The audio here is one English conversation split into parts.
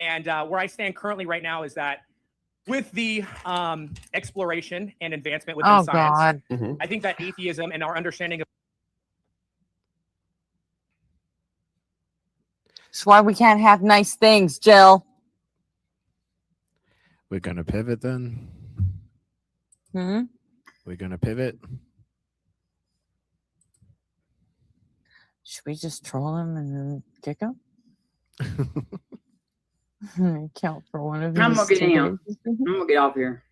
And where I stand currently right now is that with the exploration and advancement within science, I think that atheism and our understanding of That's why we can't have nice things, Jill. We're gonna pivot then. Hmm? We're gonna pivot. Should we just troll him and then kick him? Count for one of these. I'm gonna get down. I'm gonna get off here.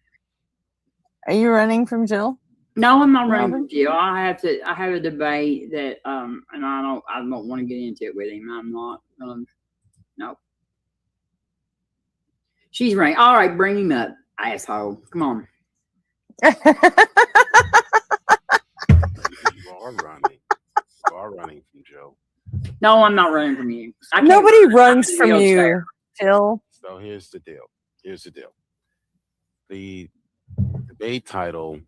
Are you running from Jill? No, I'm not running from Jill. I have a debate that and I don't want to get into it with him. I'm not no. She's running. All right, bring him up, asshole. Come on. You are running. You are running from Joe. No, I'm not running from you. Nobody runs from you, Jill. So here's the deal. The debate title.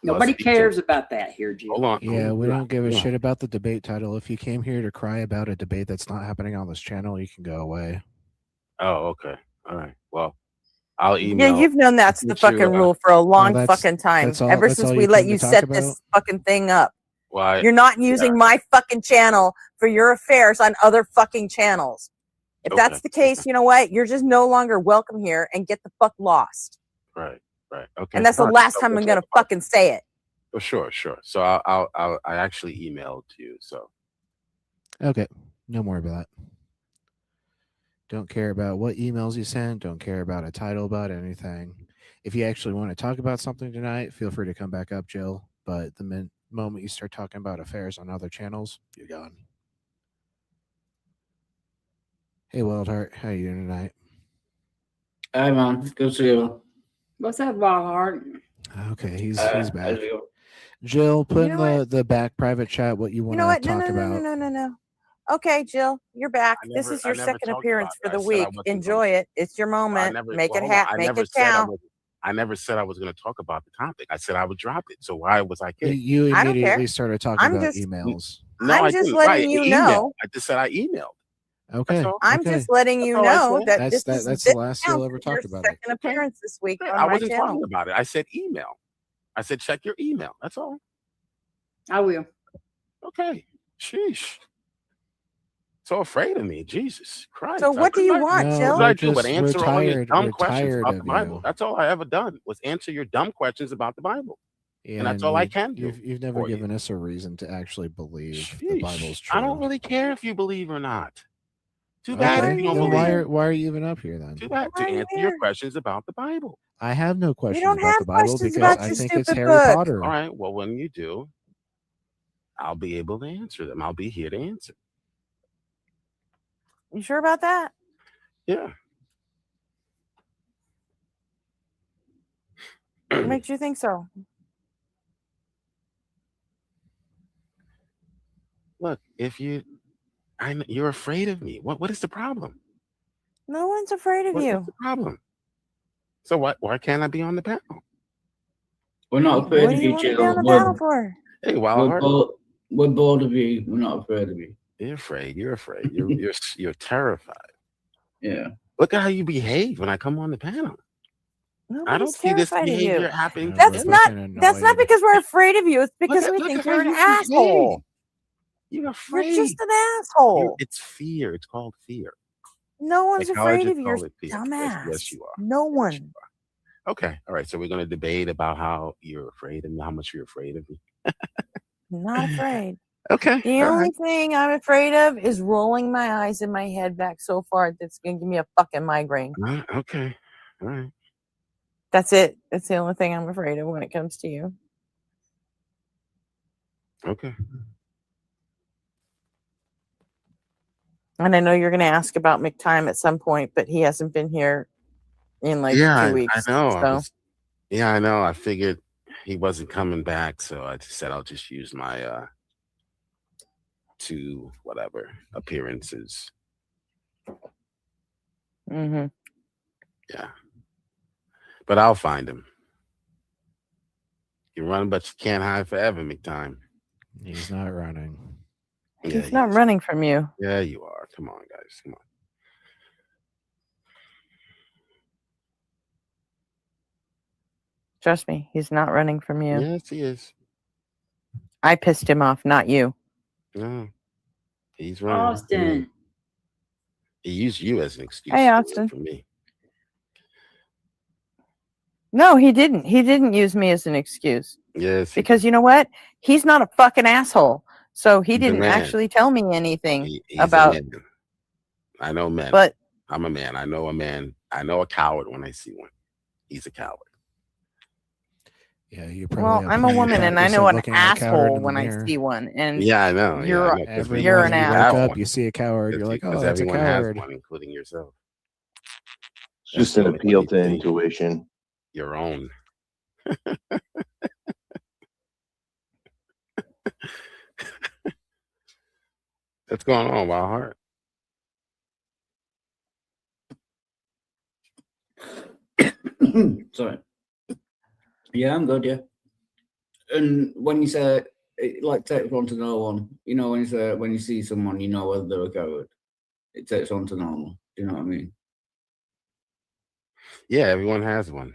Nobody cares about that here, Jill. Hold on. Yeah, we don't give a shit about the debate title. If you came here to cry about a debate that's not happening on this channel, you can go away. Oh, okay. All right. Well, I'll email. Yeah, you've known that's the fucking rule for a long fucking time. Ever since we let you set this fucking thing up. Well, you're not using my fucking channel for your affairs on other fucking channels. If that's the case, you know what? You're just no longer welcome here and get the fuck lost. Right. Okay. And that's the last time I'm gonna fucking say it. Oh, sure. So I actually emailed you. So. Okay. No more about that. Don't care about what emails you sent. Don't care about a title about anything. If you actually want to talk about something tonight, feel free to come back up, Jill. But the moment you start talking about affairs on other channels, you're gone. Hey, Wildheart, how you doing tonight? Hey, man. Good to see you. What's up, Wildheart? Okay, he's back. Jill, put in the back private chat what you want to talk about. No. Okay, Jill, you're back. This is your second appearance for the week. Enjoy it. It's your moment. Make it count. I never said I was going to talk about the topic. I said I would drop it. So why was I kidding? You immediately started talking about emails. No, I'm just letting you know. I just said I emailed. Okay. I'm just letting you know that that's the last you'll ever talk about it. Second appearance this week on I my wasn't channel. talking about it. I said email. I said check your email. That's all. I will. Okay. Sheesh. So afraid of me, Jesus Christ. So what do you want, Jill? I do but answer all your dumb questions about the Bible. That's all I ever done was answer your dumb questions about the Bible. Yeah, and that's all I can do. You've never given us a reason to actually believe the Bible's true. I don't really care if you believe or not. Too bad if you don't believe. Why are you even up here then? Too bad to answer your questions about the Bible. I have no questions about the Bible because I think it's Harry Potter. All right. Well, when you do, I'll be able to answer them. I'll be here to answer. You sure about that? Yeah. What makes you think so? Look, you're afraid of me. What is the problem? No one's afraid of you. What's the problem? So why can't I be on the panel? We're not afraid of you, Jill. What are you on the panel for? Hey, Wildheart. We're bored of you. We're not afraid of you. You're afraid. You're terrified. Yeah. Look at how you behave when I come on the panel. Nobody's I don't see this behavior happening. That's not because we're afraid of you. It's because we think you're an asshole. You're afraid. You're just an asshole. It's fear. It's called fear. No one's afraid of you. You're Fear. dumbass. Yes, you are. No one. Okay. All right. So we're going to debate about how you're afraid of me, how much you're afraid of me. Not afraid. Okay. The only thing I'm afraid of is rolling my eyes and my head back so far that's going to give me a fucking migraine. Okay. All right. That's it. That's the only thing I'm afraid of when it comes to you. Okay. And I know you're going to ask about McTime at some point, but he hasn't been here in 2 weeks. I know. I know. I figured he wasn't coming back, so I just said I'll just use my 2 whatever appearances. Mm-hmm. Yeah. But I'll find him. You run, but you can't hide forever, McTime. He's not running. He's not running from you. Yeah, you are. Come on, guys. Come on. Trust me, he's not running from you. Yes, he is. I pissed him off, not you. No, he's running. Austin. He used you as an excuse. Hey, Austin. For me. No, he didn't. He didn't use me as an excuse. Yes. Because you know what? He's not a fucking asshole. So he He's a didn't man. actually tell me anything He's about. a man. I know men. But I'm a man. I know a man. I know a coward when I see one. He's a coward. Yeah, you well, probably. I'm a woman, and I know an asshole when I see one. And yeah, I know. You're, I know, every you're morning an you asshole. wake up, you see a coward. You're like, oh, that's a everyone coward. has one, including yourself. It's just an appeal to intuition. Your own. What's going on, Wild Heart? Sorry. Yeah, I'm good. Yeah. And when you say like takes one to no one, you know, when you see someone, you know whether they're a coward. It takes on to normal. Do you know what I mean? Yeah, everyone has one.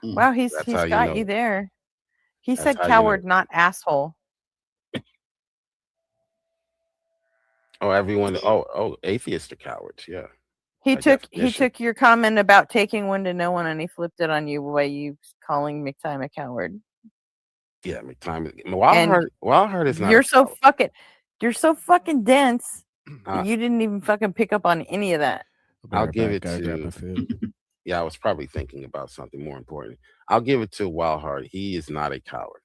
Wow, he's got you there. He said coward, not asshole. Oh, everyone. Oh, atheists are cowards. Yeah. He took your comment about taking one to no one, and he flipped it on you by you calling McTime a coward. Yeah, McTime. Wild Heart is not. You're so fucking dense. You didn't even fucking pick up on any of that. I'll give it to. Yeah, I was probably thinking about something more important. I'll give it to Wild Heart. He is not a coward.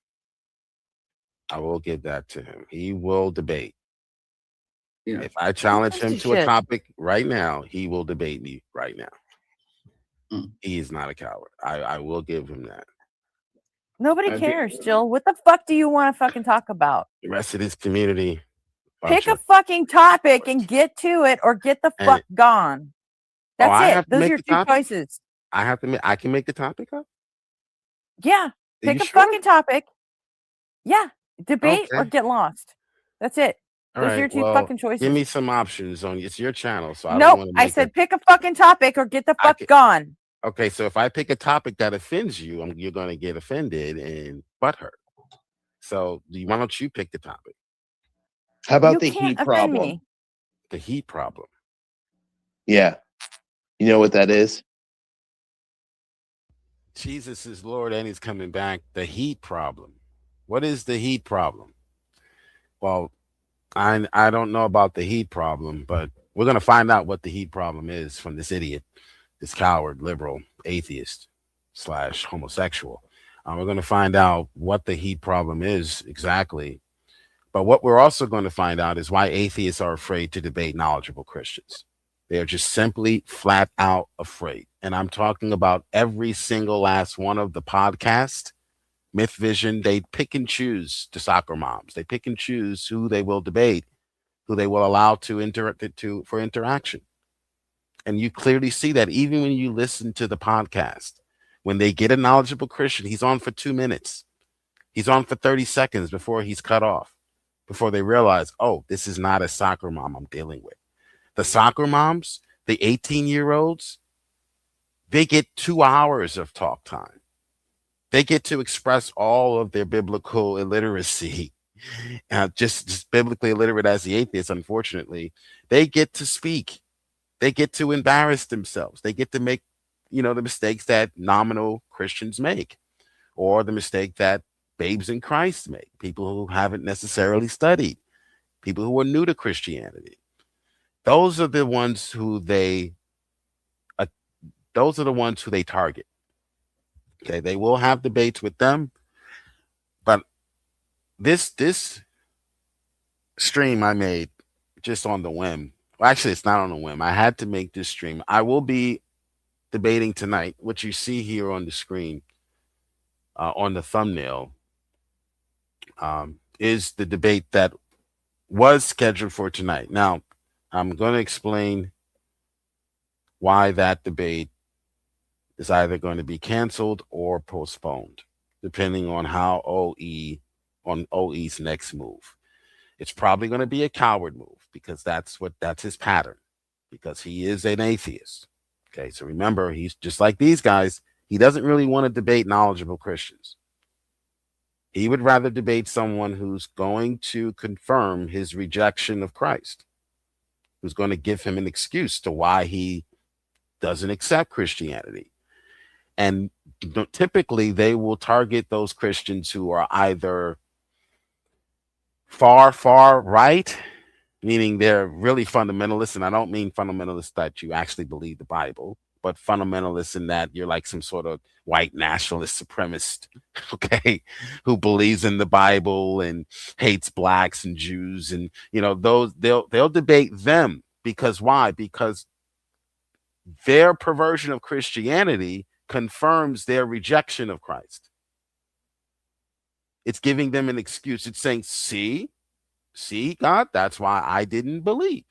I will give that to him. He will debate. Yeah. If I challenge him to a topic right now, he will debate me right now. He is not a coward. I will give him that. Nobody cares, Jill. What the fuck do you want to fucking talk about? The rest of this community. Pick a fucking topic and get to it, or get the fuck gone. That's it. Those are your two choices. I can make the topic up? Yeah. Pick a fucking topic. Yeah. Debate or get lost. That's it. Those are your two fucking choices. Give me some options on it's your channel. So I said pick a fucking topic or get the fuck gone. Okay, so if I pick a topic that offends you, you're gonna get offended and butthurt. So why don't you pick the topic? How about the heat problem? The heat problem. Yeah. You know what that is? Jesus is Lord and he's coming back. The heat problem. What is the heat problem? Well, I don't know about the heat problem, but we're going to find out what the heat problem is from this idiot, this coward, liberal, atheist / homosexual. We're going to find out what the heat problem is exactly. But what we're also going to find out is why atheists are afraid to debate knowledgeable Christians. They are just simply flat out afraid. And I'm talking about every single last one of the podcasts. Myth Vision, they pick and choose the soccer moms. They pick and choose who they will debate, who they will allow for interaction. And you clearly see that even when you listen to the podcast, when they get a knowledgeable Christian, he's on for 2 minutes. He's on for 30 seconds before he's cut off, before they realize, oh, this is not a soccer mom I'm dealing with. The soccer moms, the 18-year-olds, they get 2 hours of talk time. They get to express all of their biblical illiteracy, just biblically illiterate as the atheists, unfortunately. They get to speak. They get to embarrass themselves. They get to make, the mistakes that nominal Christians make, or the mistake that babes in Christ make, people who haven't necessarily studied, people who are new to Christianity. Those are the ones who they target. Okay, they will have debates with them, but this stream I made just on the whim. Well, actually, it's not on a whim. I had to make this stream. I will be debating tonight. What you see here on the screen, on the thumbnail, is the debate that was scheduled for tonight. Now, I'm going to explain why that debate is either going to be canceled or postponed, depending on how OE's next move. It's probably going to be a coward move because that's his pattern, because he is an atheist. Okay, so remember, he's just like these guys. He doesn't really want to debate knowledgeable Christians. He would rather debate someone who's going to confirm his rejection of Christ, who's going to give him an excuse to why he doesn't accept Christianity. And typically they will target those Christians who are either far right, meaning they're really fundamentalists. And I don't mean fundamentalists that you actually believe the Bible, but fundamentalists in that you're like some sort of white nationalist supremacist, okay, who believes in the Bible and hates blacks and Jews. And, you know, those they'll debate them because why? Because their perversion of Christianity confirms their rejection of Christ. It's giving them an excuse. It's saying, see, God, that's why I didn't believe,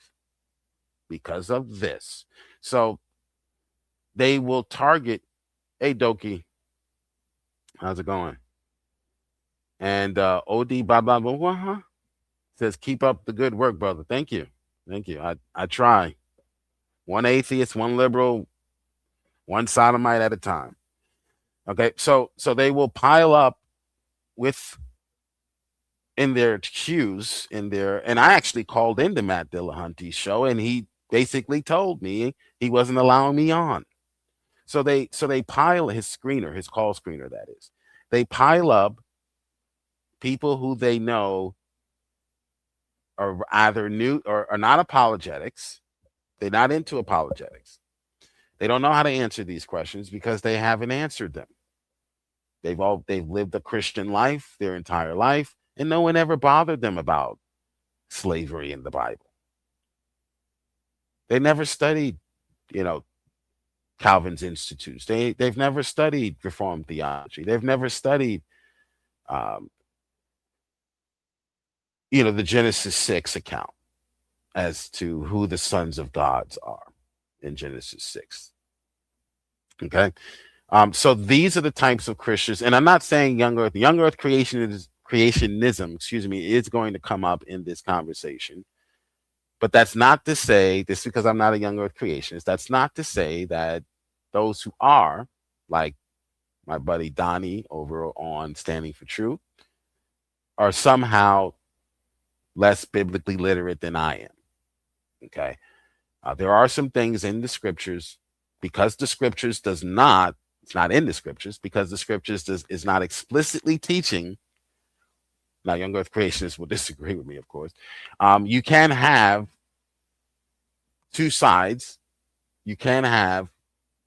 because of this. So they will target, hey, Doki, how's it going? And OD, blah, blah, blah, blah, huh? Says, keep up the good work, brother. Thank you. I try. One atheist, one liberal, one sodomite at a time. Okay, so they will pile up with in their queues, and I actually called into Matt Dillahunty's show, and he basically told me he wasn't allowing me on. So they pile his call screener, that is. They pile up people who they know are either new or are not apologetics. They're not into apologetics. They don't know how to answer these questions because they haven't answered them. They've lived a Christian life their entire life, and no one ever bothered them about slavery in the Bible. They never studied, Calvin's Institutes. They've never studied Reformed theology. They've never studied, the Genesis 6 account as to who the sons of gods are in Genesis 6. Okay. So these are the types of Christians, and I'm not saying young earth creationism, is going to come up in this conversation. But that's not to say, this because I'm not a young earth creationist, that's not to say that those who are, like my buddy Donnie over on Standing for Truth, are somehow less biblically literate than I am. Okay. There are some things in the scriptures, because the scriptures it's not in the scriptures, because the scriptures is not explicitly teaching. Now, young earth creationists will disagree with me, of course. You can have two sides. You can have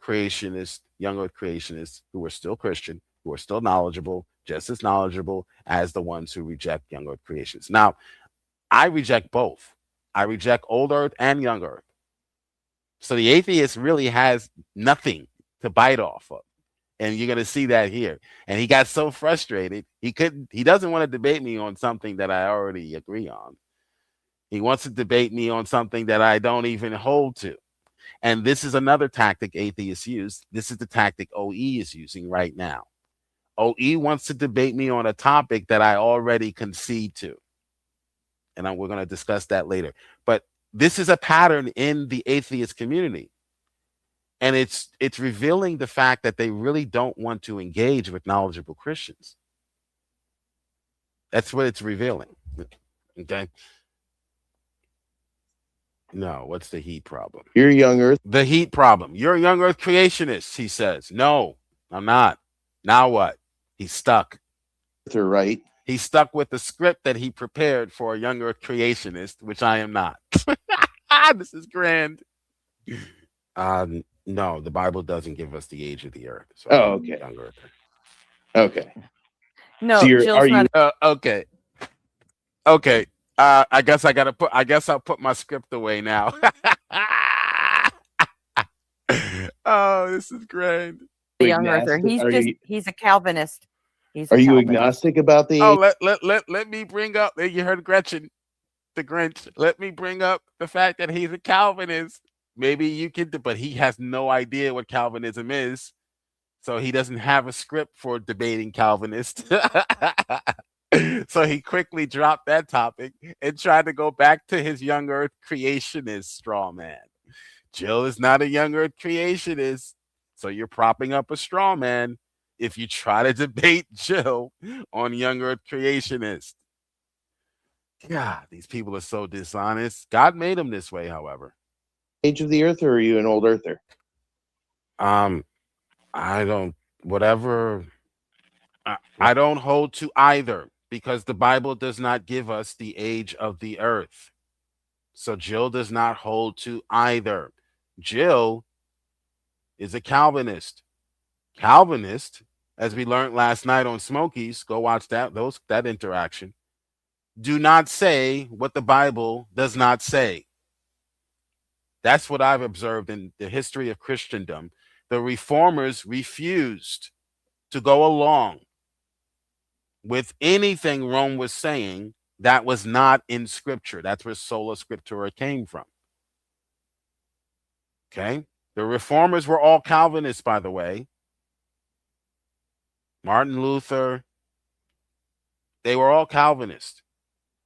young earth creationists who are still Christian, who are still knowledgeable, just as knowledgeable as the ones who reject young earth creationists. Now, I reject both. I reject old earth and young earth. So the atheist really has nothing to bite off of. And you're going to see that here. And he got so frustrated, he doesn't want to debate me on something that I already agree on. He wants to debate me on something that I don't even hold to. And this is another tactic atheists use. This is the tactic OE is using right now. OE wants to debate me on a topic that I already concede to. And we're going to discuss that later. But this is a pattern in the atheist community. And it's revealing the fact that they really don't want to engage with knowledgeable Christians. That's what it's revealing. Okay. No, what's the heat problem? You're a young earth. The heat problem. You're a young earth creationist, he says. No, I'm not. Now what? He's stuck. They're right. He's stuck with the script that he prepared for a young earth creationist, which I am not. This is grand. No, the Bible doesn't give us the age of the earth. So okay. Young earth. Okay. No, so Jill's not. Okay. Okay. I guess I'll put my script away now. Oh, this is great. The young earther. He's a Calvinist. Are you agnostic about the age? Let me bring up, you heard Gretchen, the Grinch. Let me bring up the fact that he's a Calvinist. Maybe you can, but he has no idea what Calvinism is. So he doesn't have a script for debating Calvinist. So he quickly dropped that topic and tried to go back to his young earth creationist straw man. Jill is not a young earth creationist. So you're propping up a straw man if you try to debate Jill on young earth creationist. God, these people are so dishonest. God made them this way, however. Age of the Earth, or are you an old earther? I don't, whatever. I don't hold to either, because the Bible does not give us the age of the earth. So Jill does not hold to either. Jill is a Calvinist. Calvinist, as we learned last night on Smokies, go watch that interaction, do not say what the Bible does not say. That's what I've observed in the history of Christendom. The reformers refused to go along with anything Rome was saying that was not in Scripture. That's where sola scriptura came from. Okay? The reformers were all Calvinists, by the way. Martin Luther, they were all Calvinists.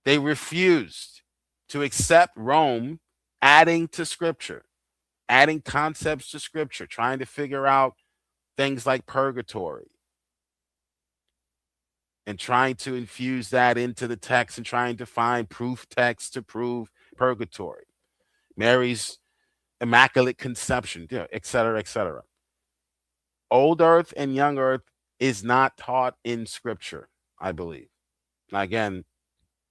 They refused to accept Rome adding to Scripture, adding concepts to Scripture, trying to figure out things like purgatory, and trying to infuse that into the text and trying to find proof text to prove purgatory, Mary's immaculate conception, et cetera, et cetera. Old earth and young earth is not taught in Scripture, I believe. Now, again,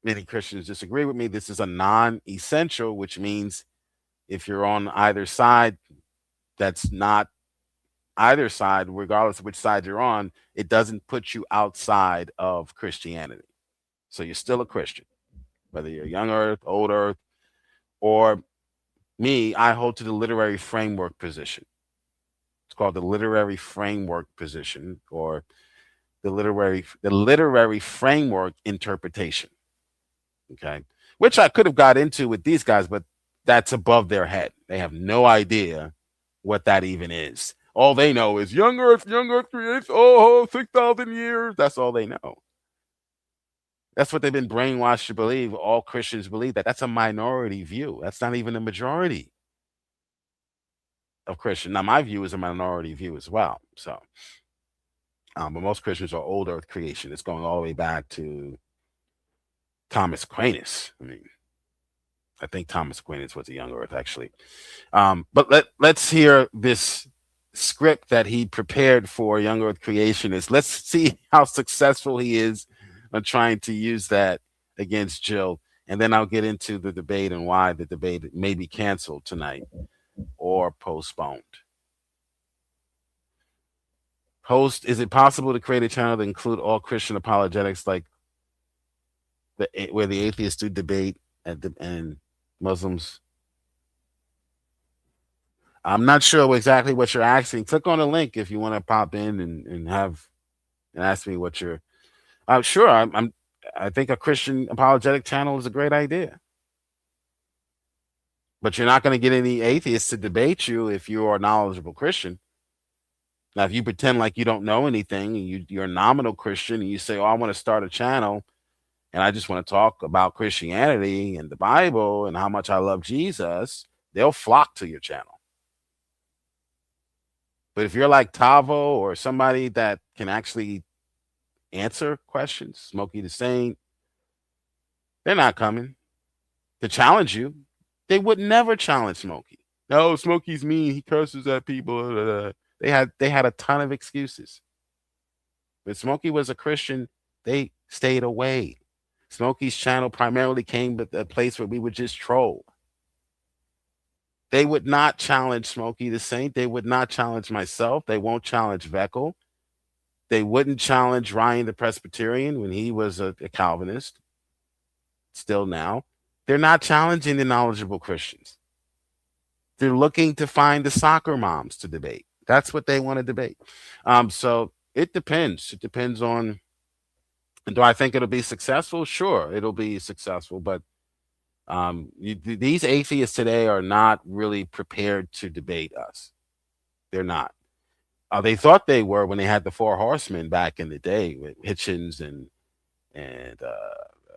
many Christians disagree with me. This is a non-essential, which means if you're on either side, that's not either side, regardless of which side you're on, it doesn't put you outside of Christianity. So you're still a Christian, whether you're young earth, old earth, or me, I hold to the literary framework position. It's called the literary framework position, or the literary framework interpretation. Okay. Which I could have got into with these guys, but that's above their head. They have no idea what that even is. All they know is young earth creates 6,000 years. That's all they know. That's what they've been brainwashed to believe. All Christians believe that. That's a minority view. That's not even a majority of Christian. Now, my view is a minority view as well. So, but most Christians are old earth creation. It's going all the way back to Thomas Aquinas. I mean, I think Thomas Aquinas was a young earth, actually. But let's hear this script that he prepared for young earth creationists. Let's see how successful he is on trying to use that against Jill. And then I'll get into the debate and why the debate may be canceled tonight or postponed. Host, is it possible to create a channel to include all Christian apologetics, like where the atheists do debate and Muslims? I'm not sure exactly what you're asking. Click on the link if you want to pop in and ask me what you're. Sure. I think a Christian apologetic channel is a great idea, but you're not going to get any atheists to debate you if you are a knowledgeable Christian. Now, if you pretend like you don't know anything and you're a nominal Christian and you say, "Oh, I want to start a channel and I just want to talk about Christianity and the Bible and how much I love Jesus," they'll flock to your channel. But if you're like Tavo or somebody that can actually answer questions, Smokey the Saint, they're not coming to challenge you. They would never challenge Smokey. No, Smokey's mean. He curses at people. They had a ton of excuses. When Smokey was a Christian, they stayed away. Smokey's channel primarily came to a place where we would just troll. They would not challenge Smokey the Saint. They would not challenge myself. They won't challenge Veckel. They wouldn't challenge Ryan the Presbyterian when he was a Calvinist. Still now. They're not challenging the knowledgeable Christians. They're looking to find the soccer moms to debate. That's what they want to debate. So it depends. It depends on, do I think it'll be successful? Sure, it'll be successful. But these atheists today are not really prepared to debate us. They're not. They thought they were when they had the Four Horsemen back in the day with Hitchens and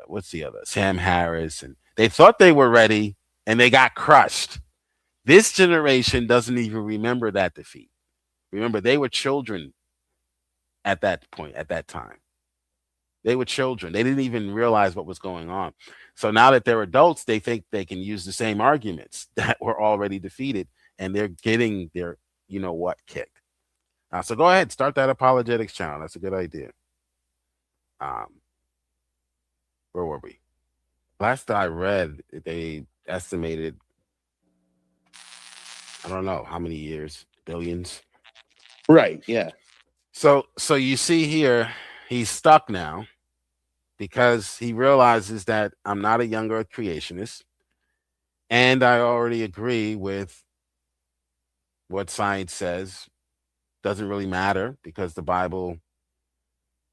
what's the other? Sam Harris. And they thought they were ready and they got crushed. This generation doesn't even remember that defeat. Remember, they were children at that point, at that time. They were children. They didn't even realize what was going on. So now that they're adults, they think they can use the same arguments that were already defeated, and they're getting their, you know what, kicked. So go ahead, start that apologetics channel. That's a good idea. Where were we? Last I read, they estimated, I don't know how many years, billions. Right. Yeah. So you see here, he's stuck now because he realizes that I'm not a young earth creationist. And I already agree with what science says. Doesn't really matter because the Bible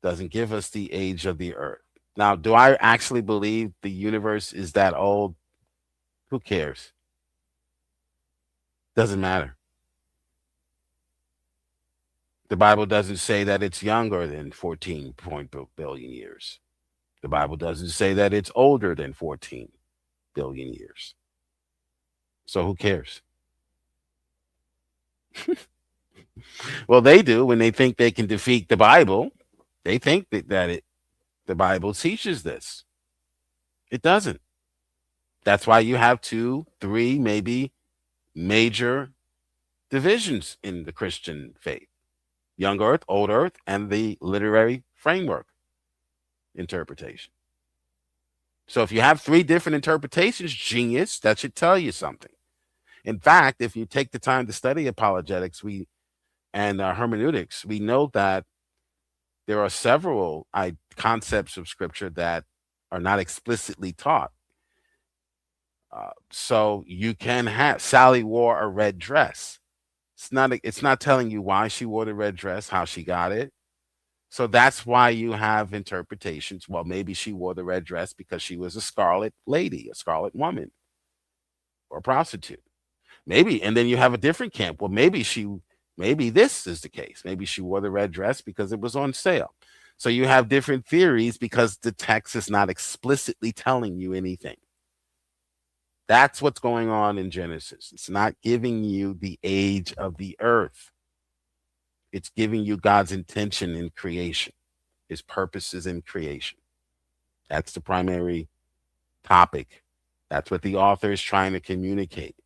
doesn't give us the age of the earth. Now, do I actually believe the universe is that old? Who cares? Doesn't matter. The Bible doesn't say that it's younger than 14 billion years. The Bible doesn't say that it's older than 14 billion years. So who cares? Well, they do when they think they can defeat the Bible. They think that the Bible teaches this. It doesn't. That's why you have 2, 3, maybe major divisions in the Christian faith. Young earth, old earth, and the literary framework interpretation. So if you have 3 different interpretations, genius, that should tell you something. In fact, if you take the time to study apologetics and hermeneutics, we know that there are several concepts of scripture that are not explicitly taught. So you can have Sally wore a red dress. It's not telling you why she wore the red dress, how she got it. So that's why you have interpretations. Well, maybe she wore the red dress because she was a scarlet lady, a scarlet woman, or a prostitute. Maybe, and then you have a different camp. Well, maybe this is the case. Maybe she wore the red dress because it was on sale. So you have different theories because the text is not explicitly telling you anything. That's what's going on in Genesis. It's not giving you the age of the earth. It's giving you God's intention in creation, his purposes in creation. That's the primary topic. That's what the author is trying to communicate.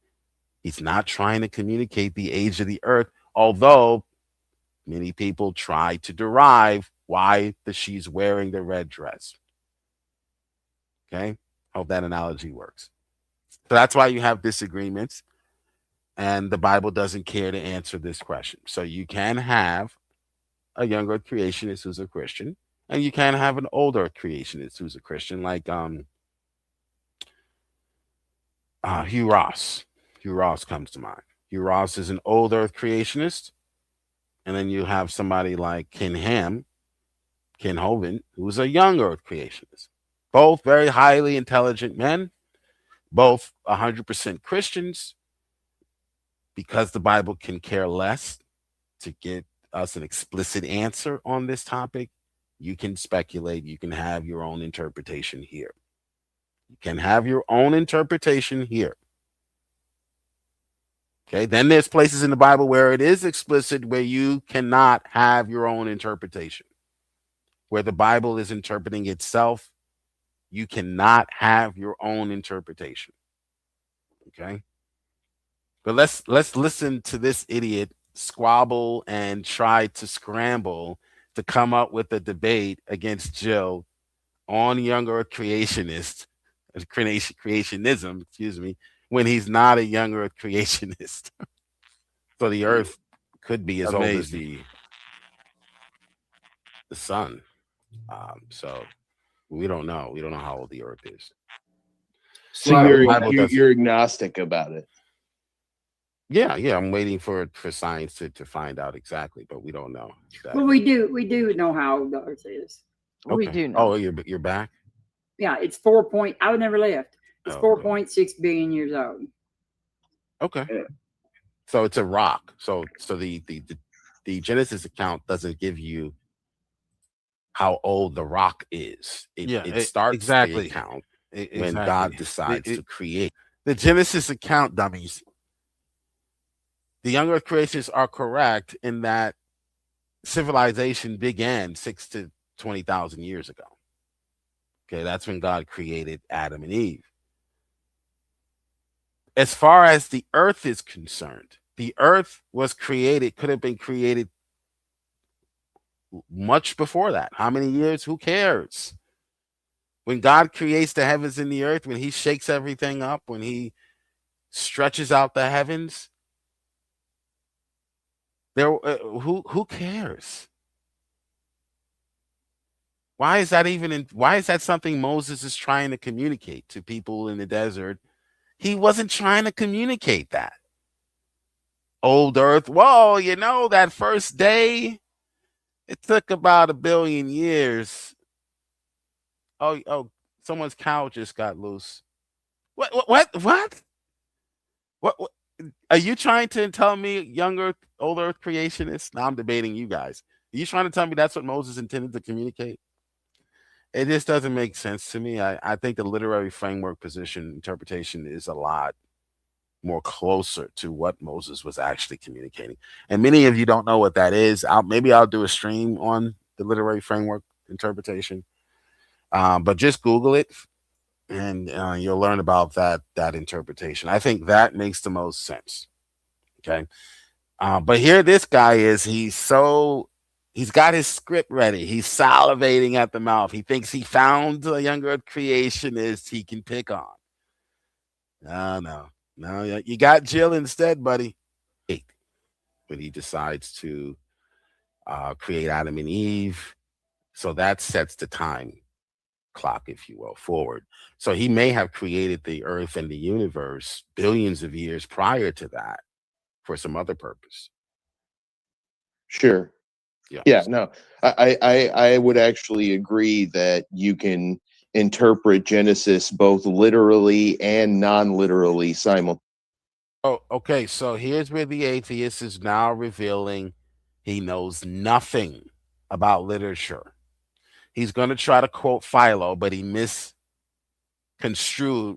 He's not trying to communicate the age of the earth, although many people try to derive why she's wearing the red dress. Okay? Hope that analogy works. So that's why you have disagreements, and the Bible doesn't care to answer this question. So you can have a young earth creationist who's a Christian, and you can have an older creationist who's a Christian, like Hugh Ross. Hugh Ross comes to mind. Hugh Ross is an old earth creationist, and then you have somebody like Ken Hovind, who's a young earth creationist. Both very highly intelligent men, both 100% Christians, because the Bible can care less to get us an explicit answer on this topic. You can speculate. You can have your own interpretation here. You can have your own interpretation here. Okay, then there's places in the Bible where it is explicit, where you cannot have your own interpretation. Where the Bible is interpreting itself, you cannot have your own interpretation. Okay? But let's listen to this idiot squabble and try to scramble to come up with a debate against Jill on young earth creationism, when he's not a young earth creationist. So the earth could be as old as the sun. So we don't know. We don't know how old the earth is. So you're agnostic about it. Yeah. I'm waiting for science to find out exactly, but we don't know. Exactly. Well, we do know how old the earth is. Okay. We do know. Oh, you're back? Yeah, it's I would never left. It's 4.6 billion years old. Okay. So it's a rock. So the Genesis account doesn't give you how old the rock is. It starts the account when God decides to create. The Genesis account, dummies, the young earth creationists are correct in that civilization began 6,000 to 20,000 years ago. Okay, that's when God created Adam and Eve. As far as the earth is concerned, the earth was created, could have been created much before that. How many years? Who cares? When God creates the heavens and the earth, when he shakes everything up, when he stretches out the heavens, who cares? Why is that something Moses is trying to communicate to people in the desert? He wasn't trying to communicate that. Old earth, whoa, that first day, it took about 1 billion years. Oh, someone's cow just got loose. What? What? Are you trying to tell me young earth, old earth creationists? Now I'm debating you guys. Are you trying to tell me that's what Moses intended to communicate? It just doesn't make sense to me. I think the literary framework position interpretation is a lot more closer to what Moses was actually communicating. And many of you don't know what that is. Maybe I'll do a stream on the literary framework interpretation. But just Google it and you'll learn about that interpretation. I think that makes the most sense. Okay. But here this guy is, he's got his script ready. He's salivating at the mouth. He thinks he found a young earth creationist he can pick on. No, you got Jill instead, buddy. When he decides to create Adam and Eve. So that sets the time clock, if you will, forward. So he may have created the earth and the universe billions of years prior to that for some other purpose. Sure. Yeah, no, I would actually agree that you can interpret Genesis both literally and non-literally simultaneously. Oh, okay. So here's where the atheist is now revealing he knows nothing about literature. He's going to try to quote Philo, but he misconstrued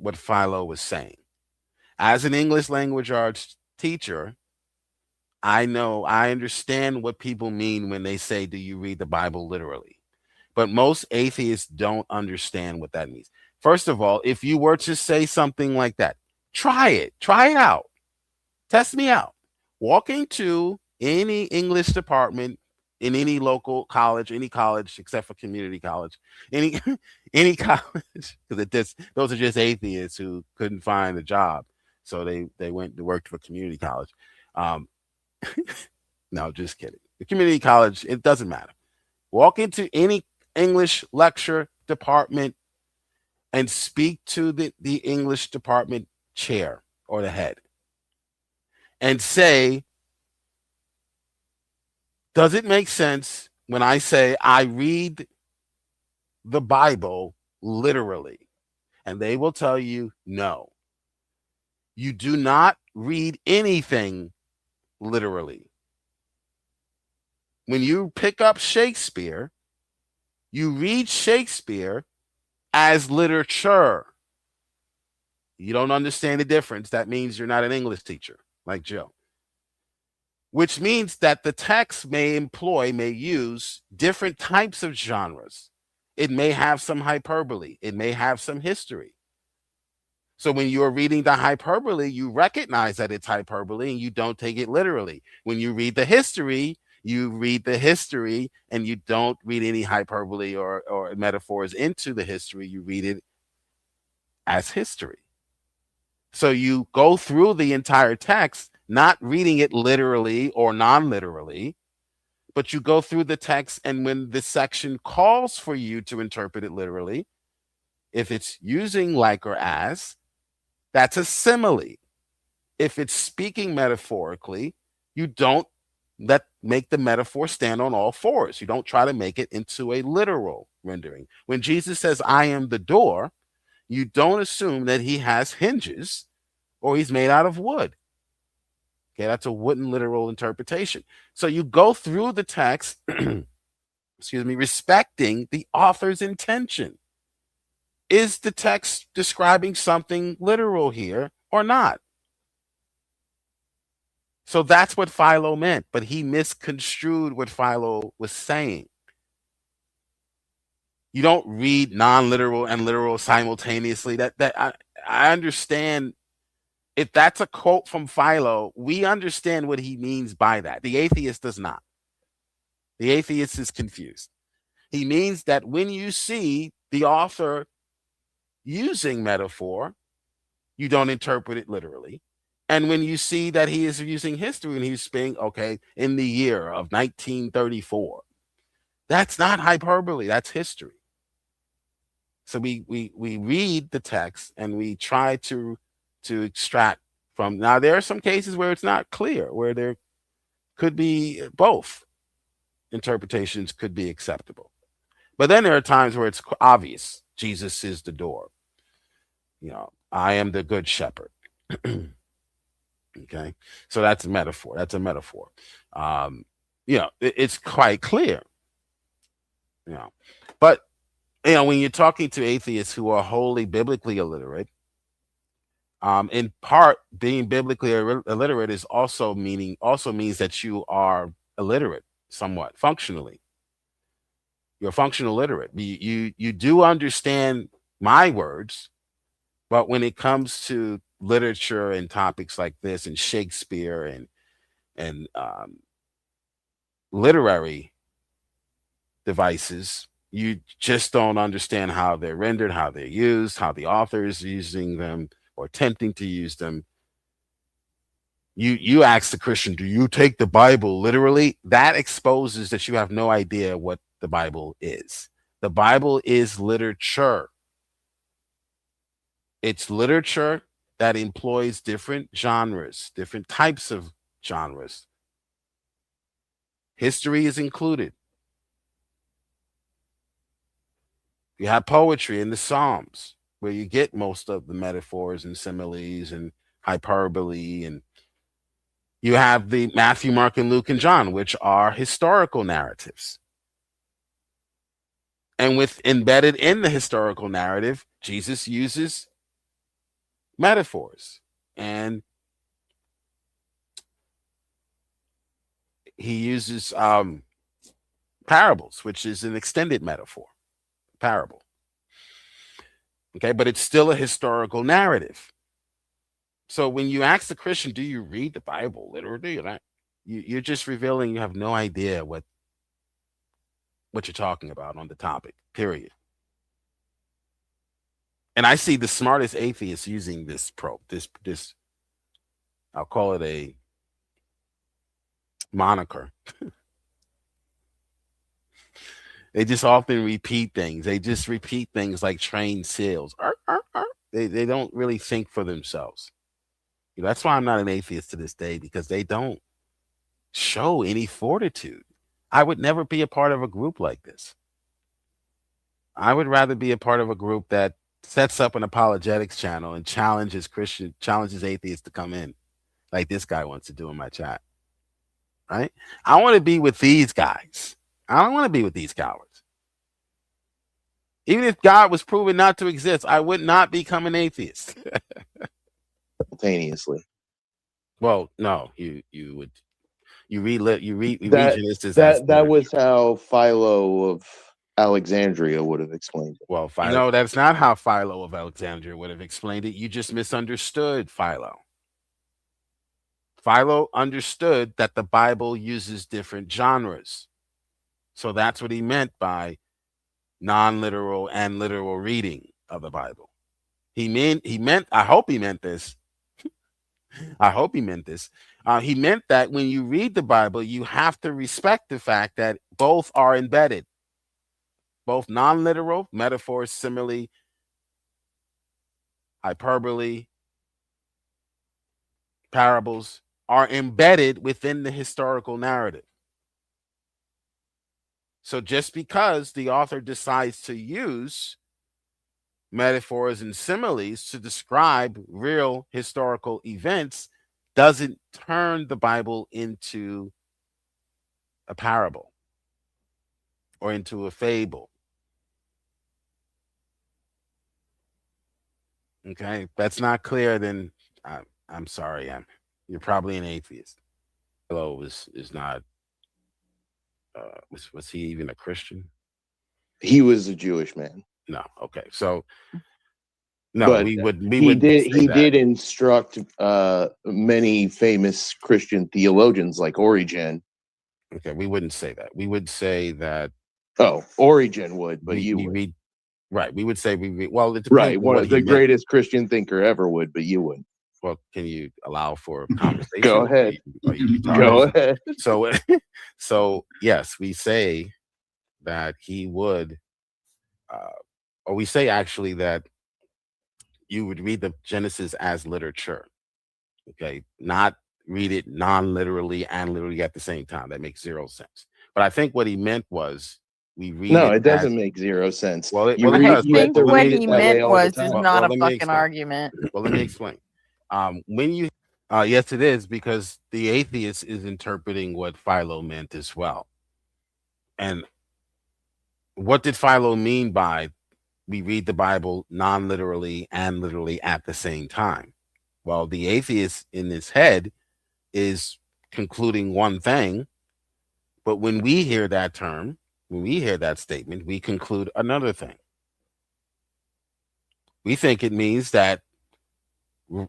what Philo was saying. As an English language arts teacher, I understand what people mean when they say, do you read the Bible literally? But most atheists don't understand what that means. First of all, if you were to say something like that, try it out. Test me out. Walk into any English department in any local college, any college except for community college, any college, because those are just atheists who couldn't find a job, so they went to work for community college. No, just kidding. The community college, it doesn't matter. Walk into any English lecture department and speak to the English department chair or the head and say, does it make sense when I say I read the Bible literally? And they will tell you, no. You do not read anything literally. When you pick up Shakespeare, you read Shakespeare as literature. You don't understand the difference. That means you're not an English teacher like Joe. Which means that the text may use different types of genres. It may have some hyperbole. It may have some history. So when you're reading the hyperbole, you recognize that it's hyperbole and you don't take it literally. When you read the history, you read the history and you don't read any hyperbole or metaphors into the history. You read it as history. So you go through the entire text, not reading it literally or non-literally, but you go through the text, and when this section calls for you to interpret it literally, if it's using like or as, that's a simile. If it's speaking metaphorically, you don't make the metaphor stand on all fours. You don't try to make it into a literal rendering. When Jesus says, I am the door, you don't assume that he has hinges or he's made out of wood. Okay, that's a wooden literal interpretation. So you go through the text, respecting the author's intention. Is the text describing something literal here or not? So that's what Philo meant, but he misconstrued what Philo was saying. You don't read non-literal and literal simultaneously. I understand. If that's a quote from Philo, we understand what he means by that. The atheist does not. The atheist is confused. He means that when you see the author using metaphor, you don't interpret it literally. And when you see that he is using history and he's saying, okay, in the year of 1934, that's not hyperbole, that's history. So we read the text and we try to extract from. Now there are some cases where it's not clear, where there could be both interpretations could be acceptable. But then there are times where it's obvious. Jesus is the door. I am the good shepherd. Okay. So that's a metaphor. That's a metaphor. It's quite clear. But when you're talking to atheists who are wholly biblically illiterate, in part, being biblically illiterate is also means that you are illiterate somewhat functionally. You're functional illiterate. You do understand my words, but when it comes to literature and topics like this and Shakespeare and literary devices, you just don't understand how they're rendered, how they're used, how the author is using them or attempting to use them. You ask the Christian, do you take the Bible literally? That exposes that you have no idea what the Bible is. The Bible is literature. It's literature that employs different genres, different types of genres. History is included. You have poetry in the Psalms, where you get most of the metaphors and similes and hyperbole. And you have the Matthew, Mark, and Luke, and John, which are historical narratives. And embedded in the historical narrative, Jesus uses metaphors. And he uses parables, which is an extended metaphor. Parable. Okay, but it's still a historical narrative. So when you ask the Christian, do you read the Bible literally? You're just revealing you have no idea what you're talking about on the topic, period. And I see the smartest atheists using this I'll call it a moniker. They just often repeat things. They just repeat things like trained seals. They don't really think for themselves. That's why I'm not an atheist to this day, because they don't show any fortitude. I would never be a part of a group like this. I would rather be a part of a group that sets up an apologetics channel and challenges atheists to come in, like this guy wants to do in my chat. Right? I want to be with these guys. I don't want to be with these cowards. Even if God was proven not to exist, I would not become an atheist. Simultaneously. Well, no, you would. You read that was how Philo of Alexandria would have explained it. Well, Philo, that's not how Philo of Alexandria would have explained it. You just misunderstood Philo. Philo understood that the Bible uses different genres. So that's what he meant by non-literal and literal reading of the Bible. He meant, I hope he meant this. I hope he meant this. He meant that when you read the Bible, you have to respect the fact that both are embedded. Both non-literal, metaphors, simile, hyperbole, parables are embedded within the historical narrative. So just because the author decides to use metaphors and similes to describe real historical events doesn't turn the Bible into a parable or into a fable. Okay, if that's not clear, then I'm sorry. You're probably an atheist. Philo is not. Was he even a Christian? He was a Jewish man. No. Okay. So no, but we would. He did instruct many famous Christian theologians like Origen. Okay, we wouldn't say that. We would say that. Oh, Origen would, but we would. read. Right. We would say we read. Well, it depends. Right. One of the greatest Christian thinker ever would, but you wouldn't. Well, can you allow for conversation? Go ahead. Go ahead. So yes, we say that he would, or we say actually that you would read the Genesis as literature. Okay, not read it non-literally and literally at the same time. That makes zero sense. But I think what he meant was we read. No, it doesn't make zero sense. I think what he meant was is not a fucking argument. Well, let me explain. When you yes, it is, because the atheist is interpreting what Philo meant as well. And what did Philo mean by we read the Bible non-literally and literally at the same time? Well, the atheist in his head is concluding one thing, but when we hear that term, when we hear that statement, we conclude another thing. We think it means that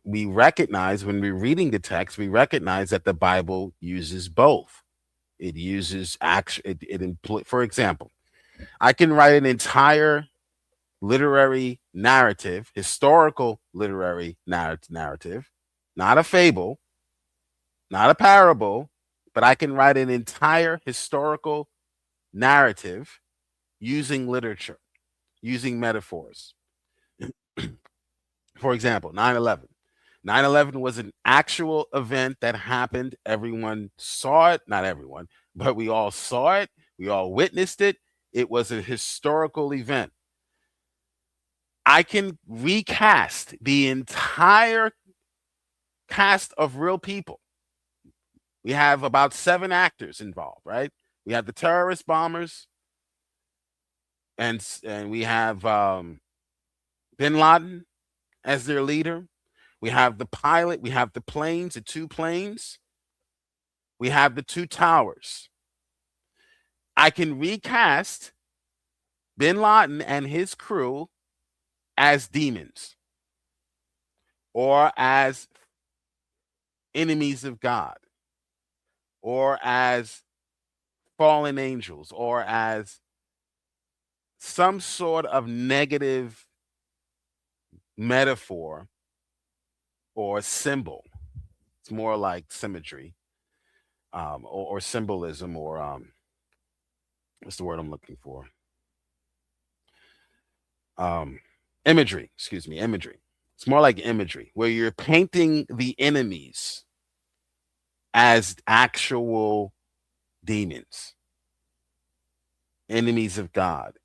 we recognize when we're reading the text, we recognize that the Bible uses both. It uses action. For example, I can write an entire literary narrative, historical literary narrative, not a fable, not a parable, but I can write an entire historical narrative using literature, using metaphors. For example, 9/11. 9/11 was an actual event that happened. Everyone saw it. Not everyone, but we all saw it. We all witnessed it. It was a historical event. I can recast the entire cast of real people. We have about 7 actors involved, right? We have the terrorist bombers, and we have Bin Laden as their leader. We have the pilot. We have the planes, the 2 planes. We have the 2 towers. I can recast Bin Laden and his crew as demons or as enemies of God or as fallen angels or as some sort of negative metaphor or symbol. It's more like symmetry, or symbolism, or what's the word I'm looking for? Imagery. Excuse me, imagery. It's more like imagery, where you're painting the enemies as actual demons, enemies of God,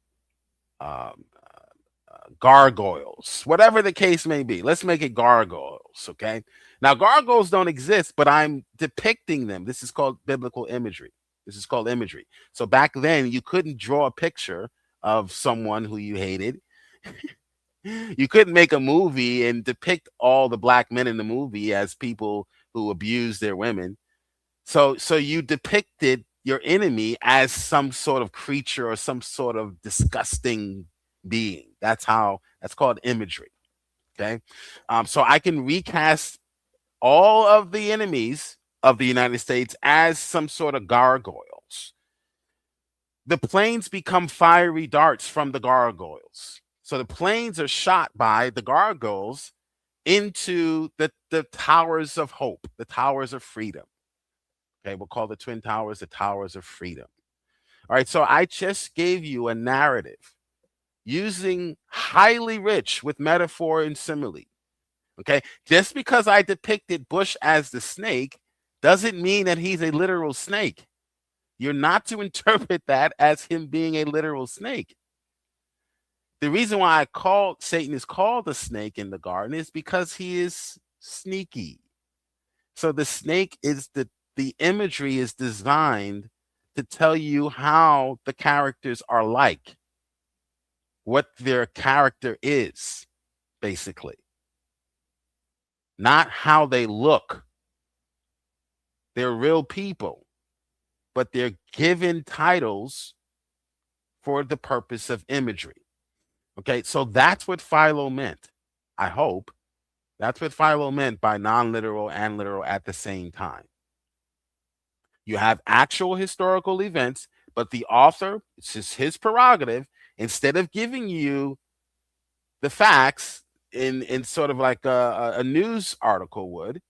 gargoyles, whatever the case may be. Let's make it gargoyles, okay? Now, gargoyles don't exist, but I'm depicting them. This is called biblical imagery. This is called imagery. So back then, you couldn't draw a picture of someone who you hated. You couldn't make a movie and depict all the black men in the movie as people who abuse their women. So you depicted your enemy as some sort of creature or some sort of disgusting being. That's called imagery. Okay. So I can recast all of the enemies of the United States as some sort of gargoyles. The planes become fiery darts from the gargoyles. So the planes are shot by the gargoyles into the towers of hope, the towers of freedom. Okay, we'll call the Twin Towers the towers of freedom. All right, so I just gave you a narrative using highly rich with metaphor and simile. Okay, just because I depicted Bush as the snake doesn't mean that he's a literal snake. You're not to interpret that as him being a literal snake. The reason why Satan is called a snake in the garden is because he is sneaky. So the snake is the imagery is designed to tell you how the characters are like, what their character is, basically. Not how they look. They're real people, but they're given titles for the purpose of imagery. Okay, so that's what Philo meant. I hope that's what Philo meant by non-literal and literal at the same time. You have actual historical events, but the author, it's just his prerogative, instead of giving you the facts in sort of like a news article would,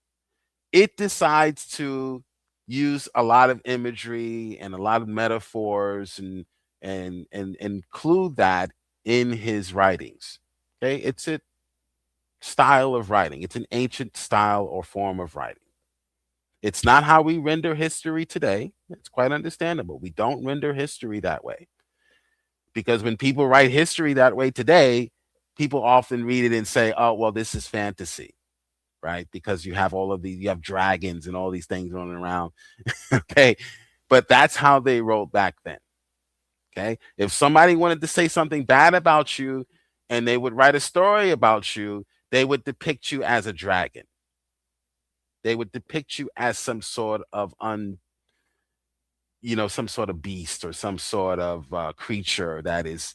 it decides to use a lot of imagery and a lot of metaphors and include that in his writings. Okay, it's a style of writing. It's an ancient style or form of writing. It's not how we render history today. It's quite understandable. We don't render history that way, because when people write history that way today, people often read it and say, oh, well, this is fantasy, right? Because you have all of these, you have dragons and all these things running around. Okay, but that's how they wrote back then. Okay, if somebody wanted to say something bad about you and they would write a story about you, they would depict you as a dragon. They would depict you as some sort of some sort of beast or some sort of creature that is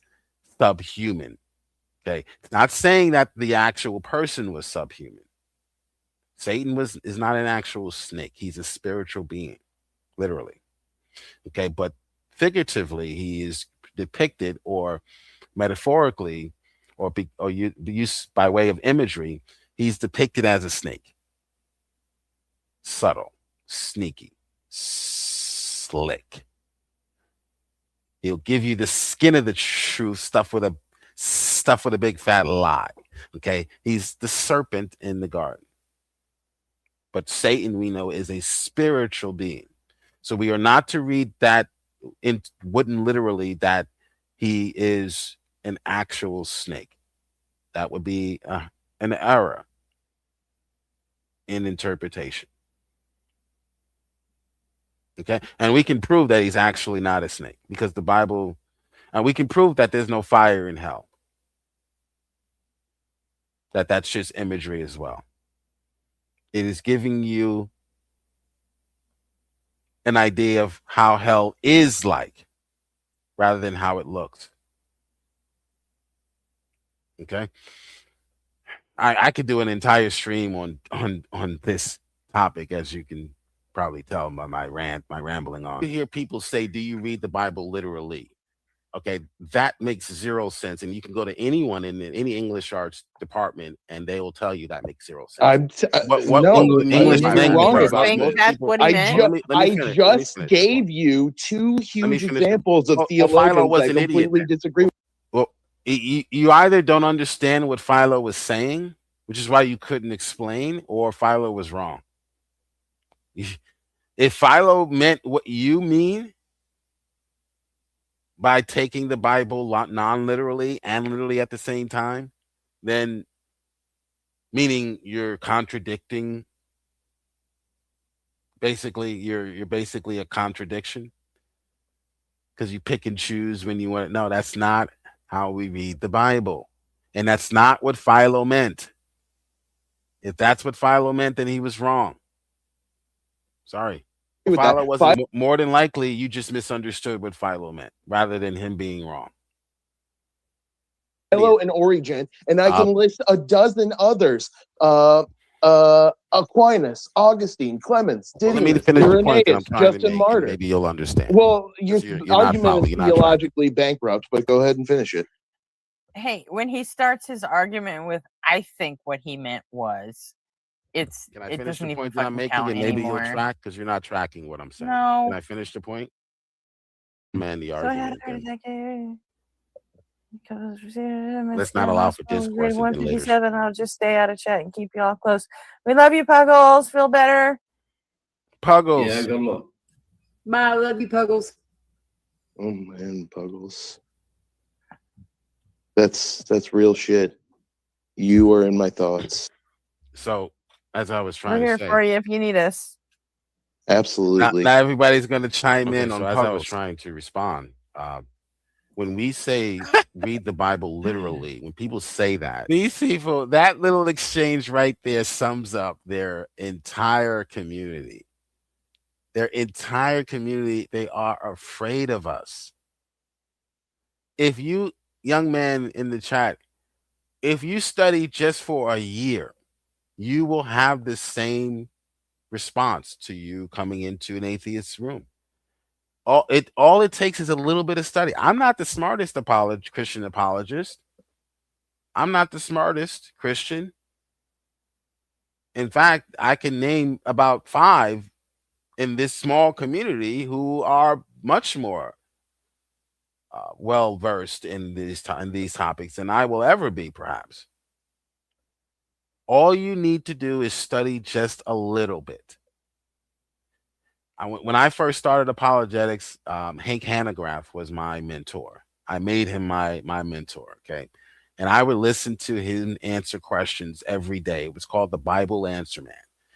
subhuman. Okay, it's not saying that the actual person was subhuman. Satan is not an actual snake. He's a spiritual being, literally. Okay, but figuratively, he is depicted, or metaphorically, or used by way of imagery, he's depicted as a snake. Subtle, sneaky, slick. He'll give you the skin of the truth, stuff with a big fat lie. Okay, he's the serpent in the garden. But Satan, we know, is a spiritual being. So we are not to read that wouldn't literally that he is an actual snake. That would be an error in interpretation. Okay, and we can prove that he's actually not a snake, because the Bible, and we can prove that there's no fire in hell. That's just imagery as well. It is giving you an idea of how hell is like, rather than how it looks. Okay, I could do an entire stream on this topic, as you can probably tell by my rambling on. You hear people say, do you read the Bible literally? Okay, that makes zero sense. And you can go to anyone in any English arts department and they will tell you that makes zero sense. No, English language? That's what he meant. I just gave you two huge examples of theologians I completely disagree with. Well, you either don't understand what Philo was saying, which is why you couldn't explain, or Philo was wrong. If Philo meant what you mean by taking the Bible non-literally and literally at the same time, then meaning you're contradicting, basically you're basically a contradiction, because you pick and choose when you want to. No, that's not how we read the Bible, and that's not what Philo meant. If that's what Philo meant, then he was wrong. Sorry. Philo wasn't. More than likely, you just misunderstood what Philo meant, rather than him being wrong. Philo and Origen, and I can list a dozen others. Aquinas, Augustine, Clemens, Didymus, Irenaeus, Justin Martyr. Maybe you'll understand. Well, your argument is theologically bankrupt, but go ahead and finish it. Hey, when he starts his argument with, I think what he meant was, it doesn't even that I'm making, and maybe you'll track, because you're not tracking what I'm saying. No. Can I finish the point? Man, the argument. Let's not allow for discourse. 157. I'll just stay out of chat and keep y'all close. We love you, Puggles. Feel better. Puggles. Yeah, good luck. Bye. I love you, Puggles. Oh man, Puggles. That's real shit. You are in my thoughts. So, as I was trying We're to say, here for you if you need us. Absolutely. Not everybody's going to chime in on. So as I was trying to respond, when we say read the Bible literally, when people say that, these people, that little exchange right there sums up their entire community. Their entire community, they are afraid of us. If you, young man in the chat, if you study just for a year, you will have the same response to you coming into an atheist room. All it takes is a little bit of study. I'm not the smartest Christian apologist. I'm not the smartest Christian. In fact, I can name about 5 in this small community who are much more well versed in these topics than I will ever be, perhaps. All you need to do is study just a little bit. When I first started apologetics, Hank Hanegraaff was my mentor. I made him my mentor, okay? And I would listen to him answer questions every day. It was called the Bible Answer Man.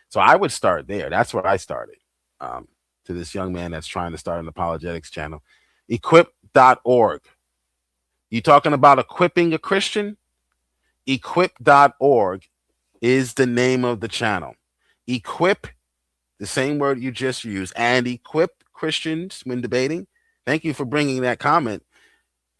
So I would start there. That's where I started. To this young man that's trying to start an apologetics channel. Equip.org. You talking about equipping a Christian? Equip.org is the name of the channel. Equip, the same word you just used, and equip Christians when debating. Thank you for bringing that comment.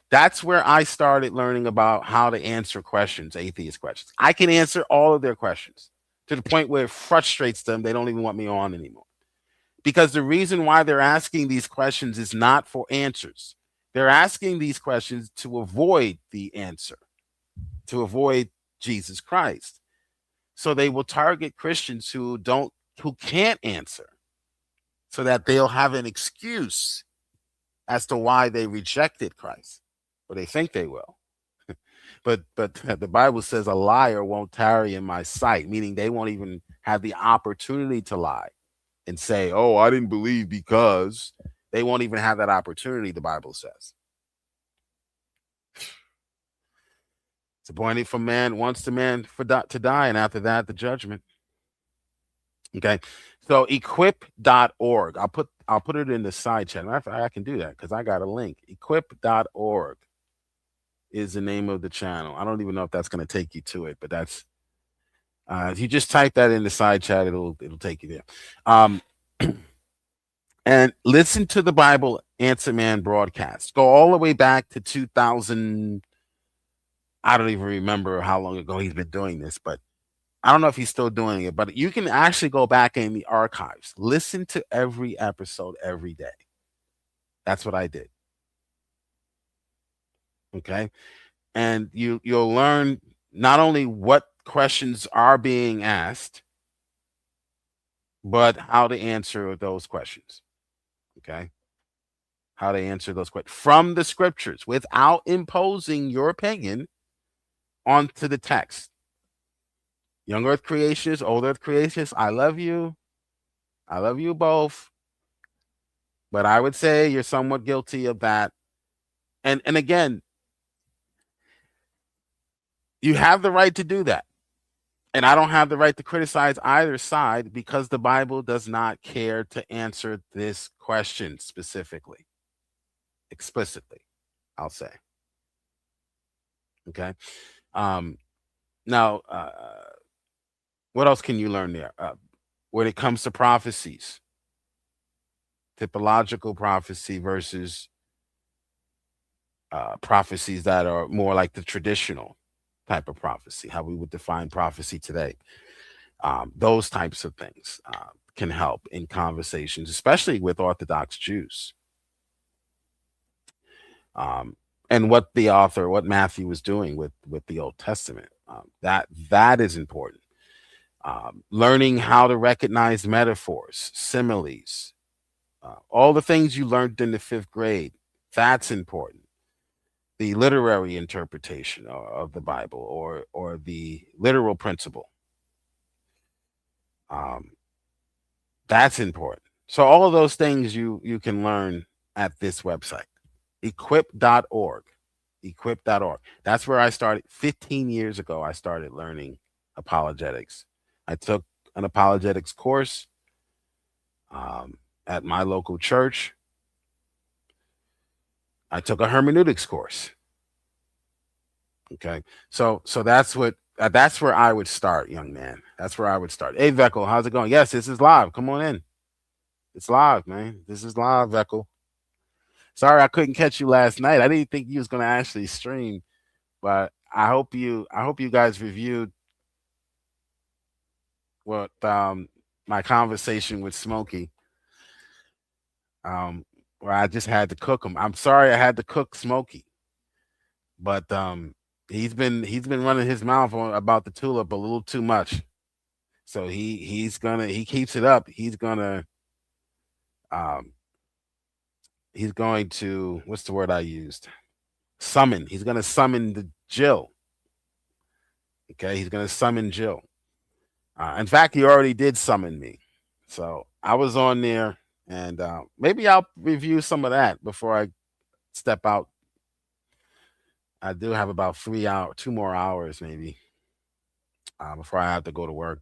That's where I started learning about how to answer questions, atheist questions. I can answer all of their questions to the point where it frustrates them. They don't even want me on anymore. Because the reason why they're asking these questions is not for answers. They're asking these questions to avoid the answer, to avoid Jesus Christ. So they will target Christians who can't answer, so that they'll have an excuse as to why they rejected Christ, or they think they will. But the Bible says a liar won't tarry in my sight, meaning they won't even have the opportunity to lie and say, oh, I didn't believe because. They won't even have that opportunity, the Bible says. It's appointed for man, once the man to die, and after that, the judgment. Okay, so equip.org. I'll put it in the side chat. I can do that because I got a link. Equip.org is the name of the channel. I don't even know if that's going to take you to it, but that's if you just type that in the side chat, it'll take you there. And listen to the Bible Answer Man broadcast. Go all the way back to 2000. I don't even remember how long ago he's been doing this, but I don't know if he's still doing it. But you can actually go back in the archives. Listen to every episode every day. That's what I did. Okay. And you'll learn not only what questions are being asked, but how to answer those questions. Okay. How to answer those questions from the scriptures without imposing your opinion onto the text. Young earth creationists, old earth creationists, I love you. I love you both. But I would say you're somewhat guilty of that. And again, you have the right to do that. And I don't have the right to criticize either side because the Bible does not care to answer this question specifically. Explicitly, I'll say. Okay. Now, what else can you learn there? When it comes to prophecies, typological prophecy versus prophecies that are more like the traditional type of prophecy, how we would define prophecy today. Those types of things can help in conversations, especially with Orthodox Jews. And what Matthew was doing with the Old Testament, that is important. Learning how to recognize metaphors, similes, all the things you learned in the 5th grade, that's important. The literary interpretation of the Bible or the literal principle, that's important. So all of those things you can learn at this website. Equip.org. Equip.org. That's where I started 15 years ago. I started learning apologetics. I took an apologetics course at my local church. I took a hermeneutics course. Okay. So that's where I would start, young man. That's where I would start. Hey, Veckel, how's it going? Yes, this is live. Come on in. It's live, man. This is live, Echo. Sorry I couldn't catch you last night. I didn't think you was gonna actually stream, but I hope you guys reviewed what my conversation with Smokey. Where I just had to cook him. I'm sorry I had to cook Smokey, but he's been running his mouth about the tulip a little too much. So he keeps it up. He's going to what's the word I used? Summon. He's going to summon the Jill. Okay, he's going to summon Jill. In fact, he already did summon me. So I was on there. And maybe I'll review some of that before I step out. I do have about 2 more hours maybe before I have to go to work.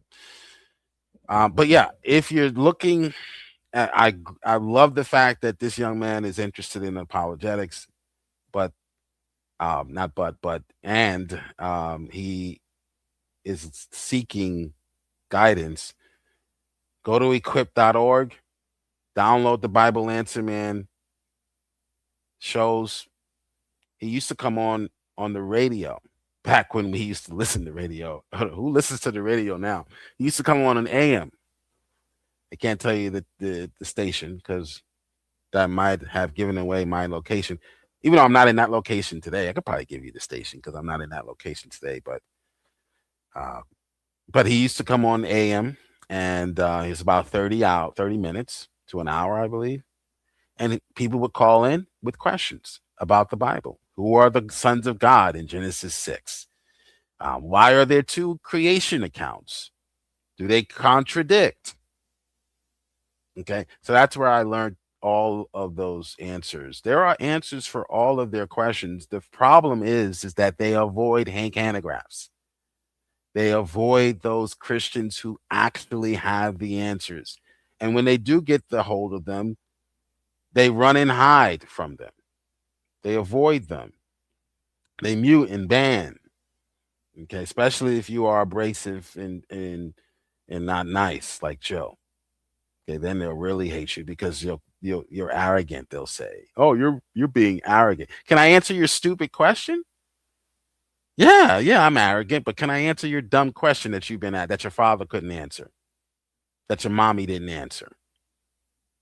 But yeah, if you're looking at, I love the fact that this young man is interested in apologetics, but he is seeking guidance. Go to equip.org. Download the Bible Answer Man shows. He used to come on the radio back when we used to listen to radio. Who listens to the radio now? He used to come on an AM. I can't tell you the station because that might have given away my location. Even though I'm not in that location today, I could probably give you the station because I'm not in that location today. But he used to come on AM, and it's about 30 minutes to an hour, I believe. And people would call in with questions about the Bible. Who are the sons of God in Genesis 6? Why are there 2 creation accounts? Do they contradict? Okay, so that's where I learned all of those answers. There are answers for all of their questions. The problem is that they avoid Hank anagraphs. They avoid those Christians who actually have the answers. And when they do get the hold of them, they run and hide from them. They avoid them. They mute and ban. Okay, especially if you are abrasive and not nice like Joe. Okay, then they'll really hate you because you're arrogant. They'll say, "Oh, you're being arrogant." Can I answer your stupid question? Yeah, I'm arrogant, but can I answer your dumb question that you've been at that your father couldn't answer? That your mommy didn't answer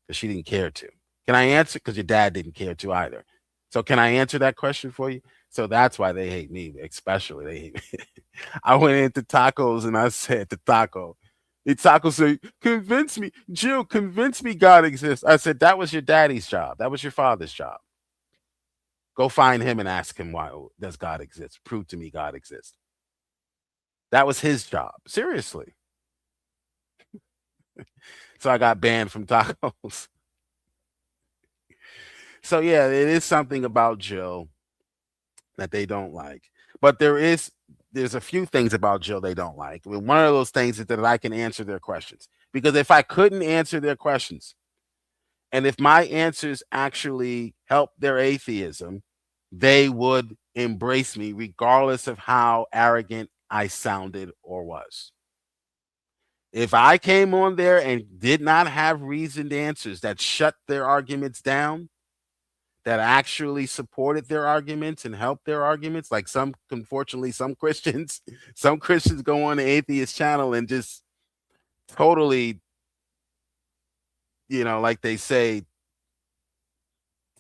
because she didn't care to. Can I answer? Because your dad didn't care to either. So can I answer that question for you? So that's why they hate me, especially they hate me. I went into tacos and I said to Taco, the Taco said, convince me, Jill, convince me God exists. I said, that was your daddy's job. That was your father's job. Go find him and ask him, why does God exist? Prove to me God exists. That was his job. Seriously. So I got banned from tacos. So yeah, it is something about Jill that they don't like. But there's a few things about Jill they don't like. One of those things is that I can answer their questions. Because if I couldn't answer their questions, and if my answers actually help their atheism, they would embrace me regardless of how arrogant I sounded or was. If I came on there and did not have reasoned answers that shut their arguments down, that actually supported their arguments and helped their arguments, like unfortunately, some Christians go on the atheist channel and just totally, like they say,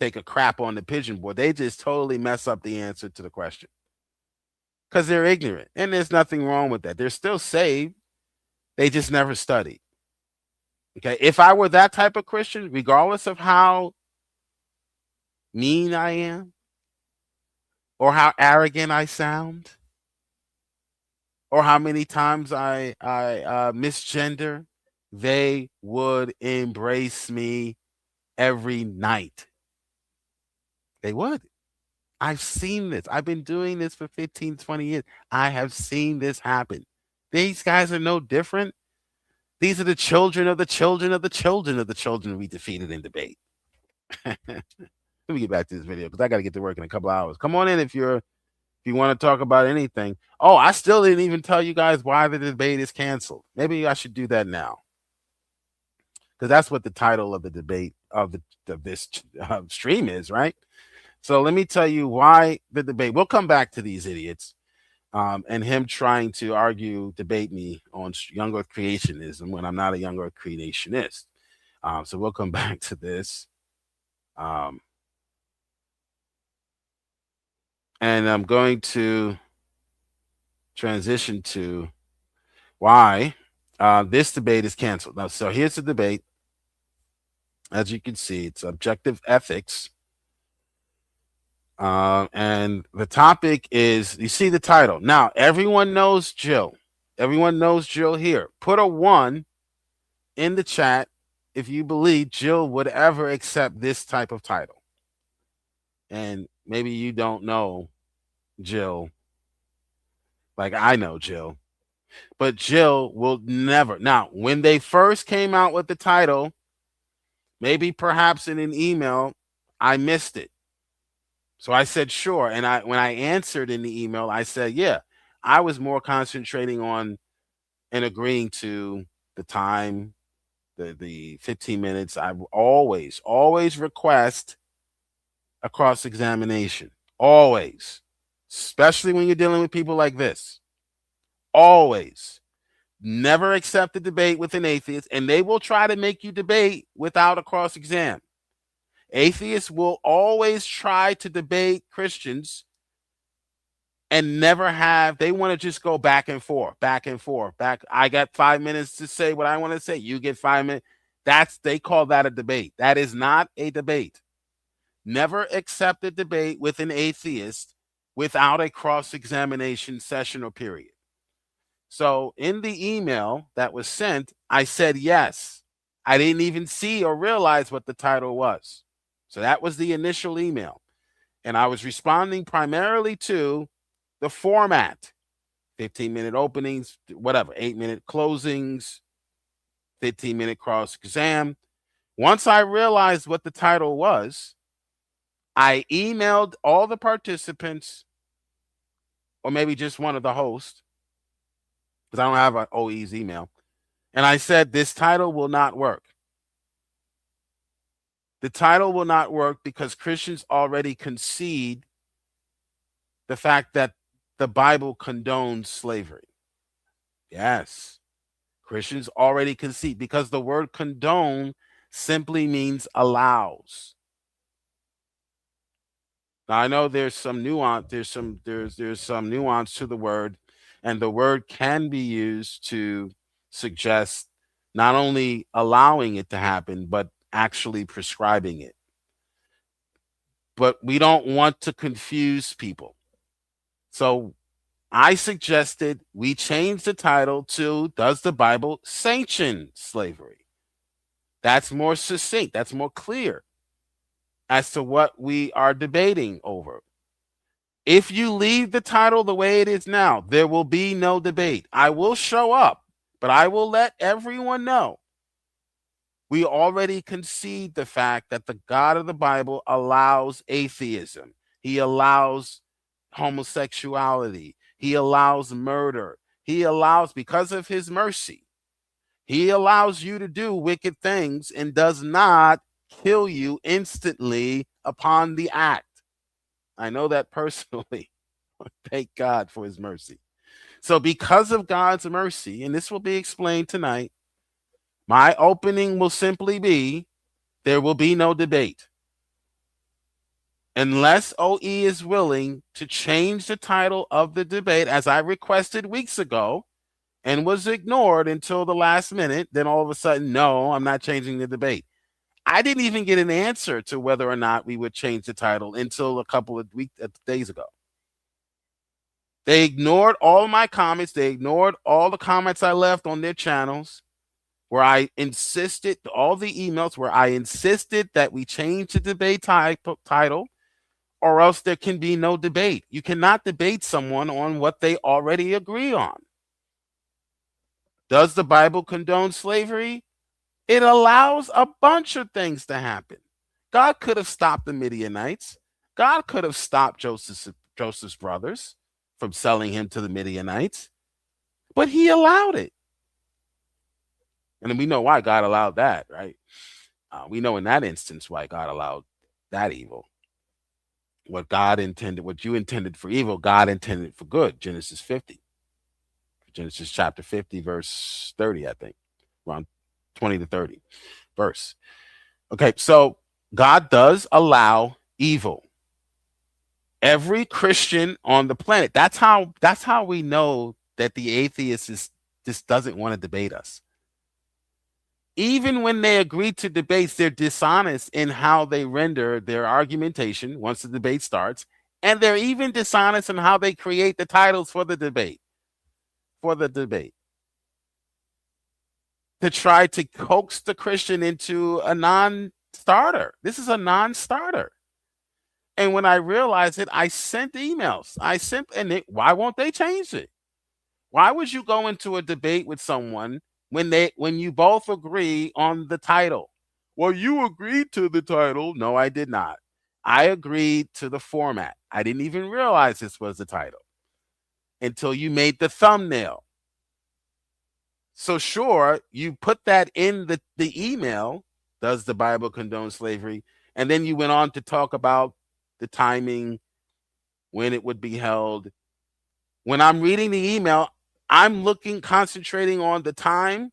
take a crap on the pigeon board. They just totally mess up the answer to the question because they're ignorant. And there's nothing wrong with that. They're still saved. They just never studied. Okay. If I were that type of Christian, regardless of how mean I am or how arrogant I sound or how many times I misgender, they would embrace me every night. They would. I've seen this. I've been doing this for 15, 20 years. I have seen this happen. These guys are no different. These are the children of the children of the children of the children we defeated in debate. Let me get back to this video because I got to get to work in a couple hours. Come on in if you want to talk about anything. Oh, I still didn't even tell you guys why the debate is canceled. Maybe I should do that now. because that's what the title of the debate of this stream is, right? So let me tell you why the debate. We'll come back to these idiots and him trying to debate me on young earth creationism when I'm not a young earth creationist. So we'll come back to this. And I'm going to transition to why this debate is canceled. Now, so here's the debate. As you can see, it's objective ethics. And the topic is, you see the title. Now, everyone knows Jill. Everyone knows Jill here. Put a 1 in the chat if you believe Jill would ever accept this type of title. And maybe you don't know Jill like I know Jill. But Jill will never. Now, when they first came out with the title, maybe perhaps in an email, I missed it. So I said, sure. And when I answered in the email, I said, yeah, I was more concentrating on and agreeing to the time, the 15 minutes. I always request a cross-examination. Always. Especially when you're dealing with people like this. Always. Never accept a debate with an atheist, and they will try to make you debate without a cross-exam. Atheists will always try to debate Christians and never have. They want to just go back and forth. I got 5 minutes to say what I want to say. You get 5 minutes. They call that a debate. That is not a debate. Never accept a debate with an atheist without a cross-examination session or period. So in the email that was sent, I said yes. I didn't even see or realize what the title was. So that was the initial email. And I was responding primarily to the format. 15-minute openings, whatever, 8-minute closings, 15-minute cross-exam. Once I realized what the title was, I emailed all the participants, or maybe just one of the hosts, because I don't have an OE's email. And I said, this title will not work. The title will not work because Christians already concede the fact that the Bible condones slavery. Yes. Christians already concede because the word condone simply means allows. Now I know there's some nuance, there's some nuance to the word, and the word can be used to suggest not only allowing it to happen, but actually prescribing it. But we don't want to confuse people. So I suggested we change the title to, does the Bible sanction slavery? That's more succinct. That's more clear as to what we are debating over. If you leave the title the way it is now, there will be no debate. I will show up, but I will let everyone know. We already concede the fact that the God of the Bible allows atheism. He allows homosexuality. He allows murder. He allows, because of his mercy, he allows you to do wicked things and does not kill you instantly upon the act. I know that personally. Thank God for his mercy. So because of God's mercy, and this will be explained tonight, my opening will simply be, there will be no debate. Unless OE is willing to change the title of the debate, as I requested weeks ago, and was ignored until the last minute, then all of a sudden, no, I'm not changing the debate. I didn't even get an answer to whether or not we would change the title until a couple of days ago. They ignored all my comments. They ignored all the comments I left on their channels where I insisted, all the emails where I insisted that we change the debate title, or else there can be no debate. You cannot debate someone on what they already agree on. Does the Bible condone slavery? It allows a bunch of things to happen. God could have stopped the Midianites. God could have stopped Joseph's brothers from selling him to the Midianites, but he allowed it. And we know why God allowed that, right? We know in that instance why God allowed that evil. What God intended, what you intended for evil, God intended for good. Genesis chapter 50, verse 30, I think, around 20 to 30 verse. Okay, so God does allow evil. Every Christian on the planet. That's how we know that the atheist just doesn't want to debate us. Even when they agree to debates, they're dishonest in how they render their argumentation once the debate starts. And they're even dishonest in how they create the titles for the debate. To try to coax the Christian into a non-starter. This is a non-starter. And when I realized it, I sent emails. Why won't they change it? Why would you go into a debate with someone when you both agree on the title? Well, you agreed to the title. No, I did not. I agreed to the format. I didn't even realize this was the title until you made the thumbnail. So sure, you put that in the email, does the Bible condone slavery? And then you went on to talk about the timing, when it would be held. When I'm reading the email, I'm concentrating on the time.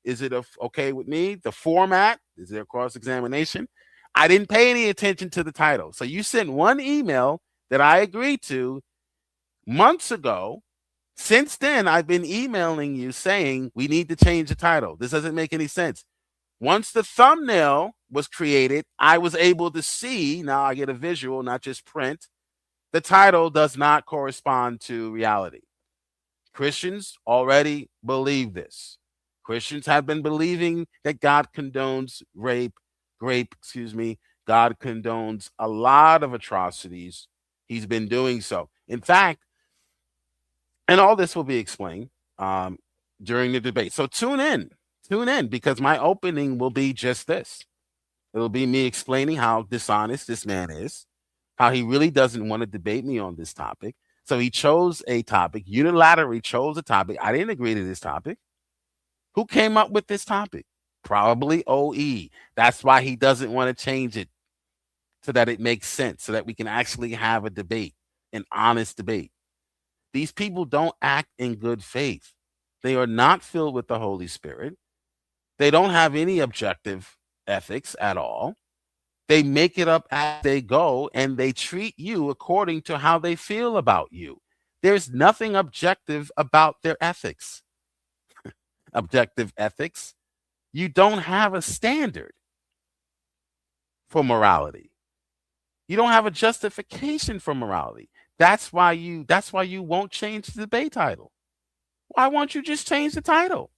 Is it okay with me? The format, is there cross-examination? I didn't pay any attention to the title. So you sent one email that I agreed to months ago. Since then, I've been emailing you saying we need to change the title. This doesn't make any sense. Once the thumbnail was created, I was able to see, now I get a visual, not just print. The title does not correspond to reality. Christians already believe this. Christians have been believing that God condones rape. God condones a lot of atrocities. He's been doing so. In fact, and all this will be explained during the debate. So tune in, because my opening will be just this. It'll be me explaining how dishonest this man is, how he really doesn't want to debate me on this topic. So he chose a topic, unilaterally chose a topic. I didn't agree to this topic. Who came up with this topic? Probably OE. That's why he doesn't want to change it so that it makes sense, so that we can actually have a debate, an honest debate. These people don't act in good faith. They are not filled with the Holy Spirit. They don't have any objective ethics at all. They make it up as they go, and they treat you according to how they feel about you. There's nothing objective about their ethics. Objective ethics. You don't have a standard for morality. You don't have a justification for morality. That's why you won't change the debate title. Why won't you just change the title?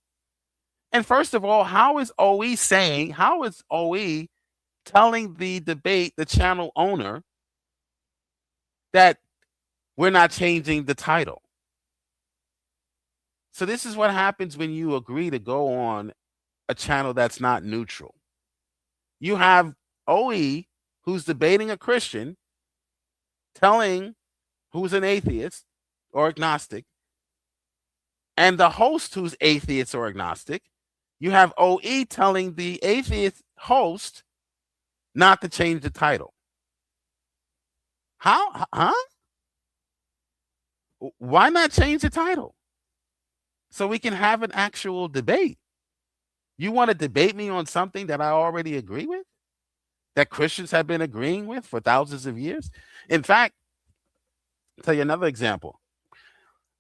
And first of all, how is OE telling the debate, the channel owner, that we're not changing the title? So this is what happens when you agree to go on a channel that's not neutral. You have OE, who's debating a Christian, telling who's an atheist or agnostic, and the host who's atheist or agnostic. You have OE telling the atheist host not to change the title. How? Huh? Why not change the title? So we can have an actual debate. You want to debate me on something that I already agree with? That Christians have been agreeing with for thousands of years? In fact, I'll tell you another example.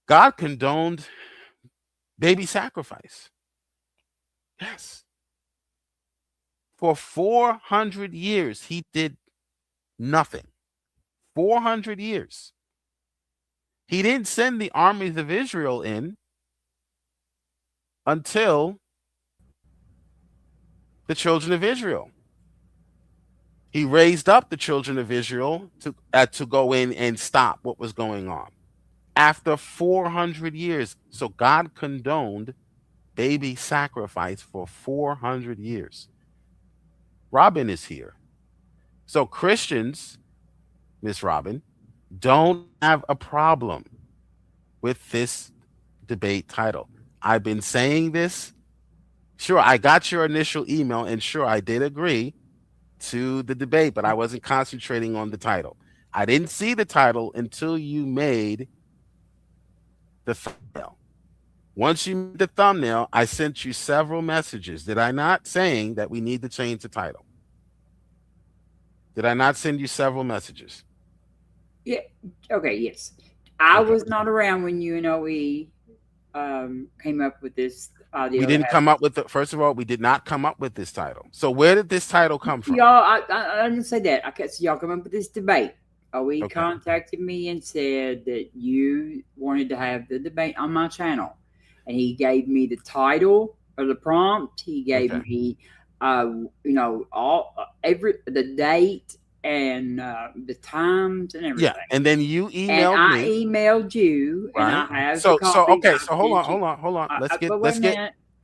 God condoned baby sacrifice. Yes. For 400 years, he did nothing. 400 years. He didn't send the armies of Israel in until the children of Israel. He raised up the children of Israel to go in and stop what was going on. After 400 years. So God condoned baby sacrifice for 400 years. Robin is here. So Christians, Miss Robin, don't have a problem with this debate title. I've been saying this Sure, I got your initial email, and sure, I did agree to the debate, but I wasn't concentrating on the title. I didn't see the title until you made the thumbnail. Once you made the thumbnail, I sent you several messages. Did I not, saying that we need to change the title? Did I not send you several messages? Yeah. Okay. Yes. I was not around when you and OE came up with this idea. We didn't come up with the. First of all, we did not come up with this title. So where did this title come from? Y'all, I didn't say that. Okay, so y'all come up with this debate. OE contacted me and said that you wanted to have the debate on my channel, and he gave me the title or the prompt. He gave me, you know, the date and the times and everything. Yeah, and then you emailed me. I emailed you, right? And I have so okay. So hold on. Let's get.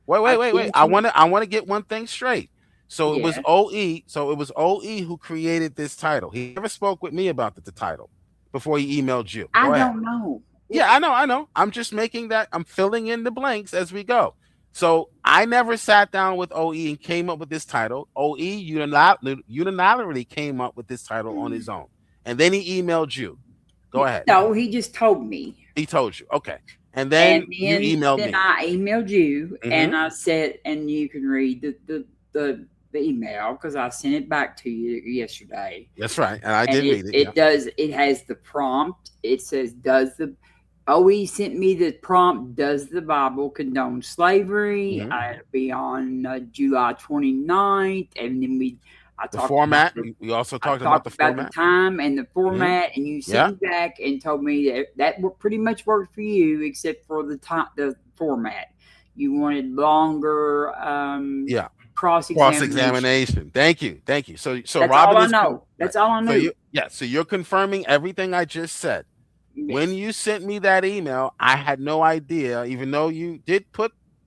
Wait. I want to get one thing straight. So it was OE. So it was OE who created this title. He never spoke with me about the title before he emailed you. I don't know. Yeah, I know. I'm just making that. I'm filling in the blanks as we go. So I never sat down with OE and came up with this title. OE unilaterally came up with this title on his own. And then he emailed you. Go ahead. No, he just told me. He told you. Okay. And then you emailed me. Then I emailed you and I said, and you can read the email because I sent it back to you yesterday. That's right. And I did read it. It does. It has the prompt. It says, OE sent me the prompt, does the Bible condone slavery? It'll be on July 29th. And then I talked format. We also talked about the format. The time and the format. And you sent me back and told me that pretty much worked for you, except for the format. You wanted longer cross-examination. Thank you. So that's Robin, all I know. That's all I know. So you're confirming everything I just said. Yes. When you sent me that email, I had no idea, even though you did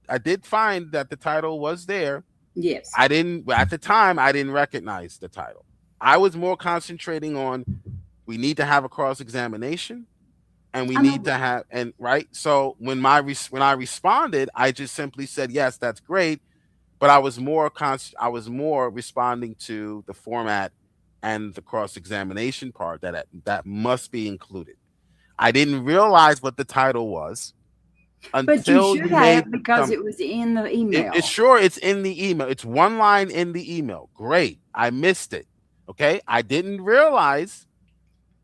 I did find that the title was there. Yes. At the time, I didn't recognize the title. I was more concentrating on, we need to have a cross-examination and we need to have, So when I responded, I just simply said, yes, that's great. But I was more responding to the format and the cross-examination part that must be included. I didn't realize what the title was until you should have, because it was in the email. It's in the email. It's one line in the email. Great. I missed it. Okay. I didn't realize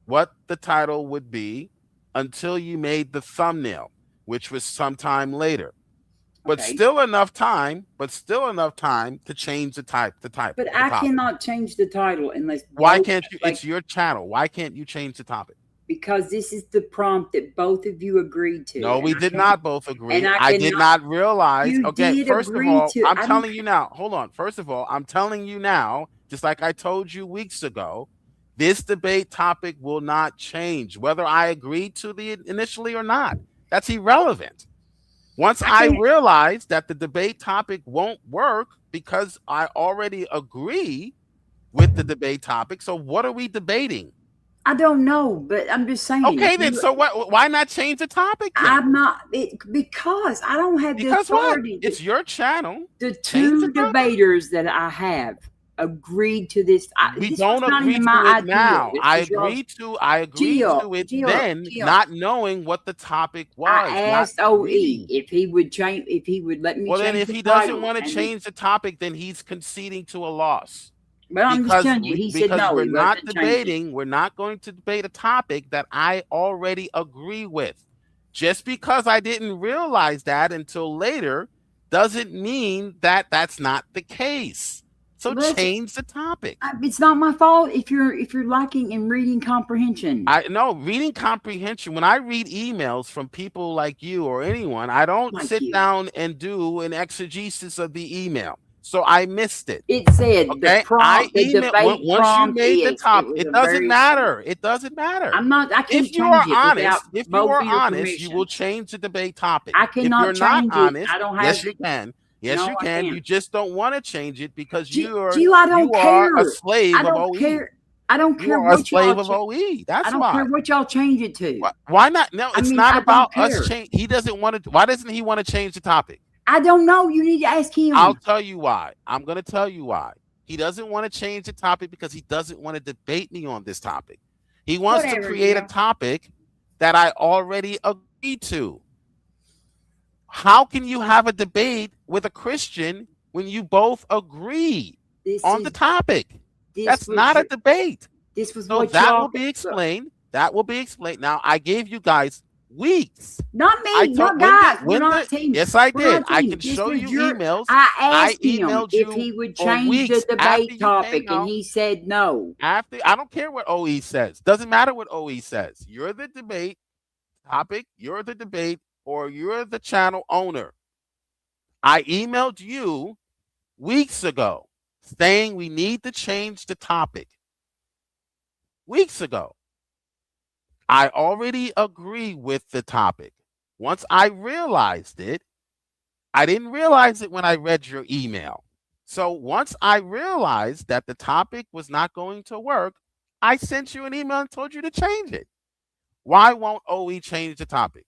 what the title would be until you made the thumbnail, which was sometime later. But still enough time to change the type. But I cannot change the title unless. Why can't you? It's your channel. Why can't you change the topic? Because this is the prompt that both of you agreed to. No, we did not both agree. And I did not realize. Okay, first of all, I'm telling you now. Hold on. First of all, I'm telling you now, just like I told you weeks ago, this debate topic will not change, whether I agreed to it initially or not. That's irrelevant. Once I realize that the debate topic won't work because I already agree with the debate topic, so what are we debating? I don't know, but I'm just saying. Okay, then. So what? Why not change the topic? Then? I'm not because I don't have the authority. What? It's your channel. The two debaters that I have agreed to this. We don't agree to it now. I agreed to it then, not knowing what the topic was. I asked OE if he would change, if he would let me. Well, then, if he doesn't want to change the topic, then he's conceding to a loss. But I'm just telling you, he said no. We're not debating. We're not going to debate a topic that I already agree with. Just because I didn't realize that until later doesn't mean that that's not the case. So change the topic. It's not my fault if you're lacking in reading comprehension. Reading comprehension. When I read emails from people like you or anyone, I don't sit down and do an exegesis of the email. So I missed it. It said the prompt, the debate prompt. Once you made the topic, it doesn't matter. It doesn't matter. I'm not. I can't if you are honest, you will change the debate topic. I cannot change it. I don't have. Yes, you can. Yes, you can. You just don't want to change it because you are a slave of OE. I don't care what y'all slave of OE. That's why. I don't care what y'all change it to. Why not? No, it's not about us change. He doesn't want to. Why doesn't he want to change the topic? I don't know. You need to ask him. I'll tell you why. I'm going to tell you why. He doesn't want to change the topic because he doesn't want to debate me on this topic. He wants to create a topic that I already agreed to. How can you have a debate with a Christian when you both agree on the topic? That's not a debate. This was so that will be explained. That will be explained. Now, I gave you guys weeks. Not me, not guys. We're not team. Yes, I did. I can show you emails. I asked him if he would change the debate topic, and he said no. I don't care what OE says. Doesn't matter what OE says. You're the debate topic. You're the debate, or you're the channel owner. I emailed you weeks ago saying we need to change the topic. Weeks ago. I already agree with the topic. Once I realized it, I didn't realize it when I read your email. So once I realized that the topic was not going to work, I sent you an email and told you to change it. Why won't OE change the topic?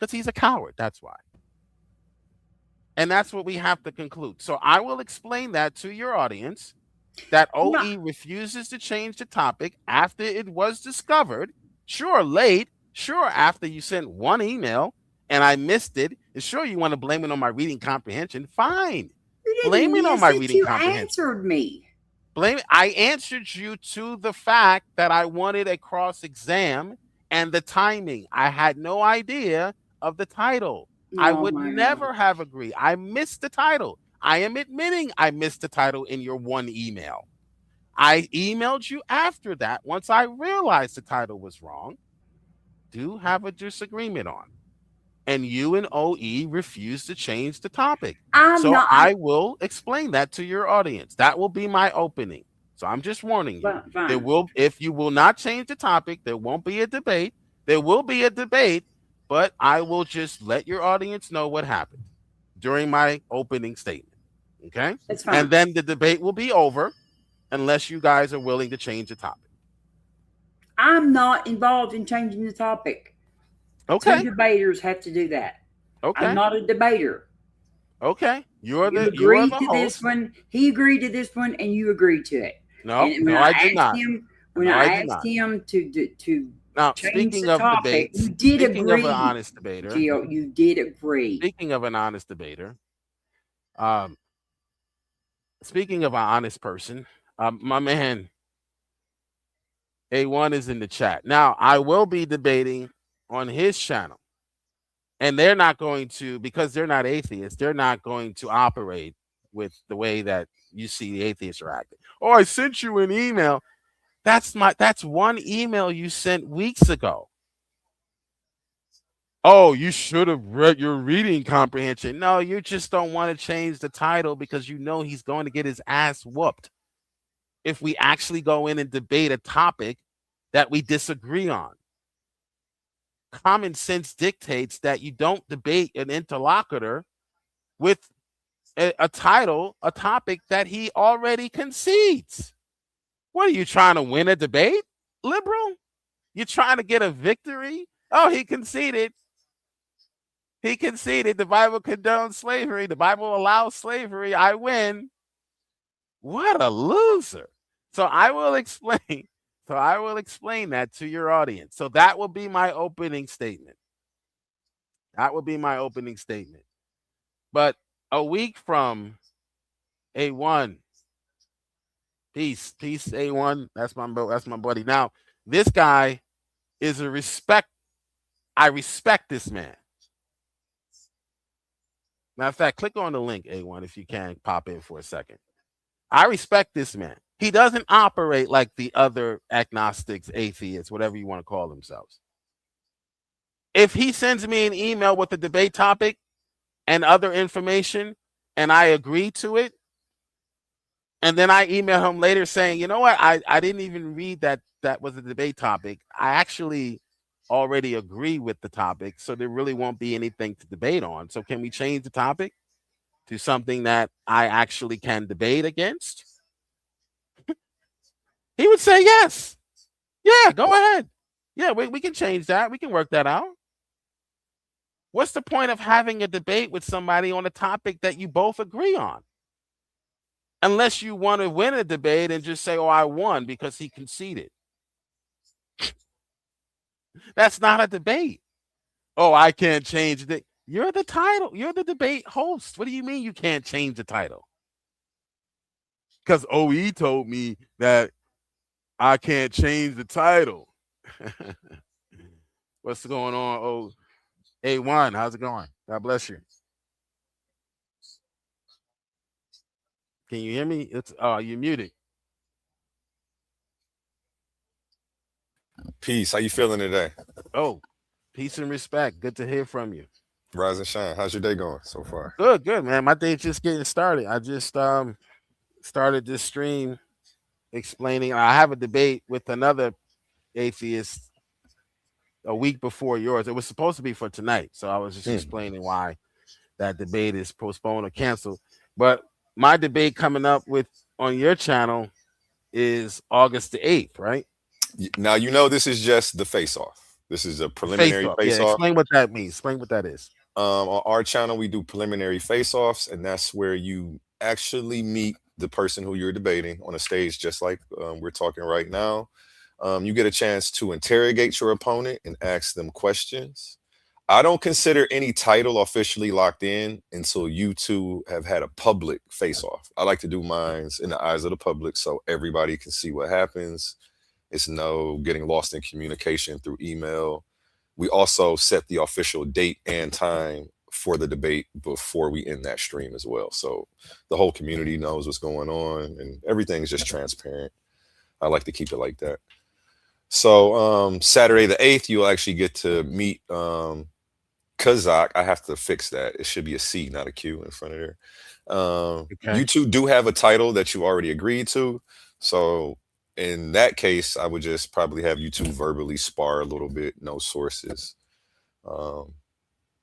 Because he's a coward. That's why. And that's what we have to conclude. So I will explain that to your audience, that OE refuses to change the topic after it was discovered. Sure, late. Sure, after you sent one email and I missed it. And sure, you want to blame it on my reading comprehension. Fine. Blame it on my reading comprehension. You answered me. Blame it. I answered you to the fact that I wanted a cross exam and the timing. I had no idea of the title. I would never have agreed. I missed the title. I am admitting I missed the title in your one email. I emailed you after that once I realized the title was wrong. Do have a disagreement on. And you and OE refused to change the topic. I will explain that to your audience. That will be my opening. So I'm just warning you. If you will not change the topic, there won't be a debate. There will be a debate, but I will just let your audience know what happened during my opening statement. Okay? That's fine. And then the debate will be over. Unless you guys are willing to change the topic. I'm not involved in changing the topic. Okay. 2 debaters have to do that. Okay. I'm not a debater. Okay. You agreed to this one. He agreed to this one, and you agreed to it. No, I did not. When I asked him to now, change speaking the of topic, debates, you did agree. Speaking of an honest debater, Gio, you did agree. Speaking of an honest debater, speaking of an honest person, my man A1 is in the chat. Now, I will be debating on his channel. And they're not going to, because they're not atheists, they're not going to operate with the way that you see the atheists are acting. Oh, I sent you an email. That's one email you sent weeks ago. Oh, you should have read your reading comprehension. No, you just don't want to change the title because you know he's going to get his ass whooped if we actually go in and debate a topic that we disagree on. Common sense dictates that you don't debate an interlocutor with a title, a topic that he already concedes. What are you trying to win a debate, liberal? You're trying to get a victory? Oh, he conceded. He conceded. The Bible condones slavery. The Bible allows slavery. I win. What a loser. So I will explain. That to your audience. So that will be my opening statement. But a week from A1, peace, A1. That's my buddy. Now, this guy is a respect. I respect this man. Matter of fact, click on the link, A1, if you can pop in for a second. I respect this man. He doesn't operate like the other agnostics, atheists, whatever you want to call themselves. If he sends me an email with a debate topic and other information, and I agree to it, and then I email him later saying, you know what, I didn't even read that was a debate topic. I actually already agree with the topic, so there really won't be anything to debate on. So can we change the topic to something that I actually can debate against? He would say yes. Yeah, go ahead. Yeah, we can change that. We can work that out. What's the point of having a debate with somebody on a topic that you both agree on? Unless you want to win a debate and just say, oh, I won because he conceded. That's not a debate. Oh, I can't change the. You're the title. You're the debate host. What do you mean you can't change the title? Because OE told me that I can't change the title. What's going on? Oh, A1, how's it going? God bless you. Can you hear me? It's you're muted. Peace. How you feeling today? Oh, peace and respect. Good to hear from you. Rise and shine. How's your day going so far? Good, man. My day's just getting started. I just started this stream explaining. I have a debate with another atheist a week before yours. It was supposed to be for tonight, so I was just explaining why that debate is postponed or canceled. But my debate coming up with on your channel is August the 8th, right? Now, you know, this is just the face-off. This is a preliminary face-off. Yeah, explain what that means. Explain what that is. On our channel, we do preliminary face-offs, and that's where you actually meet the person who you're debating on a stage, just like we're talking right now. You get a chance to interrogate your opponent and ask them questions. I don't consider any title officially locked in until you two have had a public face-off. I like to do mines in the eyes of the public so everybody can see what happens. It's no getting lost in communication through email. We also set the official date and time for the debate before we end that stream as well. So the whole community knows what's going on and everything's just transparent. I like to keep it like that. So Saturday the 8th, you'll actually get to meet Kazak. I have to fix that. It should be a C, not a Q in front of there. Okay. You two do have a title that you already agreed to. So in that case, I would just probably have you two verbally spar a little bit, no sources.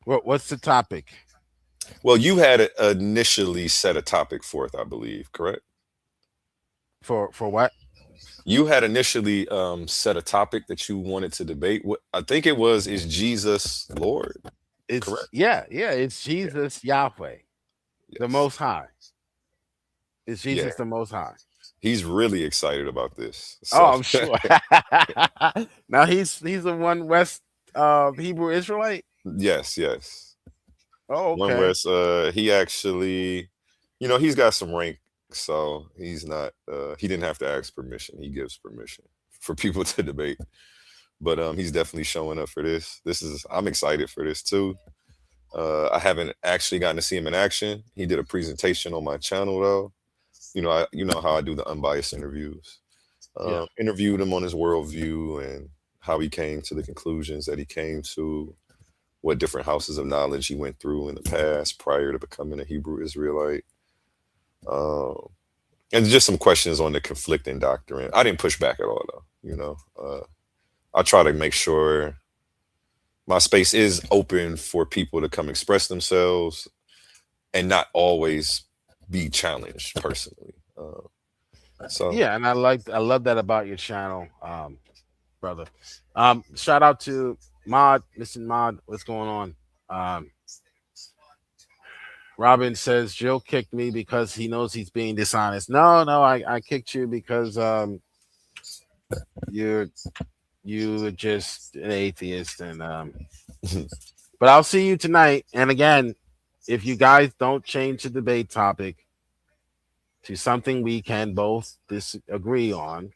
What's the topic? Well, you had initially set a topic forth, I believe, correct? For what? You had initially set a topic that you wanted to debate. What I think it was, is Jesus Lord? It's correct? Yeah, it's Jesus Yahweh, the Most High. It's Jesus the Most High. He's really excited about this. So. Oh, I'm sure. Now he's a one West Hebrew Israelite. Yes. Oh, okay. One West. He actually, he's got some rank, so he's not. He didn't have to ask permission. He gives permission for people to debate. But he's definitely showing up for this. I'm excited for this too. I haven't actually gotten to see him in action. He did a presentation on my channel though. You know how I do the unbiased interviews. Interviewed him on his worldview and how he came to the conclusions that he came to, what different houses of knowledge he went through in the past prior to becoming a Hebrew Israelite. And just some questions on the conflicting doctrine. I didn't push back at all though, I try to make sure my space is open for people to come express themselves and not always be challenged personally. And I love that about your channel, brother. Shout out to Mod. Listen, Mod, what's going on? Robin says Jill kicked me because he knows he's being dishonest. No, I kicked you because you're just an atheist, and but I'll see you tonight. And again, if you guys don't change the debate topic to something we can both disagree on,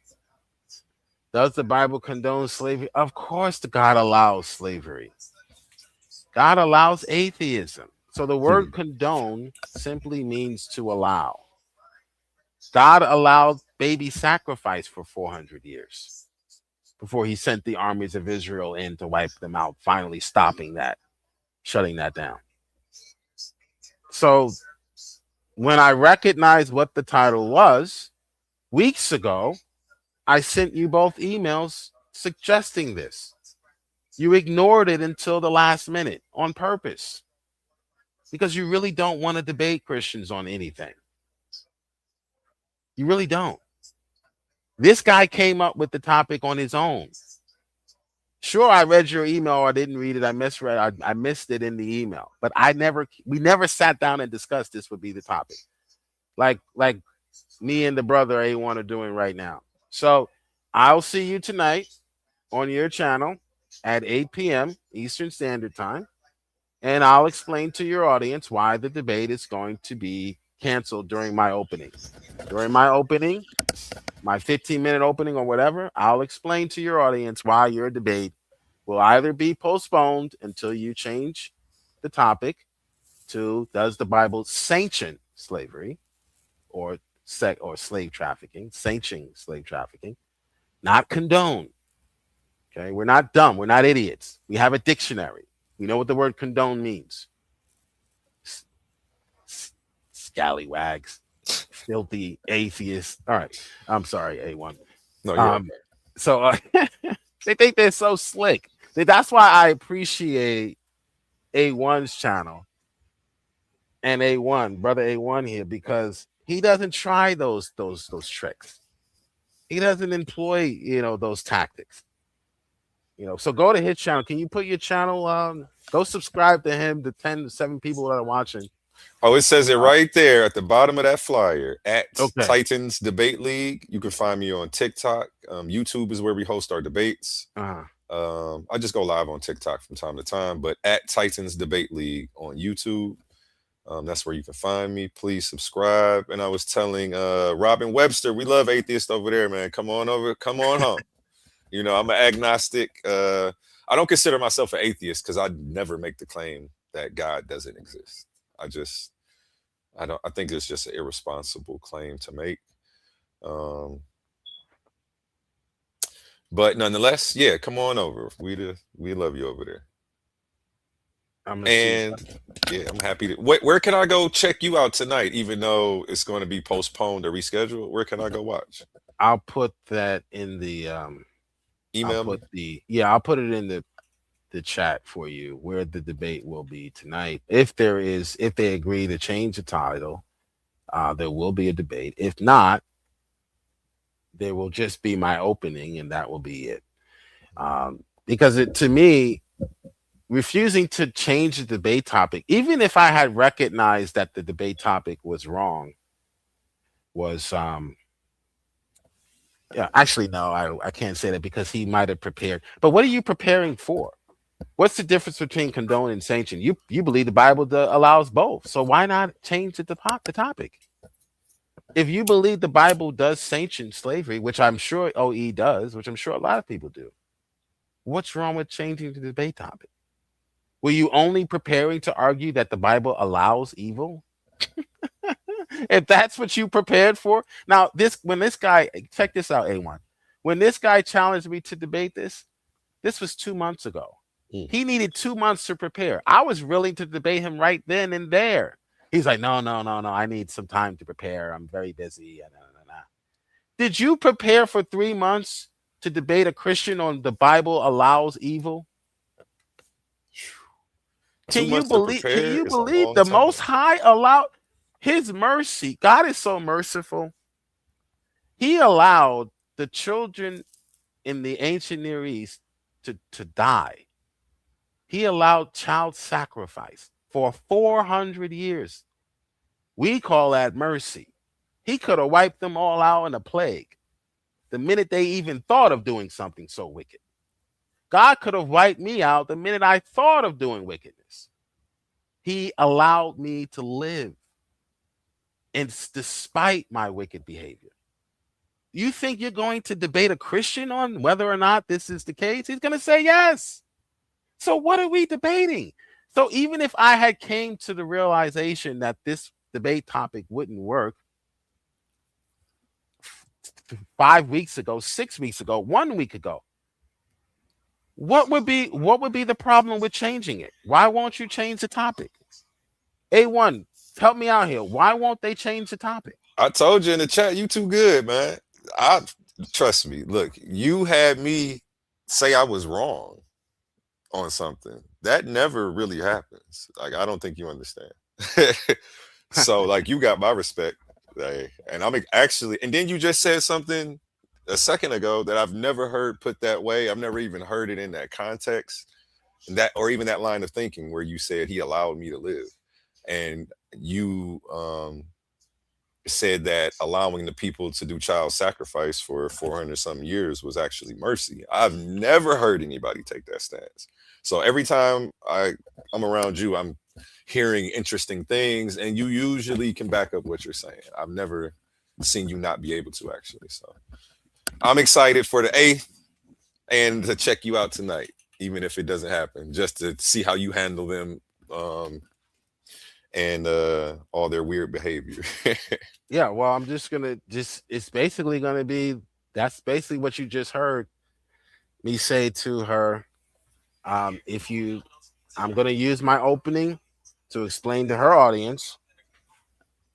does the Bible condone slavery? Of course, God allows slavery. God allows atheism. So the word condone simply means to allow. God allowed baby sacrifice for 400 years before he sent the armies of Israel in to wipe them out, finally stopping that, shutting that down. So when I recognized what the title was weeks ago, I sent you both emails suggesting this. You ignored it until the last minute on purpose because you really don't want to debate Christians on anything. You really don't. This guy came up with the topic on his own. Sure, I read your email or I didn't read it. I misread. I missed it in the email. But we never sat down and discussed this would be the topic. Like me and the brother A1 are doing right now. So I'll see you tonight on your channel at 8 p.m. Eastern Standard Time. And I'll explain to your audience why the debate is going to be canceled during my opening. During my opening, my 15-minute opening or whatever, I'll explain to your audience why your debate will either be postponed until you change the topic to does the Bible sanction slavery or slave trafficking, sanctioning slave trafficking, not condone. Okay, we're not dumb. We're not idiots. We have a dictionary. We know what the word condone means. Scallywags, filthy atheists. All right, I'm sorry, A1. No, you're so they think they're so slick. That's why I appreciate A1's channel and brother A1 here, because he doesn't try those tricks. He doesn't employ, those tactics. So go to his channel. Can you put your channel? Go subscribe to him. The 10 to 7 people that are watching. Oh, it says it right there at the bottom of that flyer at Titans Debate League. You can find me on TikTok. YouTube is where we host our debates. I just go live on TikTok from time to time, but at Titans Debate League on YouTube. That's where you can find me. Please subscribe. And I was telling Robin Webster, we love atheists over there, man. Come on over. Come on home. I'm an agnostic. I don't consider myself an atheist because I never make the claim that God doesn't exist. I think it's just an irresponsible claim to make. But nonetheless, yeah, come on over. We love you over there. I'm happy to. Where can I go check you out tonight? Even though it's going to be postponed or rescheduled, where can I go watch? I'll put that in the email. I'll put it in the chat for you where the debate will be tonight. If they agree to change the title, there will be a debate. If not, there will just be my opening, and that will be it. Because to me, refusing to change the debate topic, even if I had recognized that the debate topic was wrong, was actually no, I can't say that because he might have prepared. But what are you preparing for? What's the difference between condone and sanction? You believe the Bible allows both, so why not change the topic? If you believe the Bible does sanction slavery, which I'm sure OE does, which I'm sure a lot of people do, what's wrong with changing the debate topic? Were you only preparing to argue that the Bible allows evil? If that's what you prepared for. Now, when this guy, check this out, A1. When this guy challenged me to debate this was 2 months ago. He needed 2 months to prepare. I was willing to debate him right then and there. He's like, no, I need some time to prepare. I'm very busy. Did you prepare for 3 months to debate a Christian on the Bible allows evil? Can you believe the Most High allowed his mercy? God is so merciful. He allowed the children in the ancient Near East to die. He allowed child sacrifice for 400 years. We call that mercy. He could have wiped them all out in a plague the minute they even thought of doing something so wicked. God could have wiped me out the minute I thought of doing wickedness. He allowed me to live, and despite my wicked behavior. You think you're going to debate a Christian on whether or not this is the case? He's going to say yes. So what are we debating? So even if I had came to the realization that this debate topic wouldn't work 5 weeks ago, 6 weeks ago, 1 week ago, what would be the problem with changing it? Why won't you change the topic? A1, help me out here. Why won't they change the topic? I told you in the chat, you too good, man. Trust me. Look, you had me say I was wrong on something. That never really happens. Like, I don't think you understand. So, like, you got my respect. And I'm actually, and then you just said something a second ago that I've never heard put that way. I've never even heard it in that context, that or even that line of thinking where you said he allowed me to live, and you said that allowing the people to do child sacrifice for 400 something years was actually mercy. I've never heard anybody take that stance. So every time I'm around you, I'm hearing interesting things, and you usually can back up what you're saying. I've never seen you not be able to, actually. So I'm excited for the 8th and to check you out tonight, even if it doesn't happen, just to see how you handle them and all their weird behavior. Yeah, well, I'm just gonna it's basically gonna be, that's basically what you just heard me say to her. I'm gonna use my opening to explain to her audience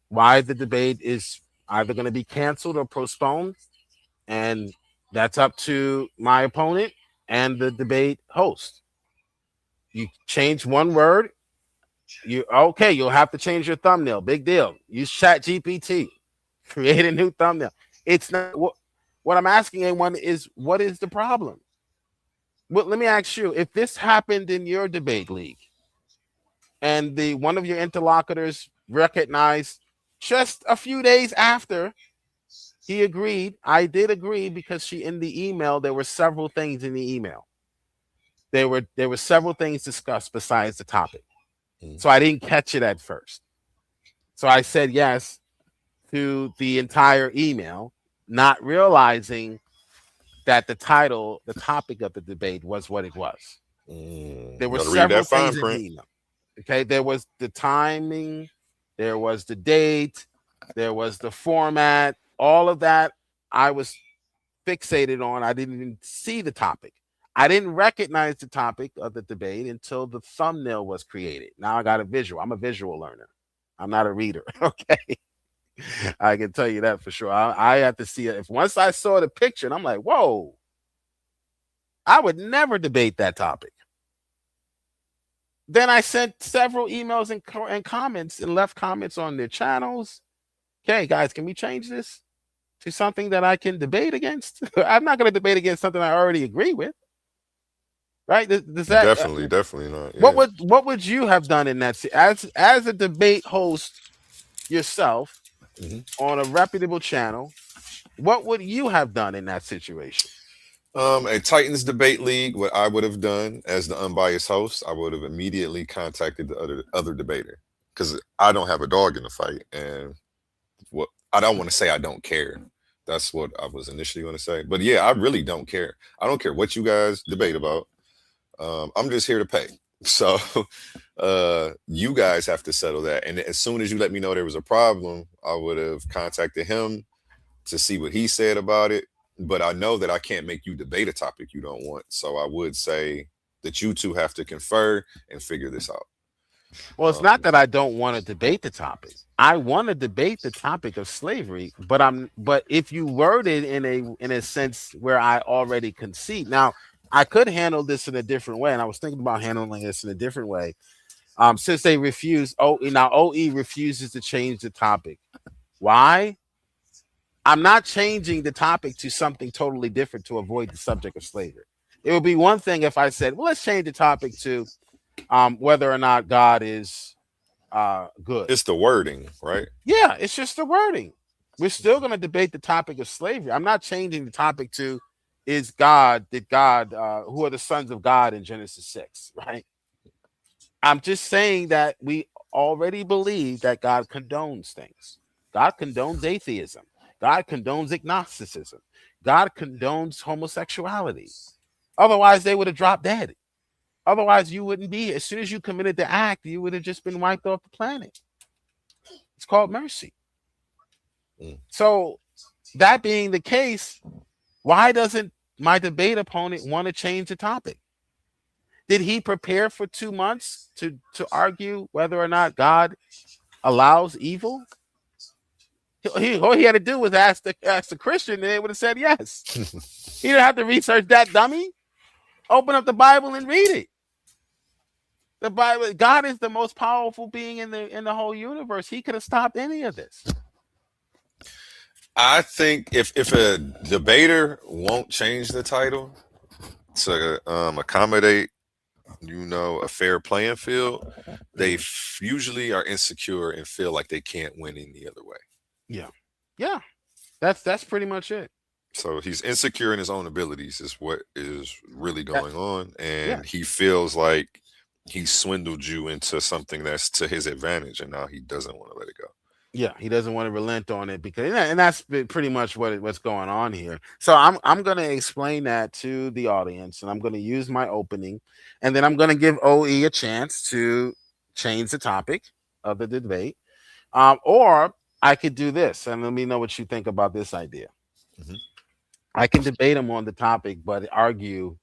why the debate is either gonna be canceled or postponed, and that's up to my opponent and the debate host. You change one word, you'll have to change your thumbnail. Big deal. Use ChatGPT. Create a new thumbnail. It's not what I'm asking anyone is, what is the problem? Well, let me ask you, if this happened in your debate league and one of your interlocutors recognized just a few days after he agreed, I did agree, because in the email, there were several things in the email. There were several things discussed besides the topic. So I didn't catch it at first. So I said yes to the entire email, not realizing that the topic of the debate was what it was. There were several things in the email. Okay, there was the timing, there was the date, there was the format, all of that I was fixated on. I didn't even see the topic. I didn't recognize the topic of the debate until the thumbnail was created. Now I got a visual. I'm a visual learner. I'm not a reader. Okay. I can tell you that for sure. I have to see it. If once I saw the picture and I'm like, whoa, I would never debate that topic. Then I sent several emails and comments and left comments on their channels. Okay, guys, can we change this to something that I can debate against? I'm not going to debate against something I already agree with. Right? Does that definitely not. Yeah. What would you have done in that as a debate host yourself on a reputable channel? What would you have done in that situation? A Titans debate league, what I would have done as the unbiased host, I would have immediately contacted the other debater, because I don't have a dog in the fight, and what I don't want to say I don't care. That's what I was initially going to say. But yeah, I really don't care. I don't care what you guys debate about. I'm just here to pay. So you guys have to settle that. And as soon as you let me know there was a problem, I would have contacted him to see what he said about it. But I know that I can't make you debate a topic you don't want. So I would say that you two have to confer and figure this out. Well, it's not that I don't want to debate the topic. I want to debate the topic of slavery, but if you word it in a sense where I already concede. Now, I could handle this in a different way, and I was thinking about handling this in a different way. Since they refuse, OE refuses to change the topic. Why? I'm not changing the topic to something totally different to avoid the subject of slavery. It would be one thing if I said, well, let's change the topic to whether or not God is good. It's the wording, right? Yeah, it's just the wording. We're still going to debate the topic of slavery. I'm not changing the topic to who are the sons of God in Genesis 6, right? I'm just saying that we already believe that God condones things. God condones atheism. God condones agnosticism. God condones homosexuality. Otherwise, they would have dropped dead. Otherwise, you wouldn't be here. As soon as you committed the act, you would have just been wiped off the planet. It's called mercy. So, that being the case, why doesn't my debate opponent want to change the topic? Did he prepare for 2 months to argue whether or not God allows evil? All he had to do was ask the Christian, and they would have said yes. He didn't have to research that, dummy. Open up the Bible and read it. The Bible, God is the most powerful being in the whole universe. He could have stopped any of this. I think if a debater won't change the title to accommodate, a fair playing field, they usually are insecure and feel like they can't win any other way. Yeah. That's pretty much it. So he's insecure in his own abilities is what is really going on, and he feels like he swindled you into something that's to his advantage, and now he doesn't want to let it go. Yeah, he doesn't want to relent on it because, and that's pretty much what's going on here. So I'm going to explain that to the audience, and I'm going to use my opening, and then I'm going to give OE a chance to change the topic of the debate, or I could do this, and let me know what you think about this idea. Mm-hmm. I can debate him on the topic, but argue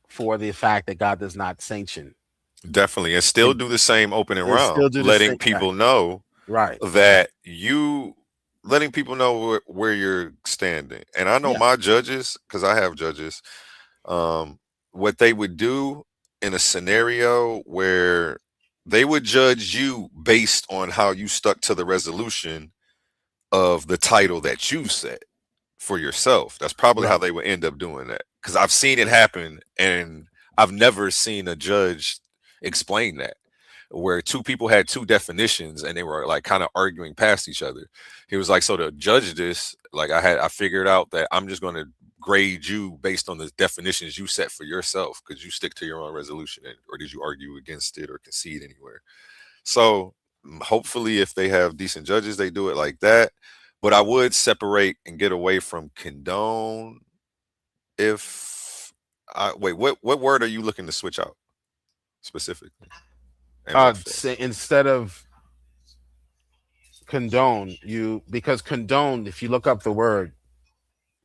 for the fact that God does not sanction. Definitely, and still do the same opening round, letting people know that letting people know where you're standing. And I know my judges, because I have judges, what they would do in a scenario where they would judge you based on how you stuck to the resolution of the title that you set for yourself. That's probably how they would end up doing that, because I've seen it happen, and I've never seen a judge explain that, where two people had two definitions and they were like kind of arguing past each other. He was like, so to judge this, like I figured out that I'm just going to grade you based on the definitions you set for yourself, because you stick to your own resolution, or did you argue against it or concede anywhere? So hopefully if they have decent judges, they do it like that. But I would separate and get away from condone. What word are you looking to switch out specifically? Instead of condone, because condone, if you look up the word,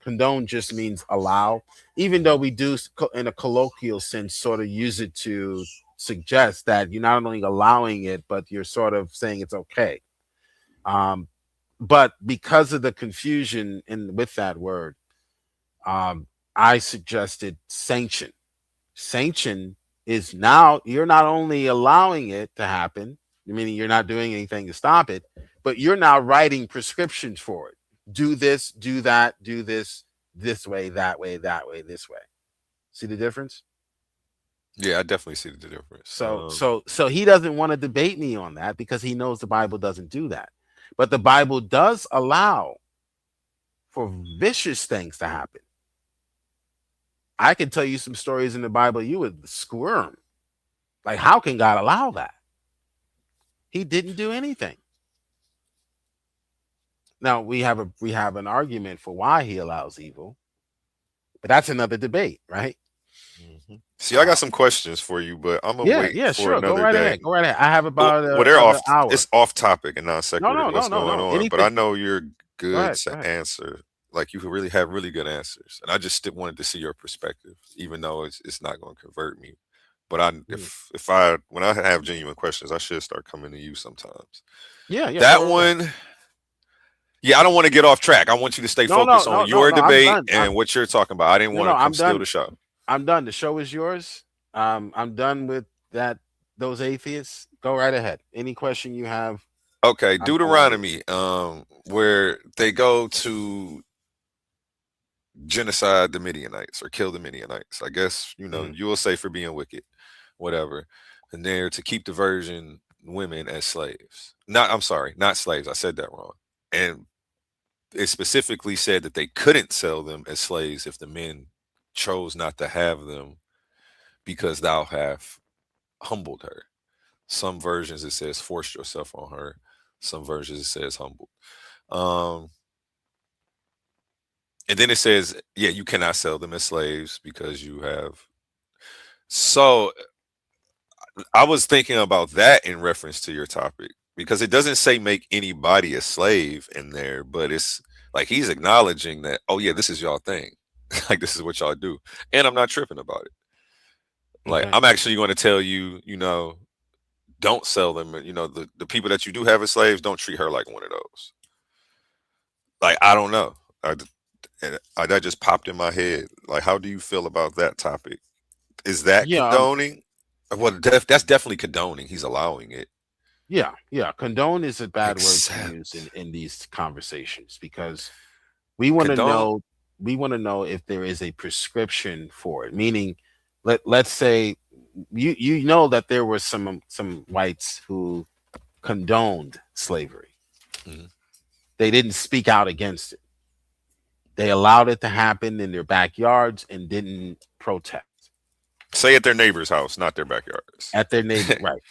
condone just means allow, even though we do in a colloquial sense sort of use it to suggest that you're not only allowing it, but you're sort of saying it's okay. But because of the confusion with that word, I suggested sanction. Sanction is now you're not only allowing it to happen, meaning you're not doing anything to stop it, but you're now writing prescriptions for it. Do this, do that, do this way, that way, this way. See the difference? Yeah, I definitely see the difference. So he doesn't want to debate me on that because he knows the Bible doesn't do that. But the Bible does allow for vicious things to happen. I can tell you some stories in the Bible you would squirm. Like, how can God allow that? He didn't do anything. Now we have an argument for why he allows evil, but that's another debate, right? Mm-hmm. See, I got some questions for you, but I'm gonna wait for another Go right day. Ahead. Go right ahead. I have about they're off. hour. It's off topic and non sequitur. What's going on? Anything. But I know you're good Go to answer. Like, you really have really good answers, and I just wanted to see your perspective, even though it's not going to convert me. But when I have genuine questions, I should start coming to you sometimes. Yeah. That one. Yeah, I don't want to get off track. I want you to stay focused on your debate and what you're talking about. I didn't want to come steal the show. I'm done. The show is yours. I'm done with that. Those atheists. Go right ahead. Any question you have? Okay, Deuteronomy, where they go to genocide the Midianites or kill the Midianites. I guess you will say for being wicked, whatever. And they're to keep the virgin women as slaves. Not slaves. I said that wrong. And it specifically said that they couldn't sell them as slaves if the men chose not to have them because thou have humbled her. Some versions it says forced yourself on her. Some versions it says humbled. And then it says, you cannot sell them as slaves because you have. So I was thinking about that in reference to your topic, because it doesn't say make anybody a slave in there, but it's like he's acknowledging that, this is y'all thing. Like, this is what y'all do. And I'm not tripping about it. Like, I'm actually going to tell you, don't sell them. The people that you do have as slaves, don't treat her like one of those. Like, I don't know. That just popped in my head. Like, how do you feel about that topic? Is that condoning? Well, that's definitely condoning. He's allowing it. Yeah, condone is a bad word to use in these conversations, because we want to know if there is a prescription for it. Meaning, let's say you know that there were some whites who condoned slavery. Mm-hmm. They didn't speak out against it. They allowed it to happen in their backyards and didn't protest. Say at their neighbor's house, not their backyards. At their neighbor, right?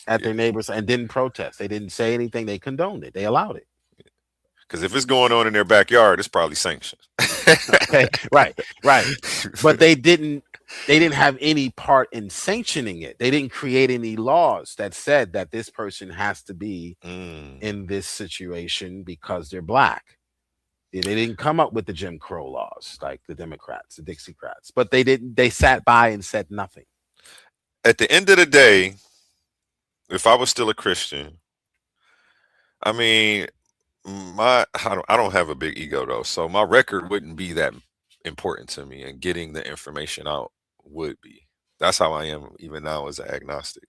At their neighbors, and didn't protest. They didn't say anything. They condoned it. They allowed it. Because if it's going on in their backyard, it's probably sanctioned. Okay, right. But they didn't have any part in sanctioning it. They didn't create any laws that said that this person has to be in this situation because they're black. They didn't come up with the Jim Crow laws like the Democrats, the Dixiecrats, but they didn't. They sat by and said nothing. At the end of the day, if I was still a Christian, I mean, I don't have a big ego though, so my record wouldn't be that important to me, and getting the information out would be. That's how I am even now as an agnostic.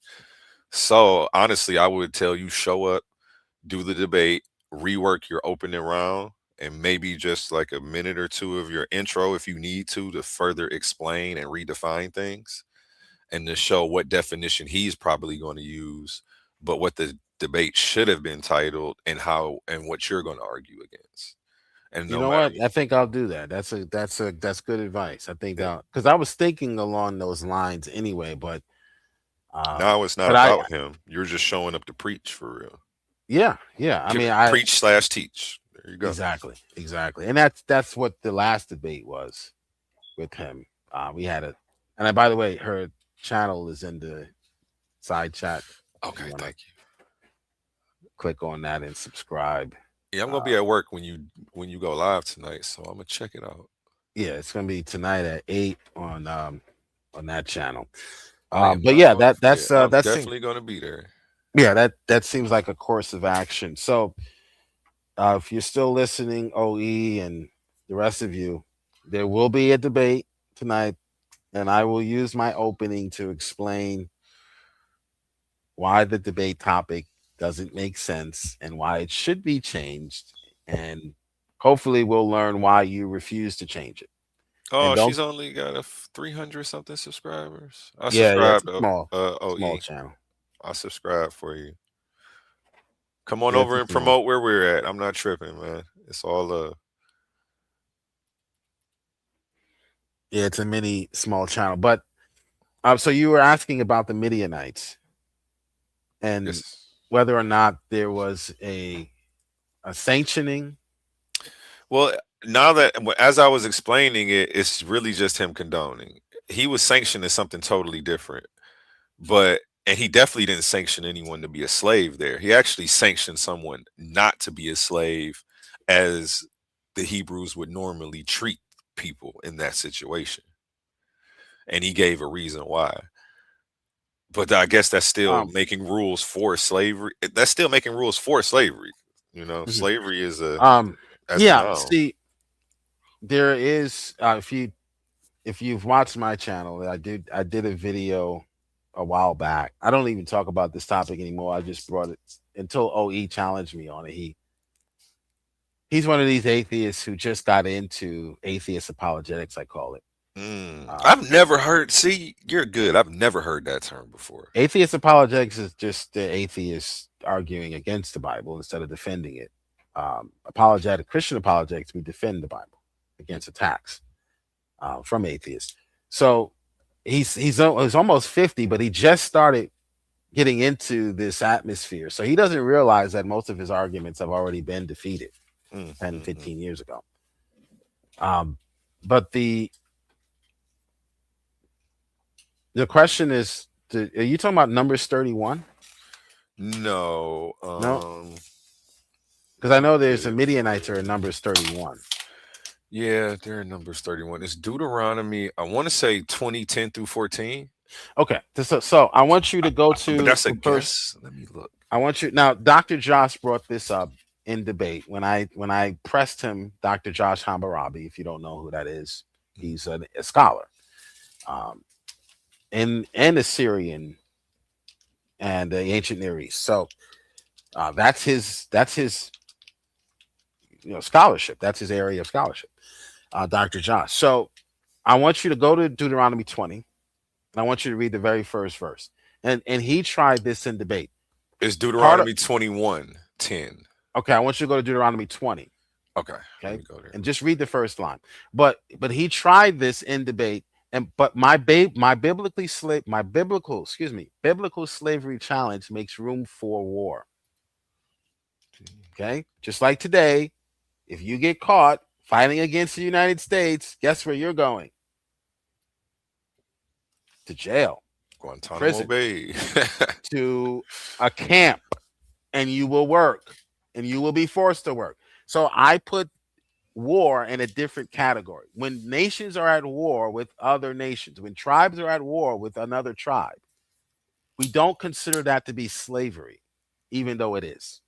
So honestly, I would tell you, show up, do the debate, rework your opening round, and maybe just like a minute or two of your intro if you need to further explain and redefine things, and to show what definition he's probably going to use, but what the debate should have been titled, and how and what you're going to argue against. And you know what? I think I'll do that. That's good advice. I think that, because I was thinking along those lines anyway, but now it's not about him. You're just showing up to preach for real. Yeah. I mean, I preach/teach. There you go. Exactly. And that's what the last debate was with him. We had and by the way, her channel is in the side chat. Okay, thank you. Click on that and subscribe. Yeah, I'm gonna be at work when you go live tonight, so I'm gonna check it out. Yeah, it's gonna be tonight at 8 on that channel. But yeah, that's definitely gonna be there. Yeah, that seems like a course of action. So if you're still listening, OE and the rest of you, there will be a debate tonight, and I will use my opening to explain why the debate topic doesn't make sense and why it should be changed, and hopefully we'll learn why you refuse to change it. Oh, she's only got a 300 something subscribers. I subscribed. Yeah, small channel. I subscribe for you. Come on over and promote where we're at. I'm not tripping, man. It's all love. Yeah, it's a mini small channel. But so you were asking about the Midianites and whether or not there was a sanctioning. Well, now that, as I was explaining it, it's really just him condoning. He was sanctioned as something totally different, and he definitely didn't sanction anyone to be a slave there. He actually sanctioned someone not to be a slave, as the Hebrews would normally treat people in that situation. And he gave a reason why. But I guess that's still making rules for slavery. That's still making rules for slavery. You know, slavery is a see, there is if you've watched my channel, I did a video a while back. I don't even talk about this topic anymore. I just brought it until OE challenged me on it. He's one of these atheists who just got into atheist apologetics, I call it. I've never heard. See, you're good. I've never heard that term before. Atheist apologetics is just the atheists arguing against the Bible instead of defending it. Christian apologetics, we defend the Bible against attacks from atheists. So he's almost 50, but he just started getting into this atmosphere. So he doesn't realize that most of his arguments have already been defeated 10, 15 years ago. But the question is, are you talking about Numbers 31? No. Because I know there's a Midianites are in Numbers 31. Yeah, they're in Numbers 31. It's Deuteronomy, I want to say 20:10 through 14. Okay. So I want you to go to but that's a guess. Let me look. I want you now. Dr. Josh brought this up in debate when I pressed him. Dr. Josh Hammurabi, if you don't know who that is, he's a scholar in Assyrian and the ancient Near East. So That's his scholarship. That's his area of scholarship, Dr. Josh. So I want you to go to Deuteronomy 20. And I want you to read the very first verse. And he tried this in debate. It's Deuteronomy 21:10. Okay, I want you to go to Deuteronomy 20. Okay. Let me go there. And just read the first line. But he tried this in debate. But my biblical slavery challenge makes room for war. Okay, just like today, if you get caught fighting against the United States, guess where you're going? To jail, Guantanamo Bay, to a camp, and you will work, and you will be forced to work. So I put war in a different category. When nations are at war with other nations, when tribes are at war with another tribe, we don't consider that to be slavery, even though it is.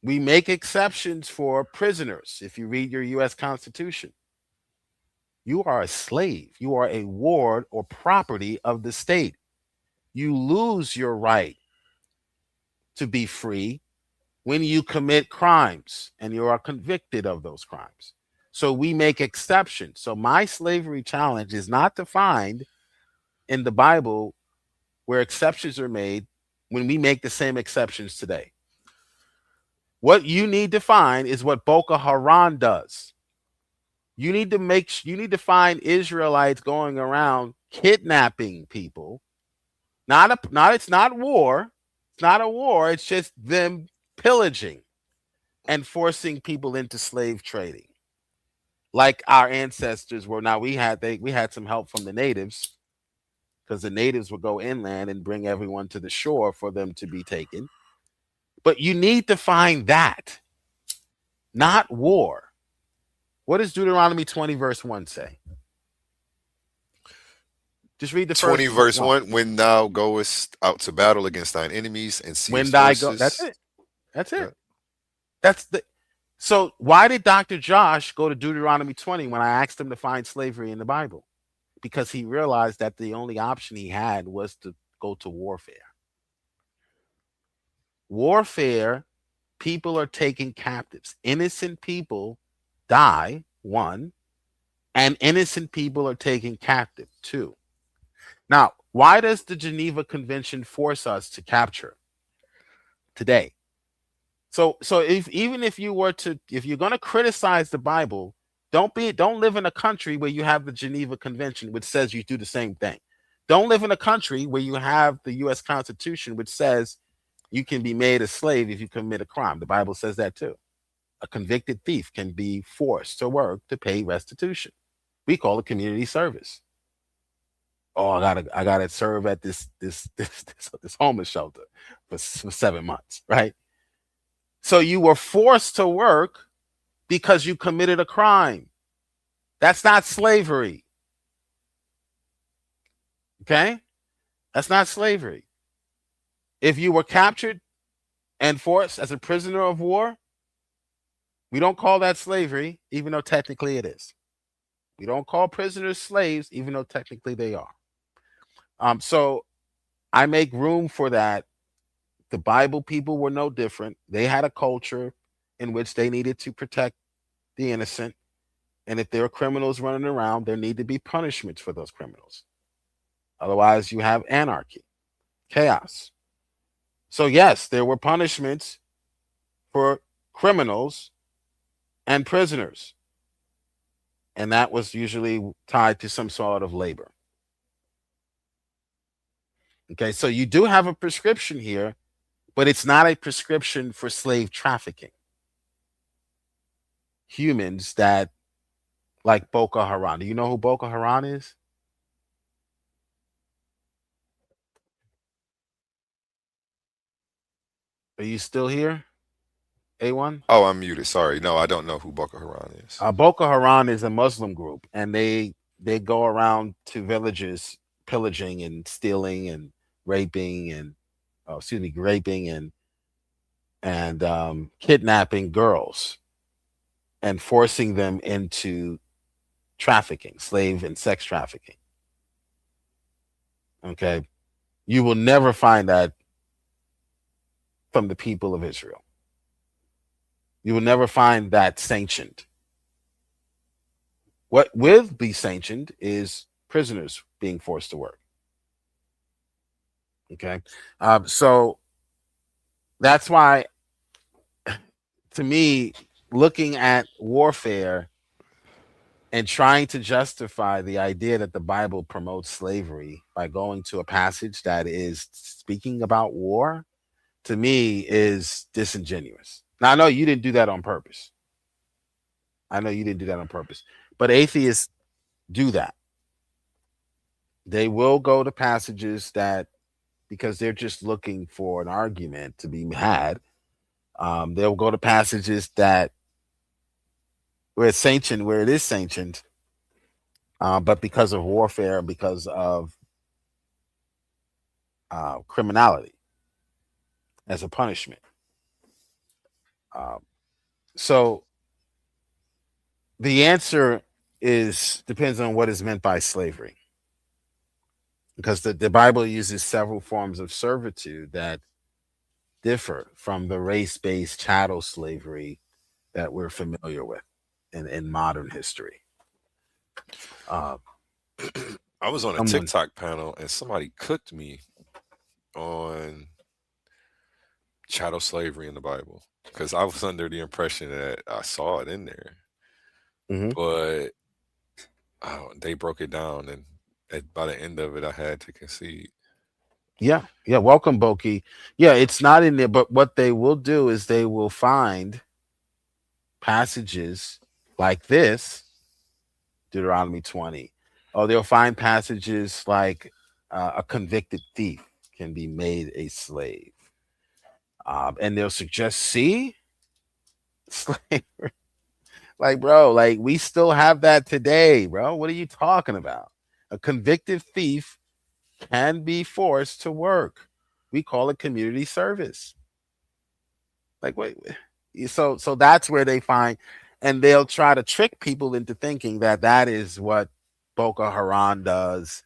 We make exceptions for prisoners. If you read your U.S. Constitution, you are a slave. You are a ward or property of the state. You lose your right to be free when you commit crimes and you are convicted of those crimes. So we make exceptions. So my slavery challenge is not defined in the Bible where exceptions are made when we make the same exceptions today. What you need to find is what Boko Haram does. You need to find Israelites going around kidnapping people. It's not war. It's not a war. It's just them pillaging and forcing people into slave trading, like our ancestors were. Now we had some help from the natives, because the natives would go inland and bring everyone to the shore for them to be taken. But you need to find that, not war. What does Deuteronomy 20 verse 1 say? Just read the 20 first verse 1. When thou goest out to battle against thine enemies and seest when thy go. That's it. That's it. Yeah. That's the. So why did Dr. Josh go to Deuteronomy 20 when I asked him to find slavery in the Bible? Because he realized that the only option he had was to go to warfare. Warfare, people are taken captives. Innocent people die, 1, and innocent people are taken captive, 2. Now, why does the Geneva Convention force us to capture today? So if you're going to criticize the Bible, don't live in a country where you have the Geneva Convention, which says you do the same thing. Don't live in a country where you have the U.S. Constitution, which says you can be made a slave if you commit a crime. The Bible says that too. A convicted thief can be forced to work to pay restitution. We call it community service. Oh, I gotta serve at this homeless shelter for 7 months, right? So you were forced to work because you committed a crime. That's not slavery. Okay? That's not slavery. If you were captured and forced as a prisoner of war, we don't call that slavery, even though technically it is. We don't call prisoners slaves, even though technically they are. So I make room for that. The Bible people were no different. They had a culture in which they needed to protect the innocent. And if there are criminals running around, there need to be punishments for those criminals. Otherwise, you have anarchy, chaos. So yes, there were punishments for criminals and prisoners. And that was usually tied to some sort of labor. Okay, so you do have a prescription here, but it's not a prescription for slave trafficking. Humans that, like Boko Haram. Do you know who Boko Haram is? Are you still here, A1? Oh, I'm muted. Sorry. No, I don't know who Boko Haram is. Boko Haram is a Muslim group, and they go around to villages pillaging and stealing and raping and kidnapping girls and forcing them into trafficking, slave and sex trafficking. Okay. You will never find that from the people of Israel. You will never find that sanctioned. What will be sanctioned is prisoners being forced to work. Okay. So that's why, to me, looking at warfare and trying to justify the idea that the Bible promotes slavery by going to a passage that is speaking about war, to me, is disingenuous. Now, I know you didn't do that on purpose. But atheists do that. They will go to passages that, because they're just looking for an argument to be had, they'll go to passages that where it's sanctioned, where it is sanctioned, but because of warfare, because of criminality as a punishment. So the answer depends on what is meant by slavery, because the Bible uses several forms of servitude that differ from the race-based chattel slavery that we're familiar with in modern history. I was on a TikTok panel and somebody cooked me on chattel slavery in the Bible, because I was under the impression that I saw it in there. But they broke it down, and by the end of it, I had to concede. Yeah. Welcome, Boki. Yeah, it's not in there, but what they will do is they will find passages like this, Deuteronomy 20. Or they'll find passages like a convicted thief can be made a slave. And they'll suggest, see, slavery. Like, bro, like, we still have that today, bro. What are you talking about? A convicted thief can be forced to work. We call it community service. Like, wait. So that's where they find, and they'll try to trick people into thinking that is what Boko Haram does.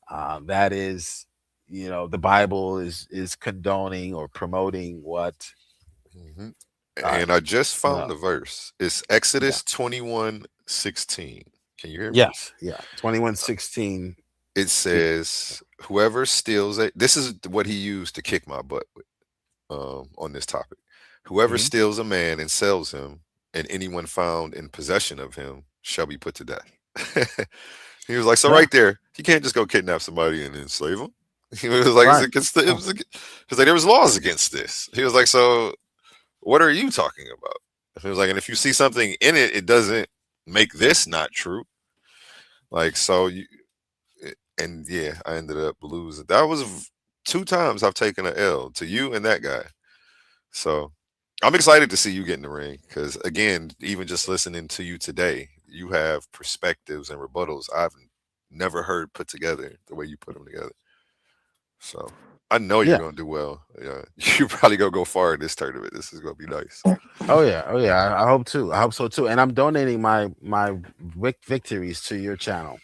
That is, the Bible is condoning or promoting what. And I just found the verse. It's Exodus 21:16. Can you hear me? Yes. Yeah. 21:16. It says, whoever steals it. This is what he used to kick my butt with, on this topic. Whoever steals a man and sells him, and anyone found in possession of him shall be put to death. He was like, so right there, you can't just go kidnap somebody and enslave them. He was like, because there was laws against this. He was like, so what are you talking about? He was like, and if you see something in it, it doesn't make this not true. Like, so I ended up losing. That was 2 times I've taken an L to you and that guy. So I'm excited to see you get in the ring, because again, even just listening to you today, you have perspectives and rebuttals I've never heard put together the way you put them together. So I know you're going to do well. Yeah, you probably going to go far in this tournament. This is going to be nice. Oh yeah. I hope so too. And I'm donating my victories to your channel.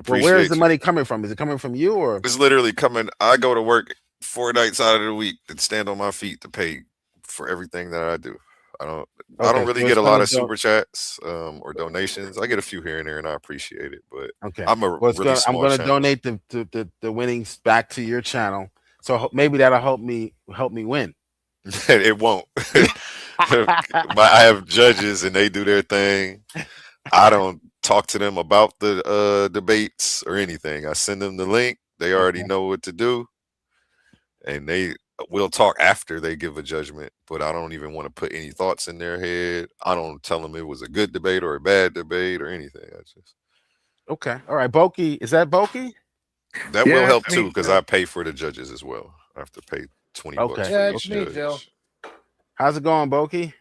Well, where is the money coming from? Is it coming from you, or it's literally coming? I go to work 4 nights out of the week and stand on my feet to pay for everything that I do. I don't really get a lot of super chats or donations. I get a few here and there, and I appreciate it. But I'm going to donate the winnings back to your channel. So maybe that'll help me win. It won't. I have judges and they do their thing. I don't talk to them about the debates or anything. I send them the link. They already know what to do, and we'll talk after they give a judgment. But I don't even want to put any thoughts in their head. I don't tell them it was a good debate or a bad debate or anything. Okay. All right, Boki. Is that Boki? That will help too, because I pay for the judges as well. I have to pay $20 for each judge. Joe. How's it going, Boki?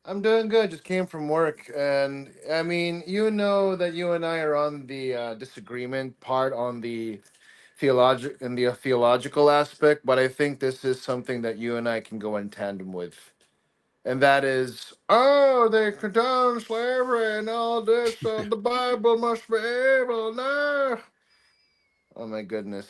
I'm doing good. Just came from work, and I mean, you know that you and I are on the disagreement part on the theological aspect, but I think this is something that you and I can go in tandem with, and that is, they condone slavery and all this. The Bible must be able. No. Oh my goodness.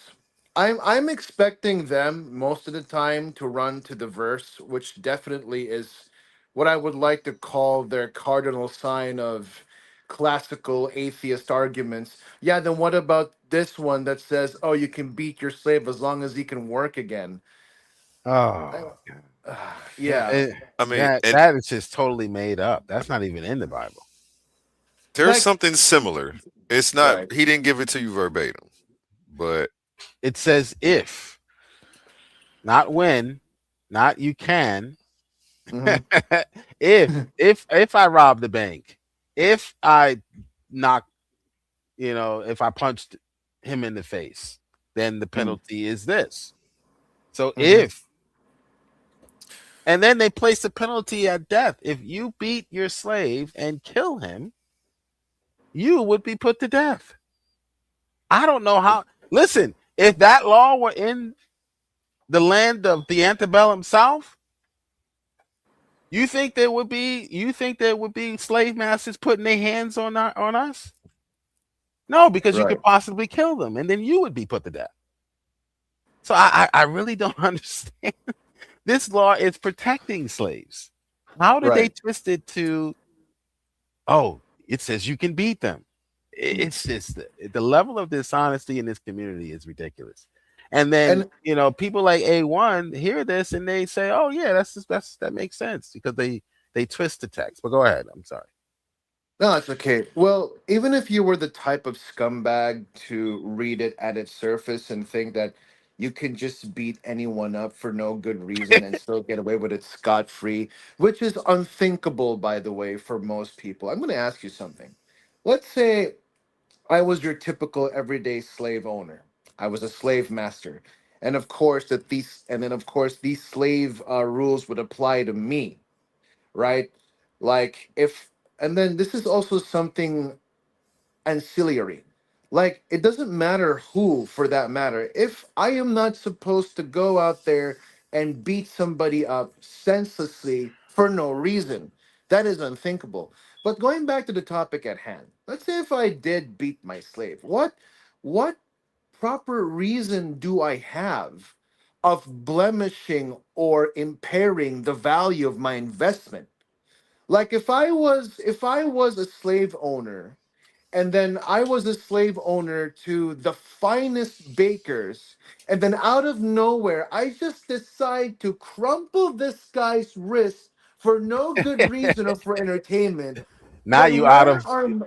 I'm expecting them most of the time to run to the verse, which definitely is what I would like to call their cardinal sign of classical atheist arguments. Yeah, then what about this one that says, "Oh, you can beat your slave as long as he can work again"? Oh, Yeah, I mean, that is just totally made up. That's not even in the Bible. there's like something similar. It's not. right. He didn't give it to you verbatim, but It says if, not when, not you can. Mhm. if I rob the bank, if I knock, if I punched him in the face, then the penalty is this. So Mhm. and then they place the penalty at death. If you beat your slave and kill him, you would be put to death. I don't know how. Listen, if that law were in the land of the antebellum South, you think there would be slave masters putting their hands on us? No, because you Right. could possibly kill them, and then you would be put to death. So I really don't understand. This law is protecting slaves. How did they Right. twist it to? Oh, it says you can beat them. It's just the level of dishonesty in this community is ridiculous. And then And people like A1 hear this and they say, "Oh yeah, that makes sense," because they twist the text. But go ahead. I'm sorry. no, it's okay. Well, even if you were the type of scumbag to read it at its surface and think that you can just beat anyone up for no good reason and still get away with it scot free, which is unthinkable, by the way, for most people. I'm going to ask you something. Let's say I was your typical everyday slave owner. I was a slave master, and of course these slave rules would apply to me, right? Like if, and then this is also something ancillary. Like, it doesn't matter who, for that matter. If I am not supposed to go out there and beat somebody up senselessly for no reason, that is unthinkable. But going back to the topic at hand, let's say if I did beat my slave, what proper reason do I have of blemishing or impairing the value of my investment? Like if I was a slave owner and then I was a slave owner to the finest bakers, and then out of nowhere, I just decide to crumple this guy's wrist for no good reason or for entertainment. Now Then you out of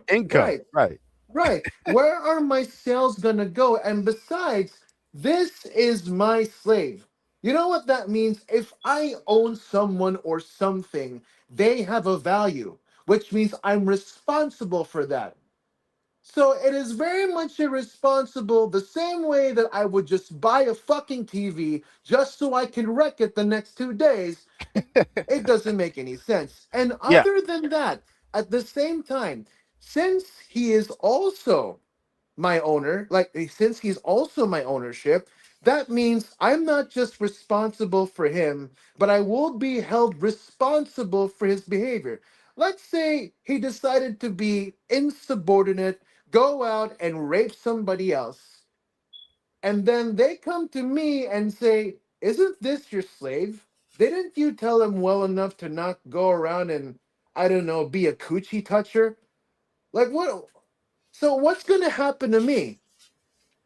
income, right, right? right, where are my sales gonna go? And besides, this is my slave. You know what that means? If I own someone or something, they have a value, which means I'm responsible for that. So it is very much irresponsible, the same way that I would just buy a fucking TV just so I can wreck it the next 2 days. It doesn't make any sense. And Yeah. other than that, at the same time, since he is also my owner, like since he's also my ownership, that means I'm not just responsible for him, but I will be held responsible for his behavior. Let's say he decided to be insubordinate, go out and rape somebody else, and then they come to me and say, "Isn't this your slave? Didn't you tell him well enough to not go around and, I don't know, be a coochie toucher?" Like, what? So, what's going to happen to me?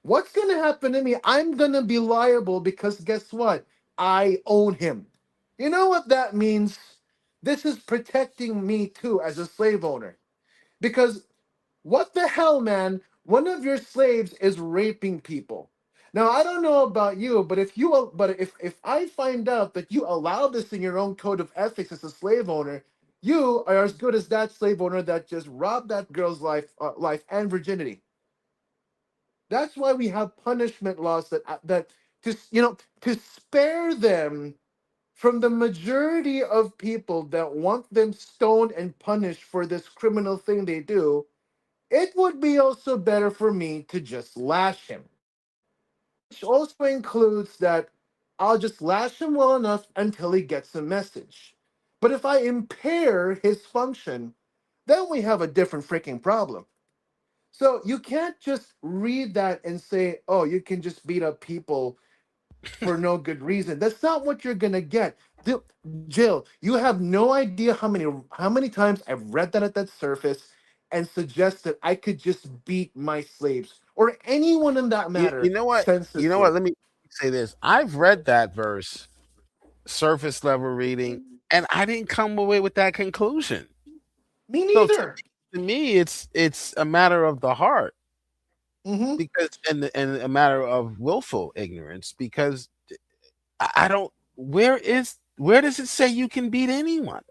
What's going to happen to me? I'm going to be liable because guess what? I own him. You know what that means? This is protecting me too as a slave owner. Because what the hell, man? One of your slaves is raping people. Now, I don't know about you, but if I find out that you allow this in your own code of ethics as a slave owner, you are as good as that slave owner that just robbed that girl's life and virginity. That's why we have punishment laws that to spare them from the majority of people that want them stoned and punished for this criminal thing they do. It would be also better for me to just lash him, which also includes that I'll just lash him well enough until he gets the message. But if I impair his function, then we have a different freaking problem. So you can't just read that and say, oh, you can just beat up people for no good reason. That's not what you're gonna get. Jill, you have no idea how many times I've read that at that surface and suggested I could just beat my slaves or anyone in that matter You know what? You know senselessly. what? Let me say this. I've read that verse, surface level reading, and I didn't come away with that conclusion. Me So neither. to me, it's a matter of the heart, because and a matter of willful ignorance. Because I don't. Where does it say you can beat anyone?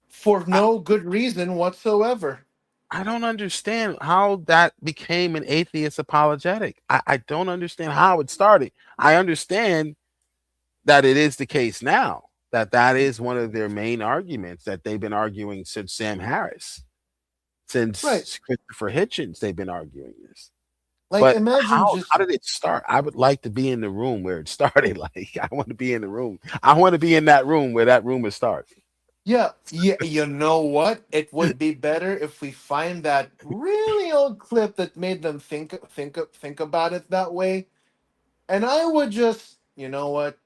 For no good reason whatsoever. I don't understand how that became an atheist apologetic. I don't understand how it started. I understand that it is the case now, that is one of their main arguments that they've been arguing since Sam Harris, since Christopher Hitchens. They've been arguing this. Like, But imagine how did it start? I would like to be in the room where it started. Like, I want to be in the room. I want to be in that room where that rumor starts. Yeah, you know what? It would be better if we find that really old clip that made them think about it that way. And I would just, you know what?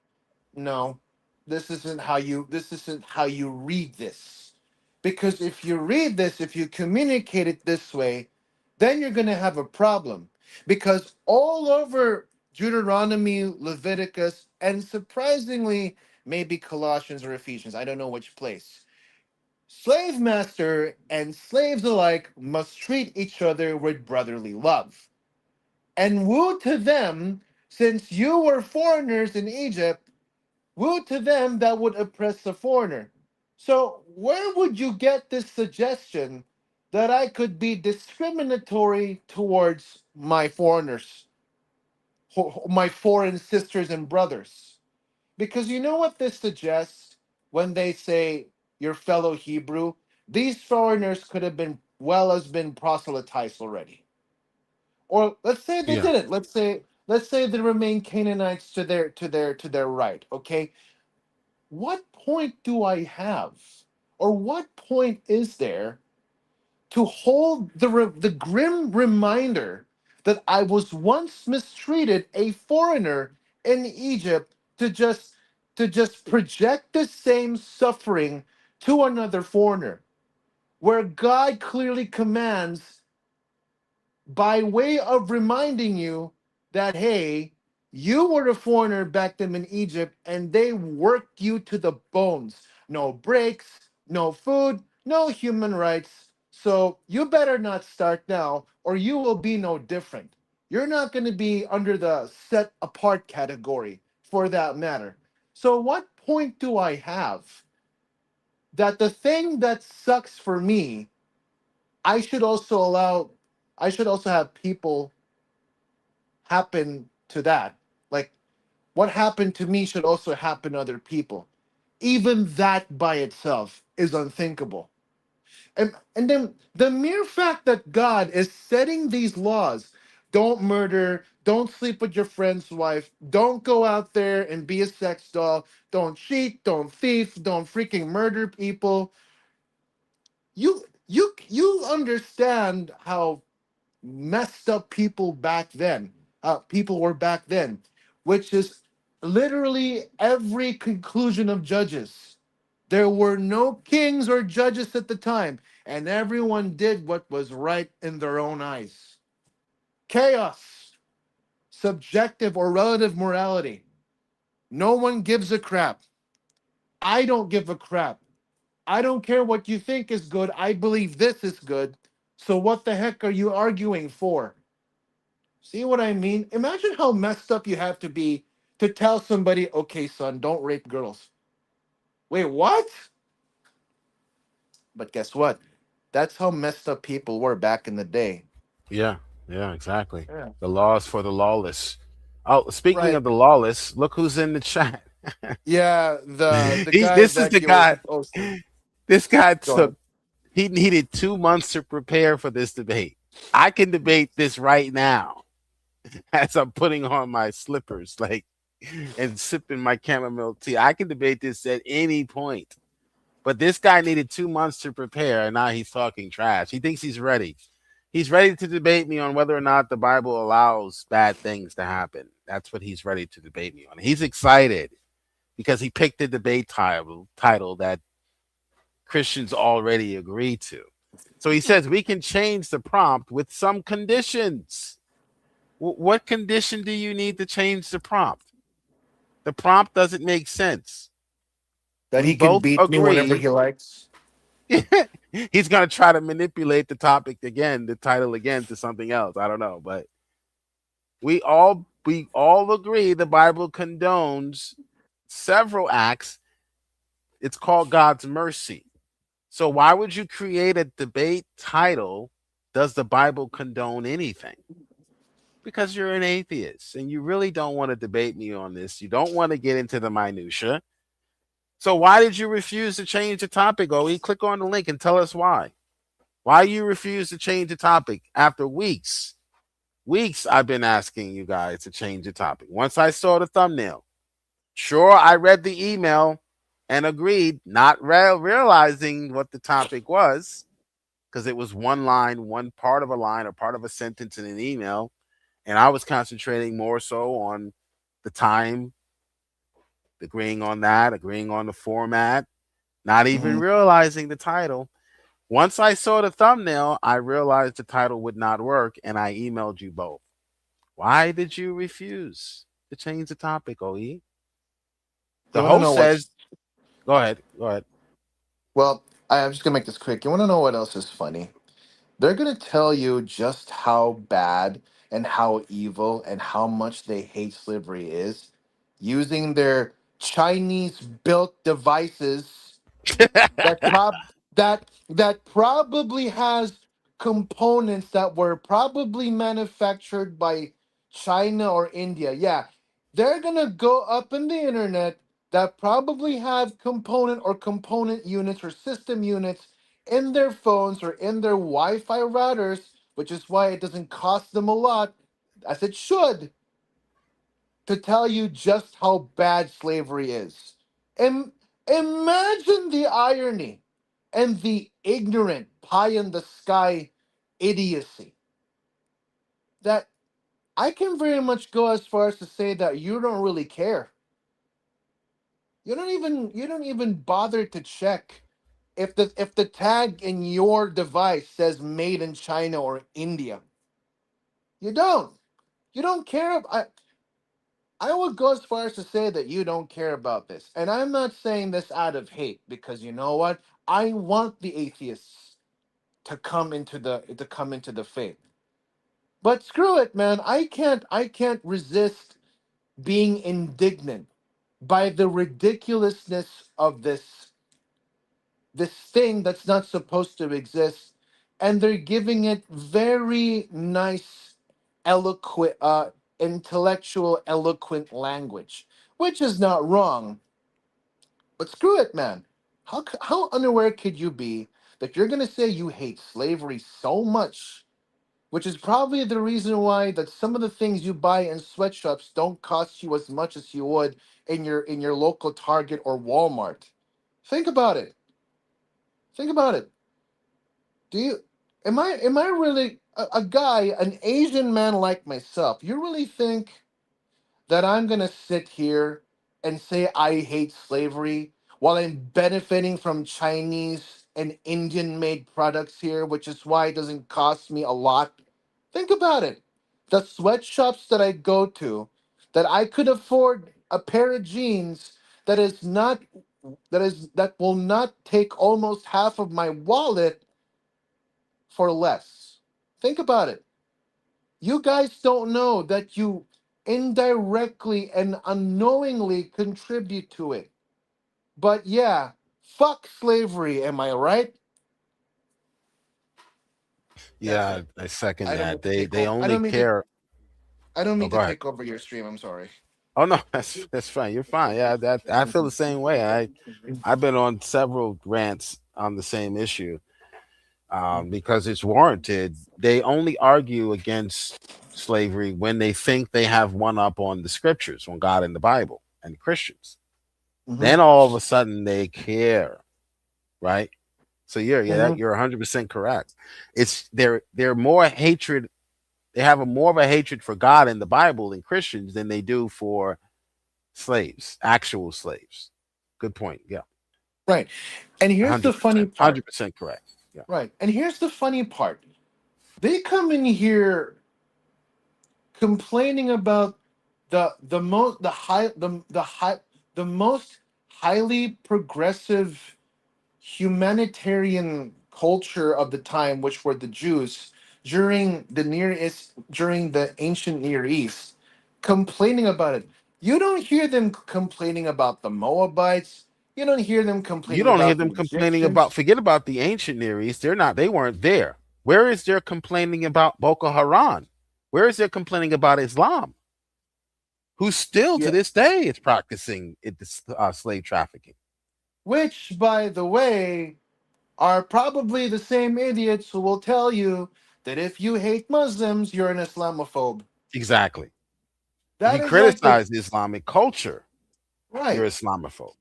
No, this isn't how you read this. Because if you read this, if you communicate it this way, then you're going to have a problem. Because all over Deuteronomy, Leviticus, and surprisingly, maybe Colossians or Ephesians, I don't know which place, slave master and slaves alike must treat each other with brotherly love. And woe to them, since you were foreigners in Egypt, woe to them that would oppress a foreigner. So, where would you get this suggestion that I could be discriminatory towards my foreigners, my foreign sisters and brothers? Because you know what this suggests when they say your fellow Hebrew? These foreigners could have been as been proselytized already. Or let's say they didn't. Let's say they remain Canaanites to their right. Okay. What point do I have? Or what point is there to hold the grim reminder that I was once mistreated, a foreigner in Egypt, to just project the same suffering to another foreigner, where God clearly commands by way of reminding you that, hey, you were a foreigner back then in Egypt and they worked you to the bones. No breaks, no food, no human rights. So you better not start now or you will be no different. You're not going to be under the set apart category for that matter. So, what point do I have that the thing that sucks for me, I should also allow, I should also have people happen to that? Like, what happened to me should also happen to other people. Even that by itself is unthinkable. And then the mere fact that God is setting these laws, don't murder, don't sleep with your friend's wife, don't go out there and be a sex doll, don't cheat, don't thief, don't freaking murder people. You understand how messed up people were back then, which is literally every conclusion of Judges. There were no kings or judges at the time, and everyone did what was right in their own eyes. Chaos, subjective or relative morality. No one gives a crap. I don't give a crap. I don't care what you think is good. I believe this is good. So what the heck are you arguing for? See what I mean? Imagine how messed up you have to be to tell somebody, okay, son, don't rape girls. Wait, what? But guess what? That's how messed up people were back in the day. Yeah, exactly. Yeah. The laws for the lawless. Oh, speaking Right. of the lawless, look who's in the chat. Yeah, the guy This is that the you were guy. supposed to. This guy Go ahead. he needed 2 months to prepare for this debate. I can debate this right now as I'm putting on my slippers, like, and sipping my chamomile tea. I can debate this at any point. But this guy needed 2 months to prepare, and now he's talking trash. He thinks he's ready. He's ready to debate me on whether or not the Bible allows bad things to happen. That's what he's ready to debate me on. He's excited because he picked a debate title that Christians already agree to. So he says we can change the prompt with some conditions. What condition do you need to change the prompt? The prompt doesn't make sense. That he can beat me whenever he likes. He's going to try to manipulate the topic again, the title again, to something else. I don't know, but we all agree the Bible condones several acts. It's called God's mercy. So why would you create a debate title? Does the Bible condone anything? Because you're an atheist and you really don't want to debate me on this. You don't want to get into the minutia. So why did you refuse to change the topic? Click on the link and tell us why. Why you refuse to change the topic after weeks? Weeks I've been asking you guys to change the topic. Once I saw the thumbnail, sure, I read the email and agreed, not realizing what the topic was, because it was one line, one part of a line or part of a sentence in an email. And I was concentrating more so on the time, agreeing on that, agreeing on the format, not even realizing the title. Once I saw the thumbnail, I realized the title would not work, and I emailed you both. Why did you refuse to change the topic, OE? The host says, go ahead. Well, I'm just going to make this quick. You want to know what else is funny? They're going to tell you just how bad and how evil and how much they hate slavery is using their Chinese-built devices that probably has components that were probably manufactured by China or India. Yeah, they're gonna go up in the internet that probably have component units or system units in their phones or in their Wi-Fi routers, which is why it doesn't cost them a lot, as it should, to tell you just how bad slavery is. And imagine the irony and the ignorant pie in the sky idiocy that I can very much go as far as to say that you don't really care. You don't even bother to check if the tag in your device says made in China or India. You don't care. I would go as far as to say that you don't care about this. And I'm not saying this out of hate, because you know what? I want the atheists to come into the faith. But screw it, man. I can't resist being indignant by the ridiculousness of this thing that's not supposed to exist, and they're giving it very nice, eloquent, intellectual, eloquent language, which is not wrong. But screw it, man. How unaware could you be that you're gonna say you hate slavery so much, which is probably the reason why that some of the things you buy in sweatshops don't cost you as much as you would in your local Target or Walmart. Think about it. Think about it. Do you am I really a guy, an Asian man like myself? You really think that I'm gonna sit here and say I hate slavery while I'm benefiting from Chinese and Indian made products here, which is why it doesn't cost me a lot? Think about it. The sweatshops that I go to, that I could afford a pair of jeans that will not take almost half of my wallet for less. Think about it. You guys don't know that you indirectly and unknowingly contribute to it. But yeah, fuck slavery, am I right? Yeah, I second I don't that. mean to take They over. only care. I don't Oh, mean go to ahead. take over your stream. I'm sorry. Oh no, that's fine. You're fine. Yeah, that I feel the same way. I've been on several rants on the same issue because it's warranted. They only argue against slavery when they think they have one up on the scriptures, on God and the Bible and Christians. Mhm. Then all of a sudden they care, right? So you're 100% correct. It's they're more hatred. They have more of a hatred for God in the Bible in Christians than they do for slaves, actual slaves. Good point. Yeah. Right. And here's the funny part. 100% correct. Yeah. Right. And here's the funny part. They come in here complaining about the most highly progressive humanitarian culture of the time, which were the Jews during the ancient Near East, complaining about it. You don't hear them complaining about the Moabites. You don't hear them You complaining don't hear about the them complaining Egyptians. about, forget about the ancient Near East. They weren't there. Where is their complaining about Boko Haram? Where is their complaining about Islam? Who still to this day is practicing slave trafficking. Which, by the way, are probably the same idiots who will tell you that if you hate Muslims, you're an Islamophobe. Exactly. That if you is criticize the Islamic culture, right. You're Islamophobe.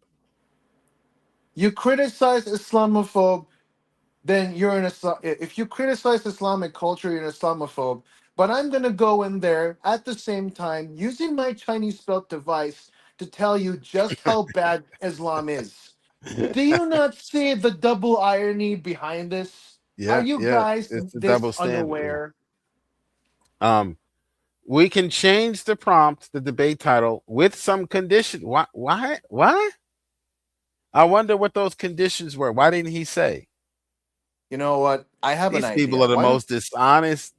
You criticize Islamophobe, then you're an Islam. If you criticize Islamic culture, you're an Islamophobe. But I'm going to go in there at the same time using my Chinese spelt device to tell you just how bad Islam is. Do you not see the double irony behind this? Yeah, Are you guys it's a this double standard. unaware? Yeah. We can change the prompt, the debate title, with some condition. Why? I wonder what those conditions were. Why didn't he say? You know what? I have These an idea. people are the most dishonest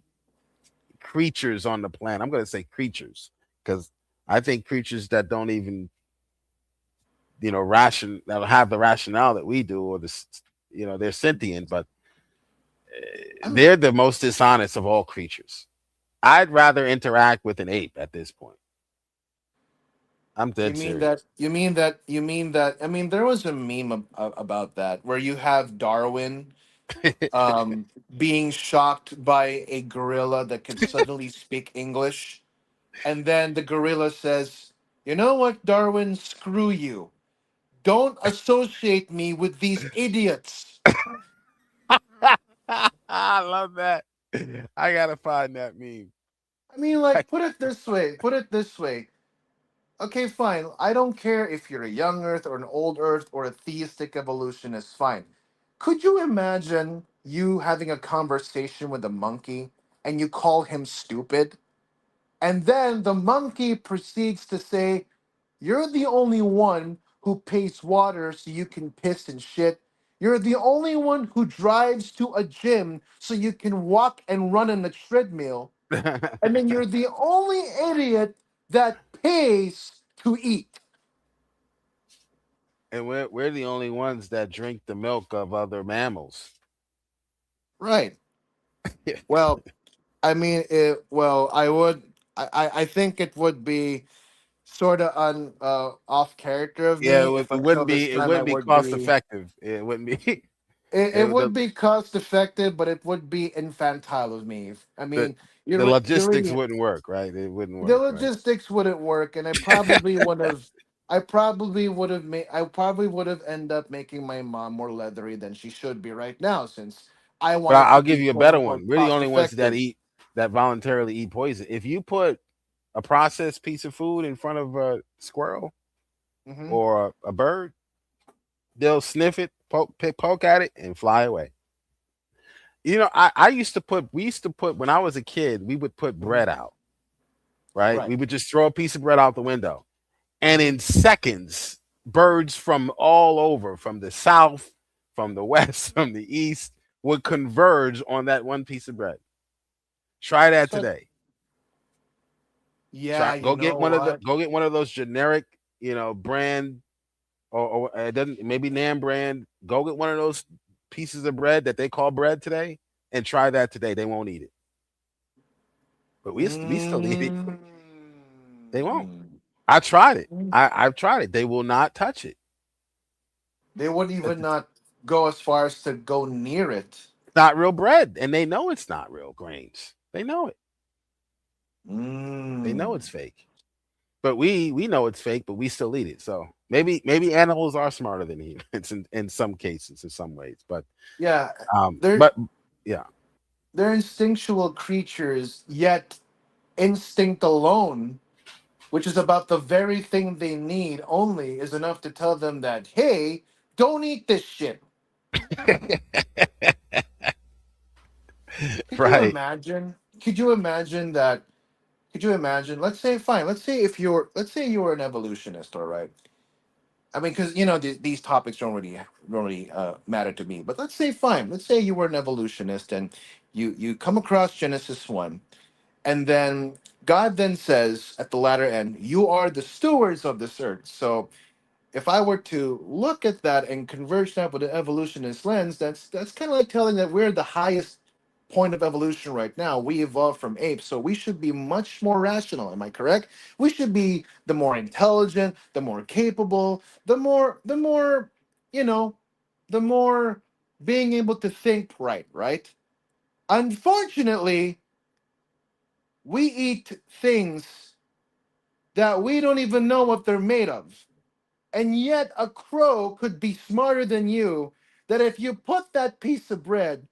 creatures on the planet. I'm going to say creatures because I think creatures that don't even, that have the rationale that we do, or they're sentient, but they're the most dishonest of all creatures. I'd rather interact with an ape at this point. I'm dead serious. You mean that? I mean, there was a meme about that where you have Darwin being shocked by a gorilla that could suddenly speak English. And then the gorilla says, "You know what, Darwin? Screw you. Don't associate me with these idiots." I love that. I got to find that meme. I mean, put it this way. Okay, fine. I don't care if you're a young Earth or an old Earth or a theistic evolutionist. Fine. Could you imagine you having a conversation with a monkey and you call him stupid? And then the monkey proceeds to say, "You're the only one who pays water so you can piss and shit. You're the only one who drives to a gym so you can walk and run on a treadmill. And then you're the only idiot that pays to eat." And we're the only ones that drink the milk of other mammals. Right. Well, I mean, I think it would be sort of off character of Yeah, me it wouldn't be cost effective. It wouldn't be. It would be cost effective, but it would be infantile of me. I mean, the logistics wouldn't work, right? It wouldn't work. The logistics wouldn't work, and I probably would have ended up making my mom more leathery than she should be right now, since I want. But I'll give you a better one. We're the only ones that voluntarily eat poison. If you put a processed piece of food in front of a squirrel or a bird, they'll sniff it, poke at it, and fly away. We used to put when I was a kid, we would put bread out, right? We would just throw a piece of bread out the window, and in seconds, birds from all over, from the south, from the west, from the east, would converge on that one piece of bread. Try that today. Yeah, go get one of those generic, brand, or it doesn't, maybe name brand. Go get one of those pieces of bread that they call bread today, and try that today. They won't eat it, but we still eat it. They won't. I tried it. I've tried it. They will not touch it. They wouldn't even not go as far as to go near it. It's not real bread, and they know it's not real grains. They know it. They know it's fake, but we know it's fake, but we still eat it. So Maybe animals are smarter than humans in some cases, in some ways. But yeah, but yeah, they're instinctual creatures, yet instinct alone, which is about the very thing they need only, is enough to tell them that, hey, don't eat this shit. Could you right. imagine? Could you imagine that? Could you imagine? Let's say, fine. Let's say you were an evolutionist, all right. I mean, because these topics don't really matter to me. But let's say, fine. Let's say you were an evolutionist and you come across Genesis 1, and then God then says at the latter end, "You are the stewards of this earth." So if I were to look at that and converge that with an evolutionist lens, that's kind of like telling that we're the highest point of evolution right now. We evolved from apes, so we should be much more rational. Am I correct? We should be the more intelligent, the more capable, the more, you know, the more being able to think right? Unfortunately, we eat things that we don't even know what they're made of. And yet a crow could be smarter than you, that if you put that piece of bread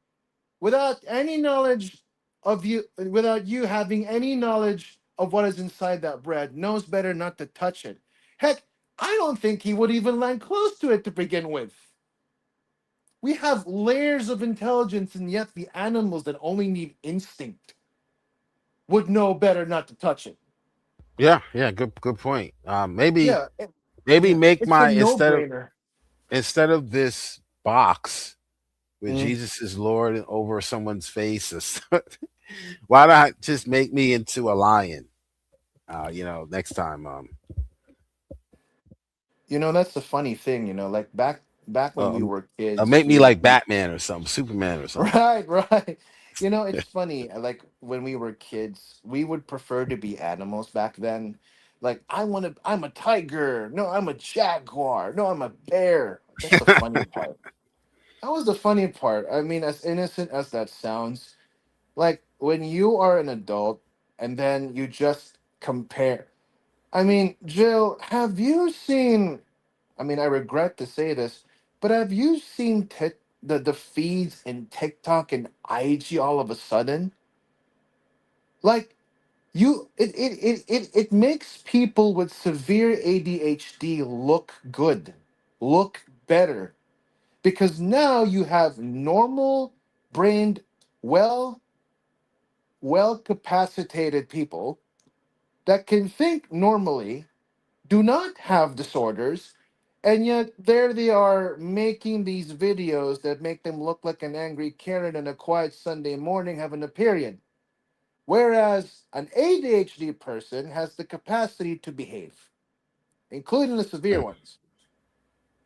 without any knowledge of you, without you having any knowledge of what is inside that bread, knows better not to touch it. Heck, I don't think he would even land close to it to begin with. We have layers of intelligence, and yet the animals that only need instinct would know better not to touch it. Yeah, good point. Maybe Yeah, make it's a my no-brainer. instead of this box where Mhm. Jesus is Lord over someone's face, why not just make me into a lion? Next time. That's the funny thing. Like back when we were kids, Make me like Batman or something, Superman or something. right. It's funny. Like when we were kids, we would prefer to be animals back then. Like I'm a tiger. No, I'm a jaguar. No, I'm a bear. That's the funny part. That was the funny part. I mean, as innocent as that sounds, like when you are an adult and then you just compare. I mean, Jill, have you seen? I mean, I regret to say this, but have you seen the feeds in TikTok and IG all of a sudden? Like it makes people with severe ADHD look good, look better, because now you have normal brained, well well capacitated people that can think normally, do not have disorders, and yet there they are making these videos that make them look like an angry Karen on a quiet Sunday morning having a period. Whereas an ADHD person has the capacity to behave, including the severe ones.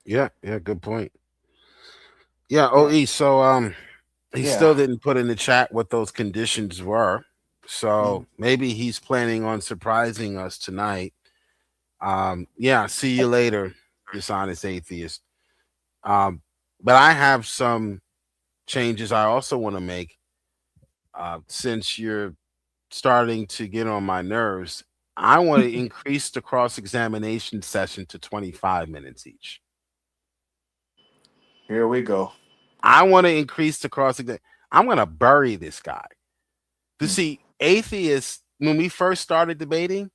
Yeah, good point. Yeah, OE. So he still Yeah. didn't put in the chat what those conditions were. So maybe he's planning on surprising us tonight. Yeah, see you later, dishonest atheist. But I have some changes I also want to make. Since you're starting to get on my nerves, I want to increase the cross-examination session to 25 minutes each. Here we go. I want to increase the cross-examination. I'm going to bury this guy. You see, atheists, when we first started debating,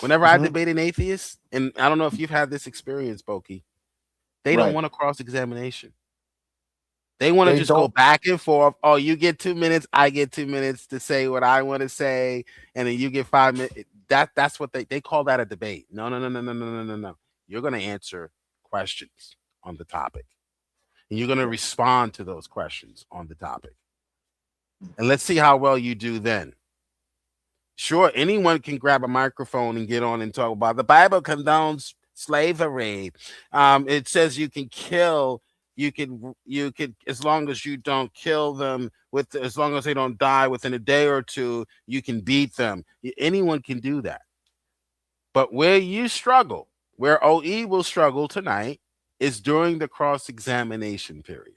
whenever I debate an atheist, and I don't know if you've had this experience, Boki, they don't want a cross-examination. They want to just go back and forth. Oh, you get 2 minutes, I get 2 minutes to say what I want to say, and then you get 5 minutes. That's what they call that a debate. No. You're going to answer questions on the topic, and you're going to respond to those questions on the topic. And let's see how well you do then. Sure, anyone can grab a microphone and get on and talk about the Bible condones slavery. It says you can kill. You can as long as you don't kill them as long as they don't die within a day or two, you can beat them. Anyone can do that. But where you struggle, where OE will struggle tonight, is during the cross-examination period.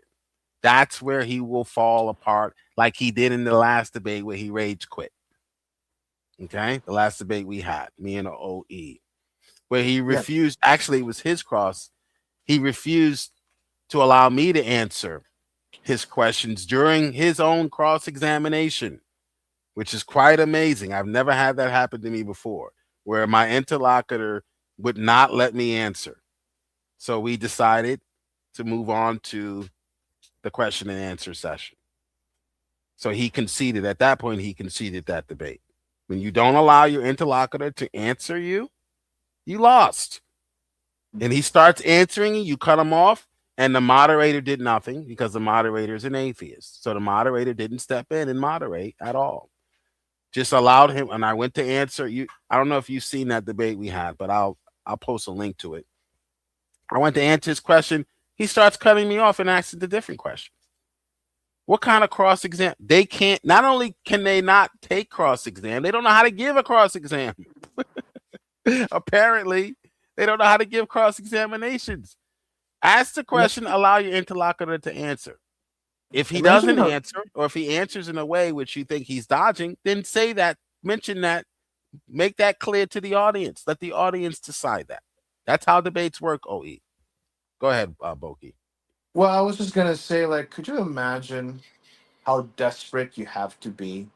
That's where he will fall apart, like he did in the last debate where he rage quit. Okay, the last debate we had, me and OE. where he refused. Actually, it was his cross. He refused to allow me to answer his questions during his own cross-examination, which is quite amazing. I've never had that happen to me before, where my interlocutor would not let me answer. So we decided to move on to the question and answer session. So he conceded at that point, he conceded that debate. When you don't allow your interlocutor to answer you, you lost. And he starts answering, you cut him off, and the moderator did nothing because the moderator is an atheist. So the moderator didn't step in and moderate at all. Just allowed him, and I went to answer you. I don't know if you've seen that debate we had, but I'll post a link to it. I went to answer his question. He starts cutting me off and asking the different question. What kind of cross-exam? They can't, not only can they not take cross-exam, they don't know how to give a cross-exam. Apparently, they don't know how to give cross-examinations. Ask the question, allow your interlocutor to answer. If he doesn't answer, or if he answers in a way which you think he's dodging, then say that, mention that, make that clear to the audience. Let the audience decide that. That's how debates work, OE. Go ahead, Boki. Well, I was just gonna say, like, could you imagine how desperate you have to be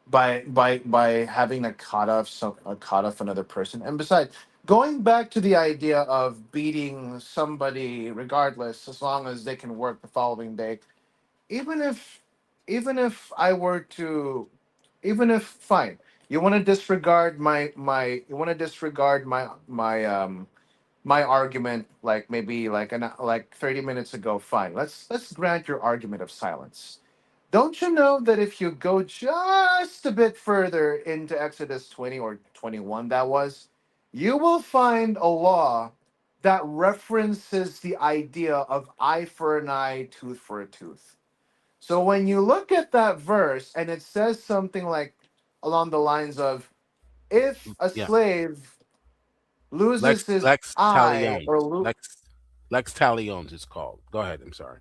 by having a cut off another person? And besides, going back to the idea of beating somebody regardless, as long as they can work the following day, even if I were to, even if fine, you want to disregard my argument, like maybe like 30 minutes ago, fine, let's grant your argument of silence. Don't you know that if you go just a bit further into Exodus 20 or 21, that was, you will find a law that references the idea of eye for an eye, tooth for a tooth. So when you look at that verse and it says something like along the lines of, if a slave loses his Lex eye Talionis. or Lex Talionis is called. Go ahead. I'm sorry.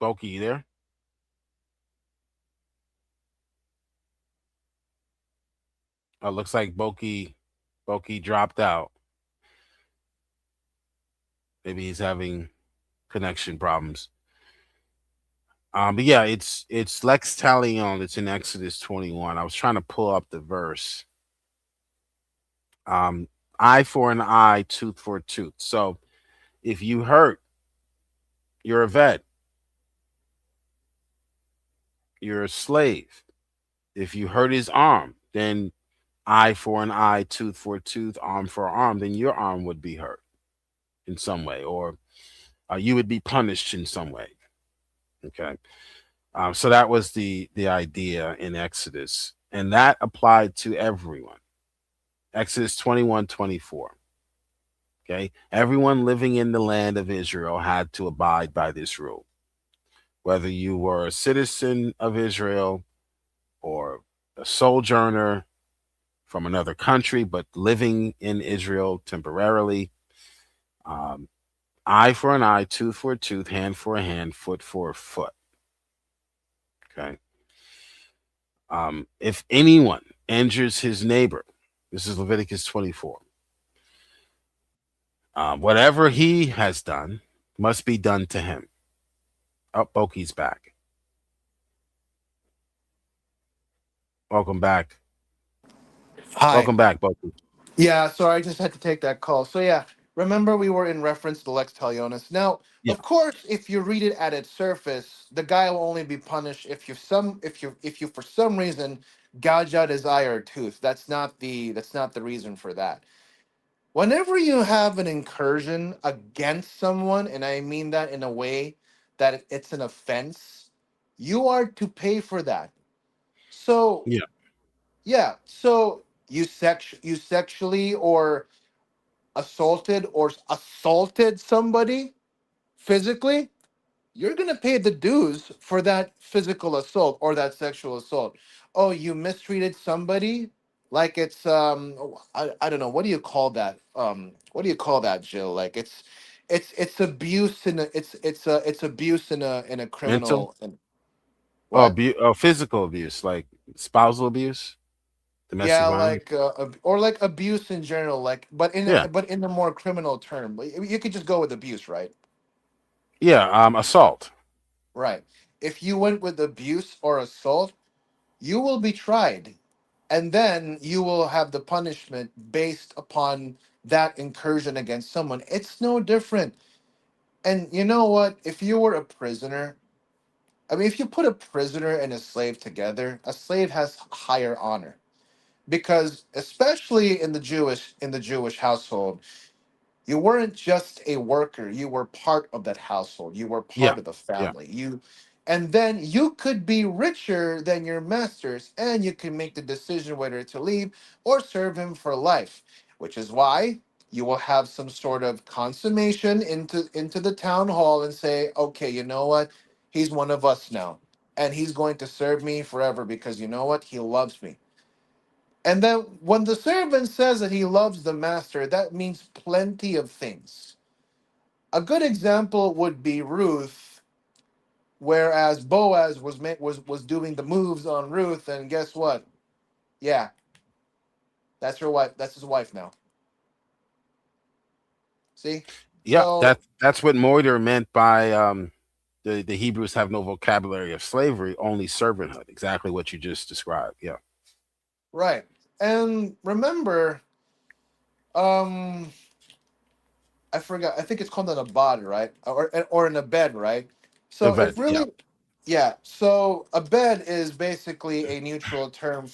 Boki, you there? Oh, looks like Boki dropped out. Maybe he's having connection problems. But yeah, it's Lex Talion. It's in Exodus 21. I was trying to pull up the verse. Eye for an eye, tooth for a tooth. So if you hurt, you're a vet. You're a slave. If you hurt his arm, then eye for an eye, tooth for a tooth, arm for arm, then your arm would be hurt in some way, or you would be punished in some way. Okay. So that was the idea in Exodus, and that applied to everyone. Exodus 21:24. Okay. Everyone living in the land of Israel had to abide by this rule. Whether you were a citizen of Israel or a sojourner from another country, but living in Israel temporarily, eye for an eye, tooth for a tooth, hand for a hand, foot for a foot. Okay. If anyone injures his neighbor, this is Leviticus 24. Whatever he has done must be done to him. Oh, Boki's back. Welcome back. Hi. Welcome back, Boki. Yeah, so I just had to take that call. So yeah, remember we were in reference to Lex Talionis. Now, of course, if you read it at its surface, the guy will only be punished if you for some reason gouge out his eye or tooth. That's not the reason for that. Whenever you have an incursion against someone, and I mean that in a way that it's an offense, you are to pay for that. So so you sexually or assaulted somebody physically, you're going to pay the dues for that physical assault or that sexual assault. Oh, you mistreated somebody, like it's I don't know, what do you call that, Jill? Like it's abuse in a, it's abuse in a Mental. criminal. Or physical abuse, like spousal abuse, domestic Yeah, violence. like or like abuse in general, like Yeah, but in a more criminal term. You could just go with abuse, right? yeah. Assault. Right. If you went with abuse or assault, you will be tried, and then you will have the punishment based upon that incursion against someone. It's no different. And you know what? If you were a prisoner, I mean, if you put a prisoner and a slave together, a slave has higher honor because, especially in the Jewish household, you weren't just a worker, you were part of that household, you were Yeah, part of the yeah. family. And then you could be richer than your masters, and you can make the decision whether to leave or serve him for life, which is why you will have some sort of consummation into the town hall and say, okay, you know what, he's one of us now, and he's going to serve me forever because you know what, he loves me. And then when the servant says that he loves the master, that means plenty of things. A good example would be Ruth, whereas Boaz was doing the moves on Ruth, and guess what? Yeah, that's her wife. That's his wife now. See? Yeah, So that's what Moiter meant by the Hebrews have no vocabulary of slavery, only servanthood. Exactly what you just described. Yeah. right. And remember, um, I forgot. I think it's called an abad, right? Or an abed, right? So Event. if Yeah. really, yeah. So abed is basically a neutral term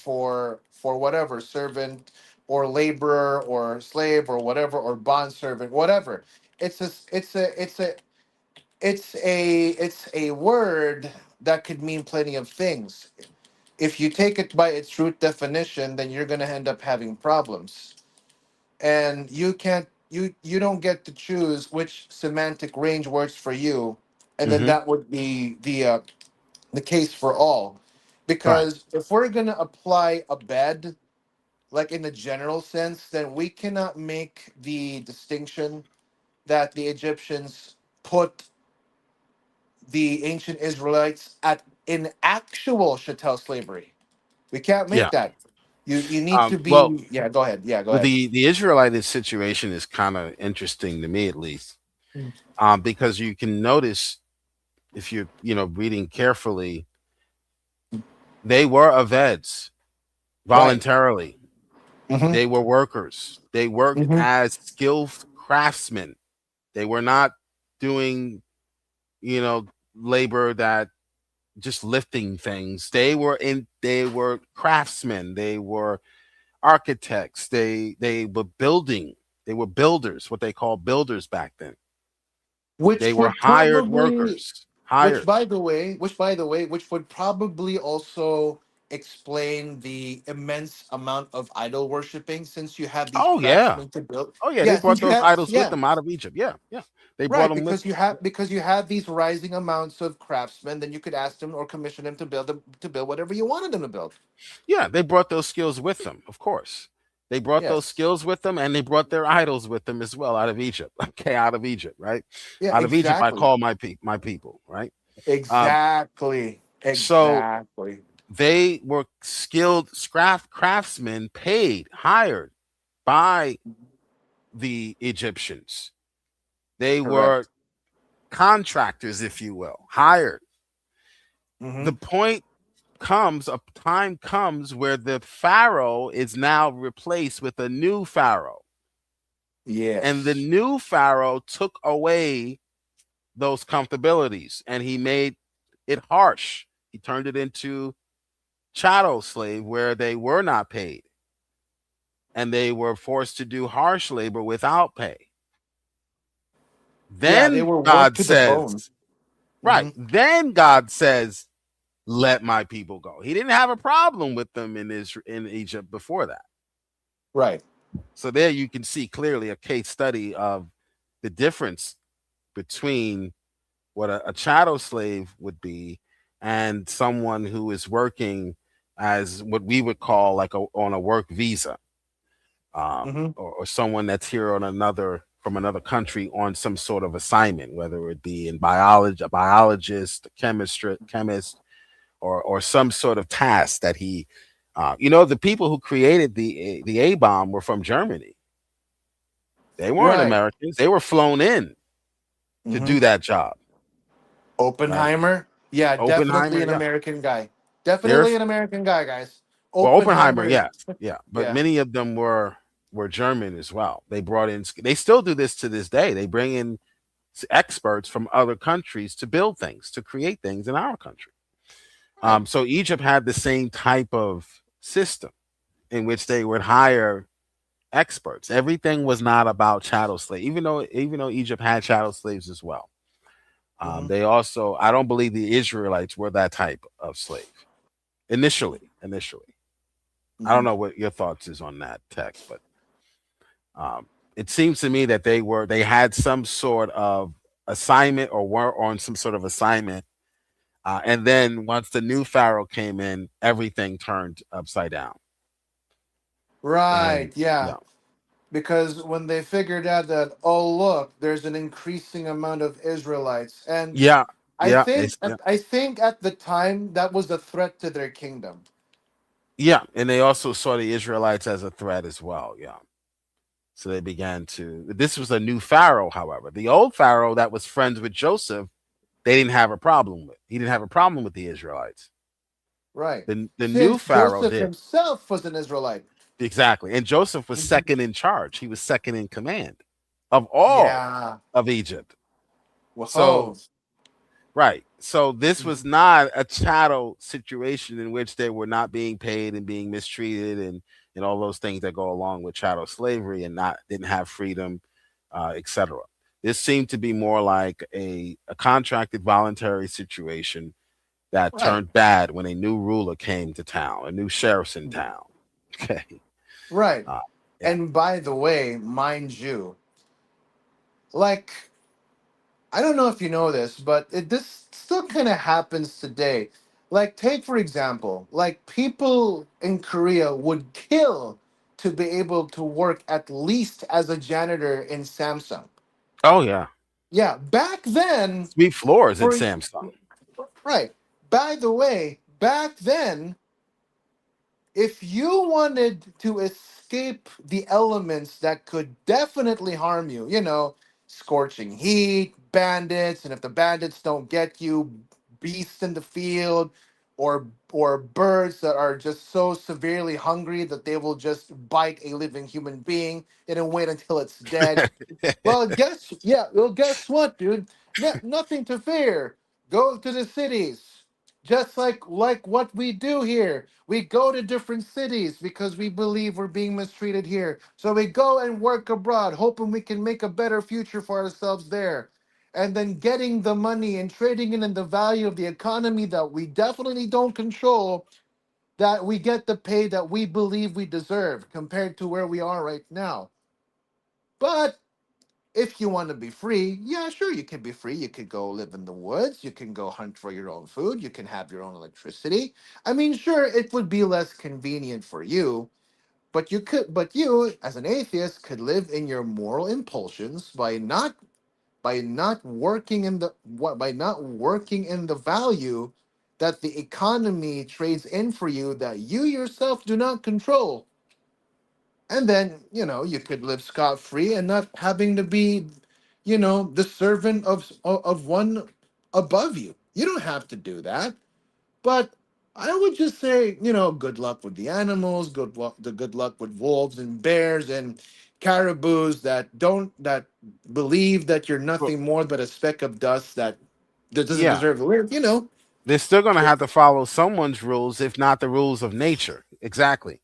for whatever servant or laborer or slave or whatever or bond servant, whatever. It's a word that could mean plenty of things. If you take it by its root definition, then you're gonna end up having problems, and you don't get to choose which semantic range works for you, and then Mm-hmm. that would be the case for all, Right. because if we're going to apply a bed like in the general sense, then we cannot make the distinction that the Egyptians put the ancient Israelites at in actual chattel slavery. We can't make Yeah. that. You need to Well, be, yeah, go ahead, yeah, go well, ahead. the Israelite situation is kind of interesting to me, at least, because you can notice if you're reading carefully, they were aveds Right. voluntarily. Mm-hmm. They were workers. They worked Mm-hmm. as skilled craftsmen. They were not doing, labor that just lifting things. They were craftsmen. They were architects. They were building. They were builders, what they call builders back then. They which were would hired probably workers. Hired. which would probably also explain the immense amount of idol worshiping, since you have these Oh yeah. craftsmen to build. Oh yeah. They Yeah, brought since you those have, idols with yeah, them out of Egypt. Yeah, yeah. They brought right, them with. because you have these rising amounts of craftsmen, then you could ask them or commission them to build whatever you wanted them to build. Yeah, they brought those skills with them, of course. They brought those Yes. skills with them, and they brought their idols with them as well out of Egypt. Okay, out of Egypt, right? Yeah, Out of Egypt, I exactly. call my people, right? Um, Exactly. so Exactly. they were skilled craftsmen, paid, hired by the Egyptians. They were Correct. contractors, if you will, hired. The Mm-hmm. point a time comes where the pharaoh is now replaced with a new pharaoh, and the Yes. new pharaoh took away those comfortabilities and he made it harsh. He turned it into chattel slave, where they were not paid and they were forced to do harsh labor without pay. Yeah, they Then were worked God to the bone. says, right, Mm-hmm. then God says, let my people go. He didn't have a problem with them in Egypt before that. Right. So there you can see clearly a case study of the difference between what a chattel slave would be and someone who is working as what we would call like on a work visa, Mm-hmm. or someone that's here from another country on some sort of assignment, whether it be in biology, a biologist, a chemist, or some sort of task that he, the people who created the A bomb were from Germany. They weren't Americans. They were flown in to do that job. Oppenheimer, yeah, definitely an American guy. Definitely an American guy, guys. Oppenheimer, yes, yeah, but many of them were German as well. They brought in. They still do this to this day. They bring in experts from other countries to build things, to create things in our country. So Egypt had the same type of system in which they would hire experts. Everything was not about chattel slaves, even though Egypt had chattel slaves as well. They also, I don't believe the Israelites were that type of slave initially. I don't know what your thoughts is on that, Tech, but it seems to me that they had some sort of assignment or were on some sort of assignment. And then once the new Pharaoh came in, everything turned upside down. Right. Yeah. Because when they figured out that, oh, look, there's an increasing amount of Israelites. And I think at the time that was a threat to their kingdom. Yeah. And they also saw the Israelites as a threat as well. Yeah. So they began to, this was a new Pharaoh, however. The old Pharaoh that was friends with Joseph, they didn't have a problem with. He didn't have a problem with the Israelites. Right. The new Pharaoh Joseph himself was an Israelite. Exactly. And Joseph was second in charge. He was second in command of all of Egypt. Whoa. So, right. So this was not a chattel situation in which they were not being paid and being mistreated and all those things that go along with chattel slavery and didn't have freedom, etc. This seemed to be more like a contracted voluntary situation that turned bad when a new ruler came to town, a new sheriff's in town. Okay. Right. And by the way, mind you, like, I don't know if you know this, but this still kind of happens today. Like, take for example, like people in Korea would kill to be able to work at least as a janitor in Samsung. Oh yeah. Yeah, back then. Sweep floors at Samsung. Right. By the way, back then, if you wanted to escape the elements that could definitely harm you, scorching heat, bandits, and if the bandits don't get you, beasts in the field, or birds that are just so severely hungry that they will just bite a living human being and then wait until it's dead. Well, guess what, dude? Nothing to fear. Go to the cities. Just like what we do here. We go to different cities because we believe we're being mistreated here. So we go and work abroad, hoping we can make a better future for ourselves there. And then getting the money and trading it in the value of the economy that we definitely don't control, that we get the pay that we believe we deserve compared to where we are right now. But if you want to be free, yeah, sure, you can be free. You could go live in the woods. You can go hunt for your own food. You can have your own electricity. I mean, sure, it would be less convenient for you, but you, as an atheist, could live in your moral impulsions by not working in the value that the economy trades in for you that you yourself do not control. And then, you could live scot-free and not having to be, the servant of one above you. You don't have to do that. But I would just say, good luck with the animals, good luck with wolves and bears and caribous that believe that you're nothing more but a speck of dust that doesn't deserve to live, They're still going to have to follow someone's rules, if not the rules of nature. Exactly.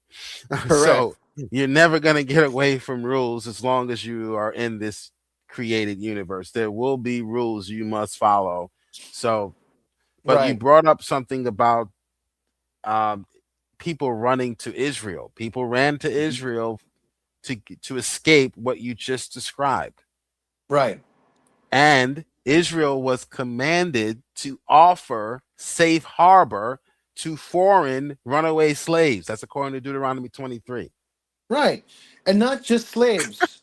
So you're never going to get away from rules as long as you are in this created universe. There will be rules you must follow. So, but you brought up something about people running to Israel. People ran to Israel to escape what you just described. Right. And Israel was commanded to offer safe harbor to foreign runaway slaves. That's according to Deuteronomy 23. Right. And not just slaves.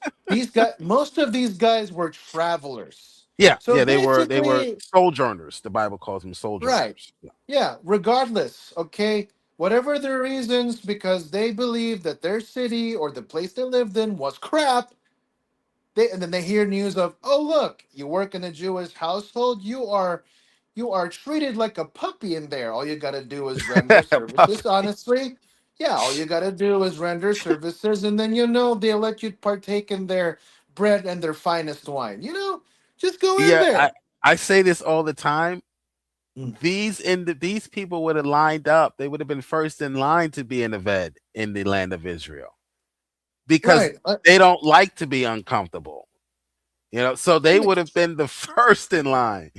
Most of these guys were travelers. Yeah, So they were basically, sojourners. The Bible calls them right. sojourners. Yeah, regardless, okay? Whatever their reasons, because they believed that their city or the place they lived in was crap, and then they hear news of, oh look, you work in a Jewish household, you are treated like a puppy in there. All you gotta do is render services, honestly. Yeah, all you gotta do is render services, and then they let you partake in their bread and their finest wine. Just go in Yeah, there. I say this all the time. Mm. These people would have lined up. They would have been first in line to be in the vet in the land of Israel because Right. they don't like to be uncomfortable. So they would have been the first in line.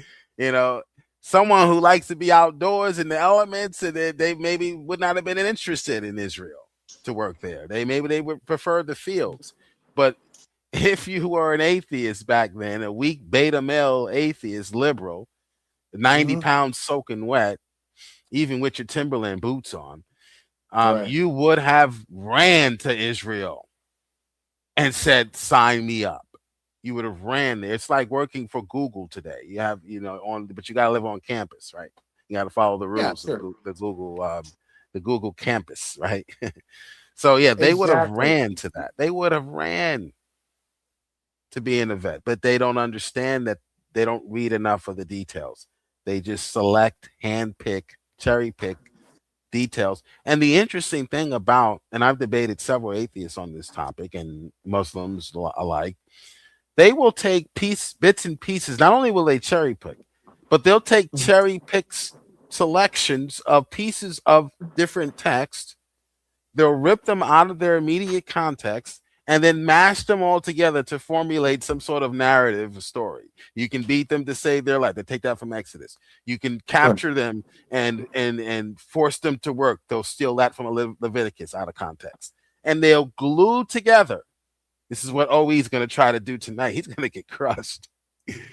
Someone who likes to be outdoors in the elements, and they maybe would not have been interested in Israel to work there. They would prefer the fields. But if you were an atheist back then, a weak beta male atheist liberal, 90 pounds soaking wet, even with your Timberland boots on, Right. you would have ran to Israel and said, "Sign me up." You would have ran there. It's like working for Google today. You have, but you got to live on campus, right? You got to follow the Yeah, rules sure. of the Google campus, right? So yeah, they would have Exactly. ran to that. They would have ran to be in a vet, but they don't understand that. They don't read enough of the details. They just select, handpick, cherry pick details. And the interesting thing about, and I've debated several atheists on this topic and Muslims alike, they will take bits and pieces. Not only will they cherry pick, but they'll take cherry picks selections of pieces of different text. They'll rip them out of their immediate context and then mash them all together to formulate some sort of narrative story. You can beat them to save their life. They take that from Exodus. You can capture them and force them to work. They'll steal that from Leviticus out of context. And they'll glue together. This is what OE is going to try to do tonight. He's going to get crushed.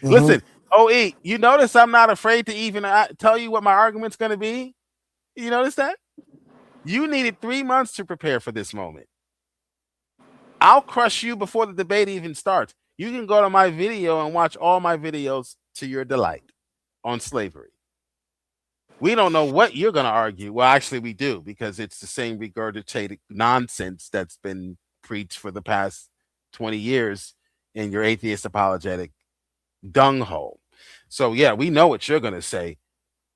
Listen, OE, you notice I'm not afraid to even tell you what my argument's going to be? You notice that? You needed 3 months to prepare for this moment. I'll crush you before the debate even starts. You can go to my video and watch all my videos to your delight on slavery. We don't know what you're going to argue. Well, actually, we do, because it's the same regurgitated nonsense that's been preached for the past 20 years in your atheist apologetic dung hole. So, yeah, we know what you're going to say,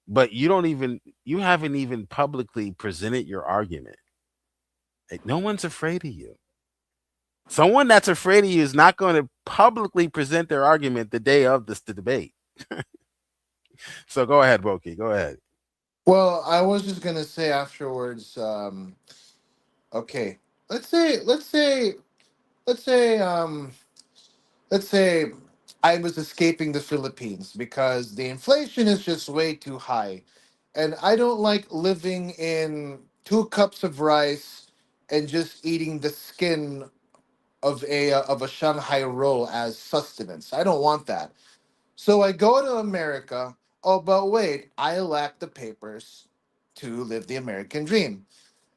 but you haven't even publicly presented your argument. No one's afraid of you. Someone that's afraid of you is not going to publicly present their argument the day of the debate. So go ahead, Boki. Go ahead. Well, I was just gonna say afterwards. Okay, let's say I was escaping the Philippines because the inflation is just way too high, and I don't like living in 2 cups of rice and just eating the skin of a Shanghai roll as sustenance. I don't want that. So I go to America. Oh, but wait, I lack the papers to live the American dream.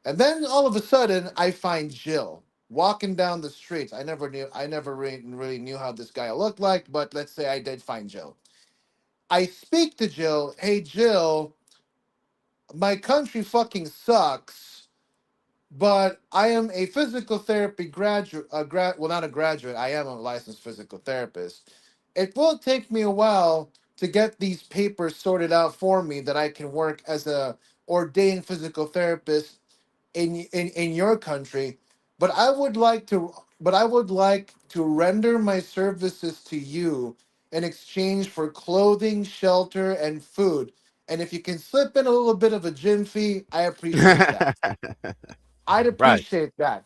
And then all of a sudden, I find Jill walking down the streets. I never really knew how this guy looked like, but let's say I did find Jill. I speak to Jill. Hey, Jill, my country fucking sucks, but I am a physical therapy graduate. Well, not a graduate. I am a licensed physical therapist. It will take me a while to get these papers sorted out for me that I can work as a ordained physical therapist in your country, but I would like to render my services to you in exchange for clothing, shelter, and food. And if you can slip in a little bit of a gym fee, I appreciate that. I'd Right. appreciate that.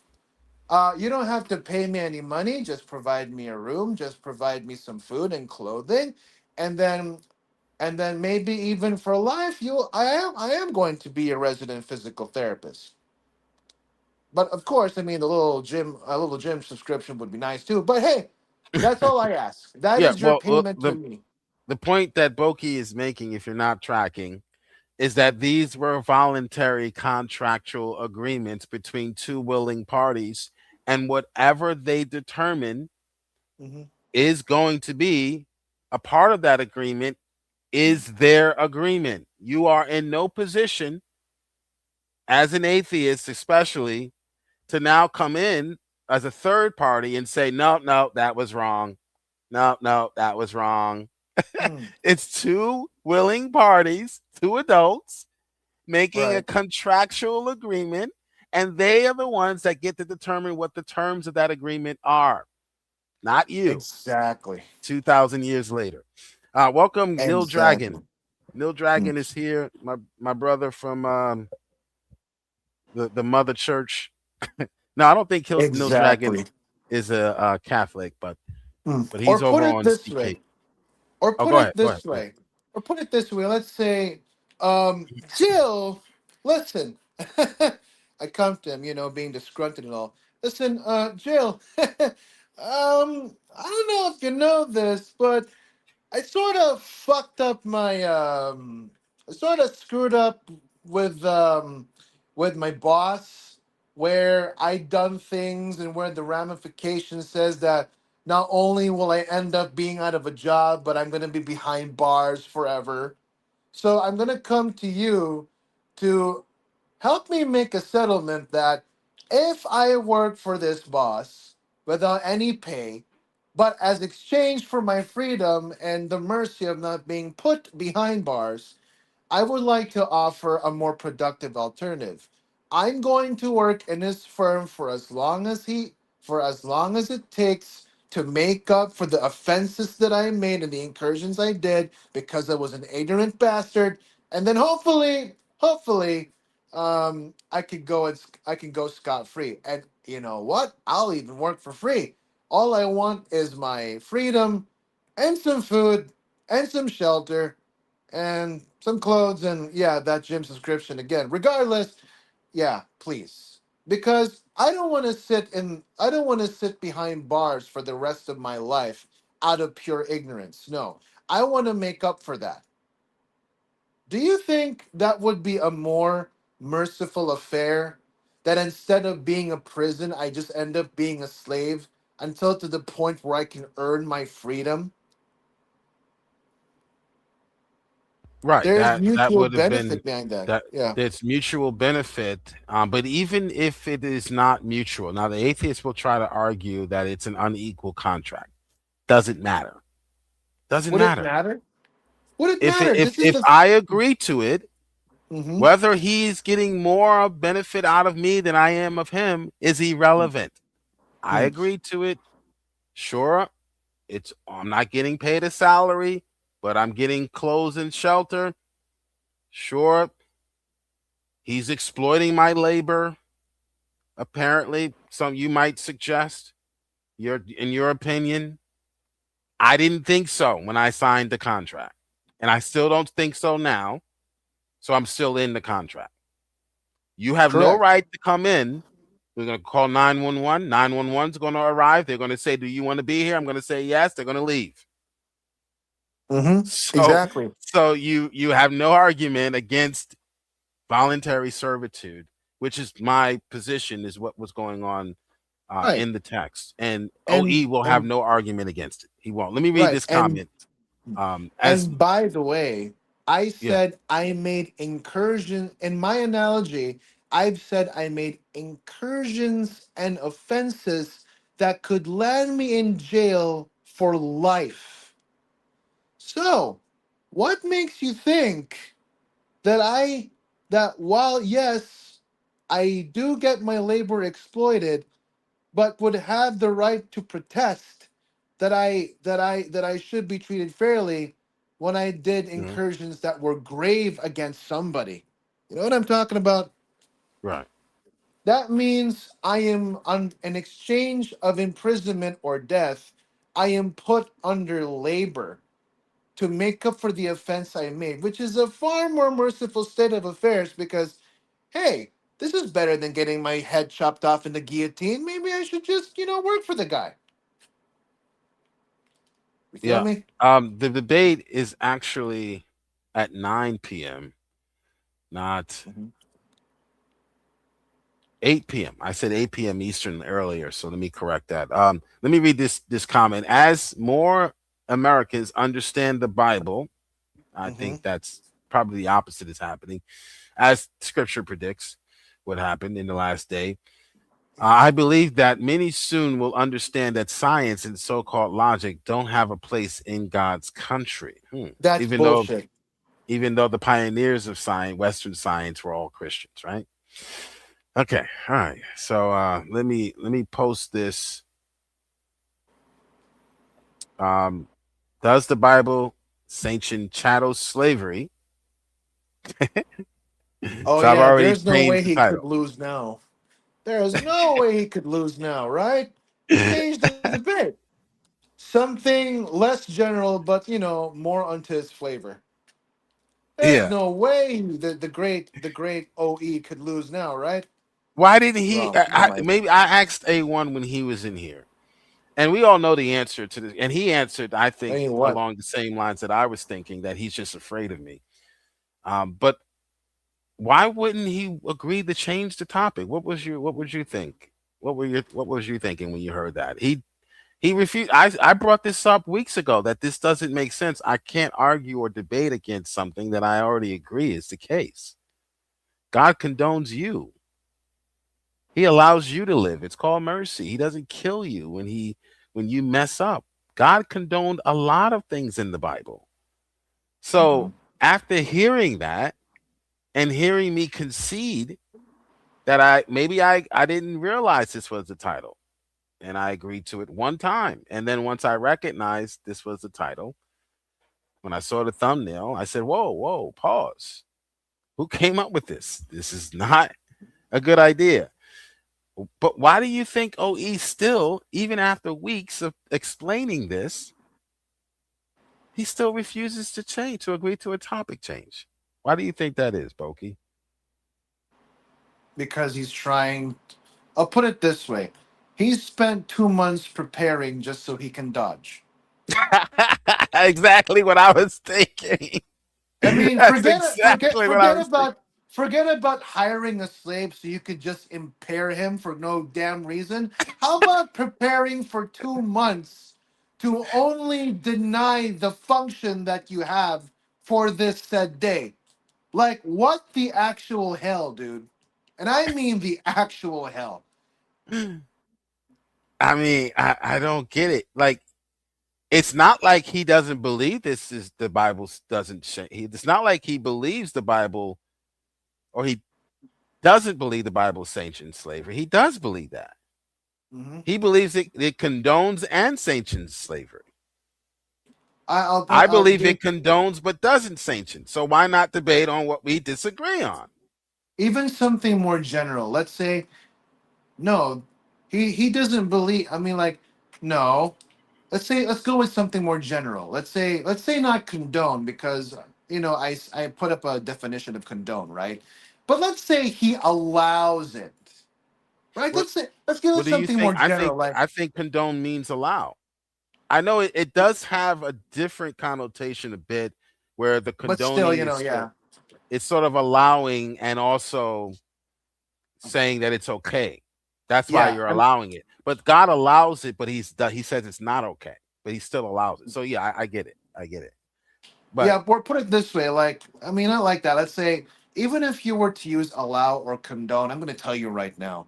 You don't have to pay me any money. Just provide me a room. Just provide me some food and clothing, and then maybe even for life, I am going to be a resident physical therapist. But of course, I mean, a little gym subscription would be nice too. But hey, that's all I ask. That Yeah. is your Well, payment to me. the point that Boki is making, if you're not tracking, is that these were voluntary contractual agreements between two willing parties, and whatever they determine Mm-hmm. is going to be a part of that agreement is their agreement. You are in no position as an atheist, especially, to now come in as a third party and say, no, that was wrong. No, that was wrong. It's two willing parties, two adults, making a contractual agreement, and they are the ones that get to determine what the terms of that agreement are, not you. Exactly. 2,000 years later. Welcome, Nil Dragon. Nil Dragon is here, my brother from the mother church. No, I don't think Nil Dragon is a Catholic, but he's over on CK. Or put Go it ahead. this way. Or put it this way. Let's say, Jill, listen. I come to him, being disgruntled and all. Listen, Jill, I don't know if you know this, but I sort of fucked up my I sort of screwed up with my boss, where I done things and where the ramification says that not only will I end up being out of a job, but I'm gonna be behind bars forever. So I'm gonna come to you to help me make a settlement that if I work for this boss without any pay, but as exchange for my freedom and the mercy of not being put behind bars, I would like to offer a more productive alternative. I'm going to work in this firm for as long as it takes to make up for the offenses that I made and the incursions I did because I was an ignorant bastard. And then hopefully, I can go scot free. And you know what? I'll even work for free. All I want is my freedom and some food and some shelter and some clothes and that gym subscription again. Regardless, please. Because I don't want to sit behind bars for the rest of my life out of pure ignorance. No. I want to make up for that. Do you think that would be a more merciful affair? That instead of being a prison, I just end up being a slave until to the point where I can earn my freedom? Right. There's That mutual would have been benefit behind that. that. Yeah. There's mutual benefit. But even if it is not mutual, now the atheists will try to argue that it's an unequal contract. Doesn't matter. Doesn't Would it matter. matter? Would it If matter? if I agree to it, Mhm. whether he's getting more benefit out of me than I am of him is irrelevant. I agree to it. Sure, I'm not getting paid a salary, but I'm getting clothes and shelter. Sure, he's exploiting my labor. Apparently, some you might suggest. In your opinion, I didn't think so when I signed the contract, and I still don't think so now. So I'm still in the contract. You have no right to come in. We're going to call 911. 911 is going to arrive. They're going to say, do you want to be here? I'm going to say yes. They're going to leave. Exactly. So you have no argument against voluntary servitude, which is my position, is what was going on in the text. And OE will have no argument against it. He won't. Let me read this comment. And by the way, I said I made incursion in my analogy. I've said I made incursions and offenses that could land me in jail for life. So, what makes you think that while yes, I do get my labor exploited, but would have the right to protest that I should be treated fairly when I did incursions that were grave against somebody? You know what I'm talking about? Right. That means I am on an exchange of imprisonment or death. I am put under labor to make up for the offense I made, which is a far more merciful state of affairs because, hey, this is better than getting my head chopped off in the guillotine. Maybe I should just, work for the guy. You feel me? The debate is actually at 9 p.m., not 8 p.m. I said 8 p.m. Eastern earlier, so let me correct that. Let me read this comment. As more Americans understand the Bible, I think that's probably the opposite is happening, as Scripture predicts what happened in the last day. I believe that many soon will understand that science and so-called logic don't have a place in God's country. That's Even bullshit. though the pioneers of science, Western science, were all Christians, right? Okay, all right. So let me post this. Does the Bible sanction chattel slavery? Oh So I've yeah, already there's no way changed the he could title. lose now. There is no way he could lose now, right? Change the debate. Something less general, but more unto his flavor. There's Yeah. no way the great OE could lose now, right? Why didn't he? Wrong. No, Mike. Maybe I asked A1 when he was in here, and we all know the answer to this. And he answered, I I think, mean, what? along the same lines that I was thinking, that he's just afraid of me. But why wouldn't he agree to change the topic? What would you think? What was you thinking when you heard that? He refused. I brought this up weeks ago that this doesn't make sense. I can't argue or debate against something that I already agree is the case. God condones you. He allows you to live. It's called mercy. He doesn't kill you when you mess up. God condoned a lot of things in the Bible. So after hearing that and hearing me concede that I didn't realize this was the title, and I agreed to it one time. And then once I recognized this was the title, when I saw the thumbnail, I said, whoa, pause. Who came up with this? This is not a good idea. But why do you think OE still, even after weeks of explaining this, he still refuses to agree to a topic change? Why do you think that is, Boki? Because he's trying. I'll put it this way: he's spent 2 months preparing just so he can dodge. Exactly what I was thinking. I mean, That's exactly what I was thinking. forget about hiring a slave so you could just impair him for no damn reason. How about preparing for 2 months to only deny the function that you have for this said day? Like, what the actual hell, dude? And I mean the actual hell. I mean, I don't get it. Like, it's not like he doesn't believe this is the Bible doesn't change. It's not like he believes the Bible, or he doesn't believe the Bible sanctions slavery. He does believe that. He believes it condones and sanctions slavery. I believe it condones but doesn't sanction. So why not debate on what we disagree on? Even something more general. Let's say, no, he doesn't believe. I mean, like, no. Let's go with something more general. Let's say not condone, because I put up a definition of condone, right? But let's say he allows it, right? What Let's give it do you something more think? general, like. I think condone means allow. I know it does have a different connotation a bit, where the But still, condoning is yeah. it's sort of allowing and also saying that it's okay. That's why Yeah, you're allowing it. But God allows it, but he says it's not okay, but he still allows it. So yeah, I get it. I get it. But yeah, or put it this way, like, I mean, I like that. Let's say, even if you were to use allow or condone, I'm going to tell you right now,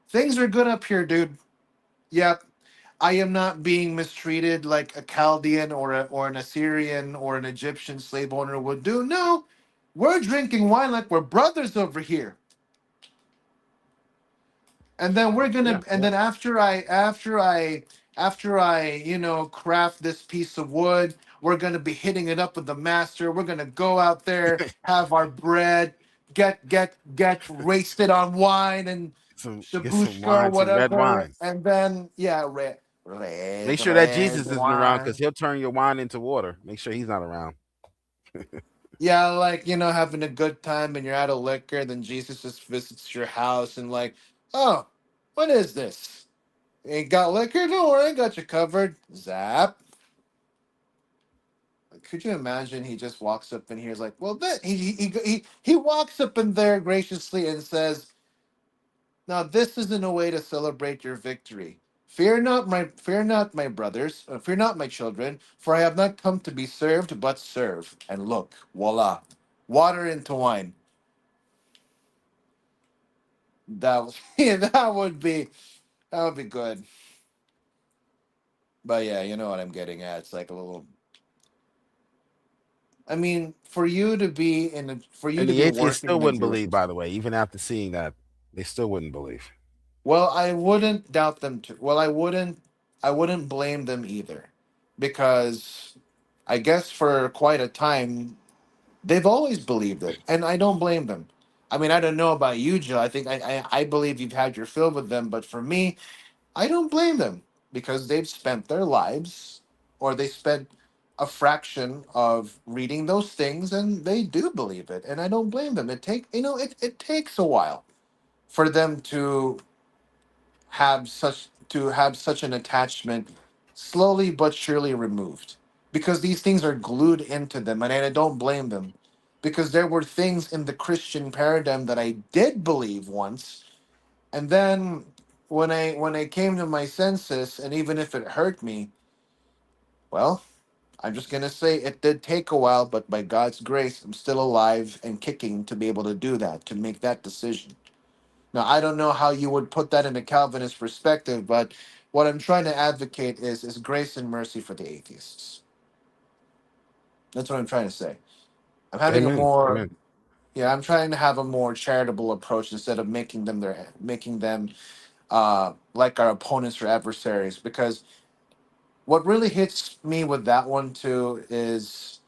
things are good up here, dude. Yep. I am not being mistreated like a Chaldean or an Assyrian or an Egyptian slave owner would do. No, we're drinking wine like we're brothers over here. And then then after I craft this piece of wood, we're gonna be hitting it up with the master. We're gonna go out there, have our bread, get wasted on wine and get some shabushka or wine, some red whatever, wine. and then Make sure that red Jesus isn't around, because wine. he'll turn your wine into water. Make sure he's not around. Yeah, like, having a good time and you're out of liquor, then Jesus just visits your house and like, oh, what is this? Ain't got liquor? Don't worry, I got you covered. Zap. Could you imagine he just walks up in here, is like, well, that he walks up in there graciously and says, Now this isn't a way to celebrate your victory. Fear not, my brothers, fear not, my children, for I have not come to be served, but serve. And look, voila, water into wine. Yeah, that would be good. But yeah, you know what I'm getting at. It's like a little. I mean, for you to be And the atheists working still in a wouldn't believe, Jewish. by the way, even after seeing that, they still wouldn't believe. Well, I wouldn't doubt them too. Well, I wouldn't blame them either, because I guess for quite a time they've always believed it, and I don't blame them. I mean, I don't know about you, Joe. I think I believe you've had your fill with them, but for me, I don't blame them because they've spent their lives, or they spent a fraction of reading those things, and they do believe it, and I don't blame them. It takes a while for them to have such an attachment, slowly but surely removed, because these things are glued into them, and I don't blame them, because there were things in the Christian paradigm that I did believe once, and then when I came to my senses, and even if it hurt me, well, I'm just gonna say it did take a while, but by God's grace, I'm still alive and kicking to be able to do that, to make that decision. Now, I don't know how you would put that in a Calvinist perspective, but what I'm trying to advocate is grace and mercy for the atheists. That's what I'm trying to say. I'm having a Amen. more Amen. Yeah, I'm trying to have a more charitable approach instead of making them like our opponents or adversaries, because what really hits me with that one too is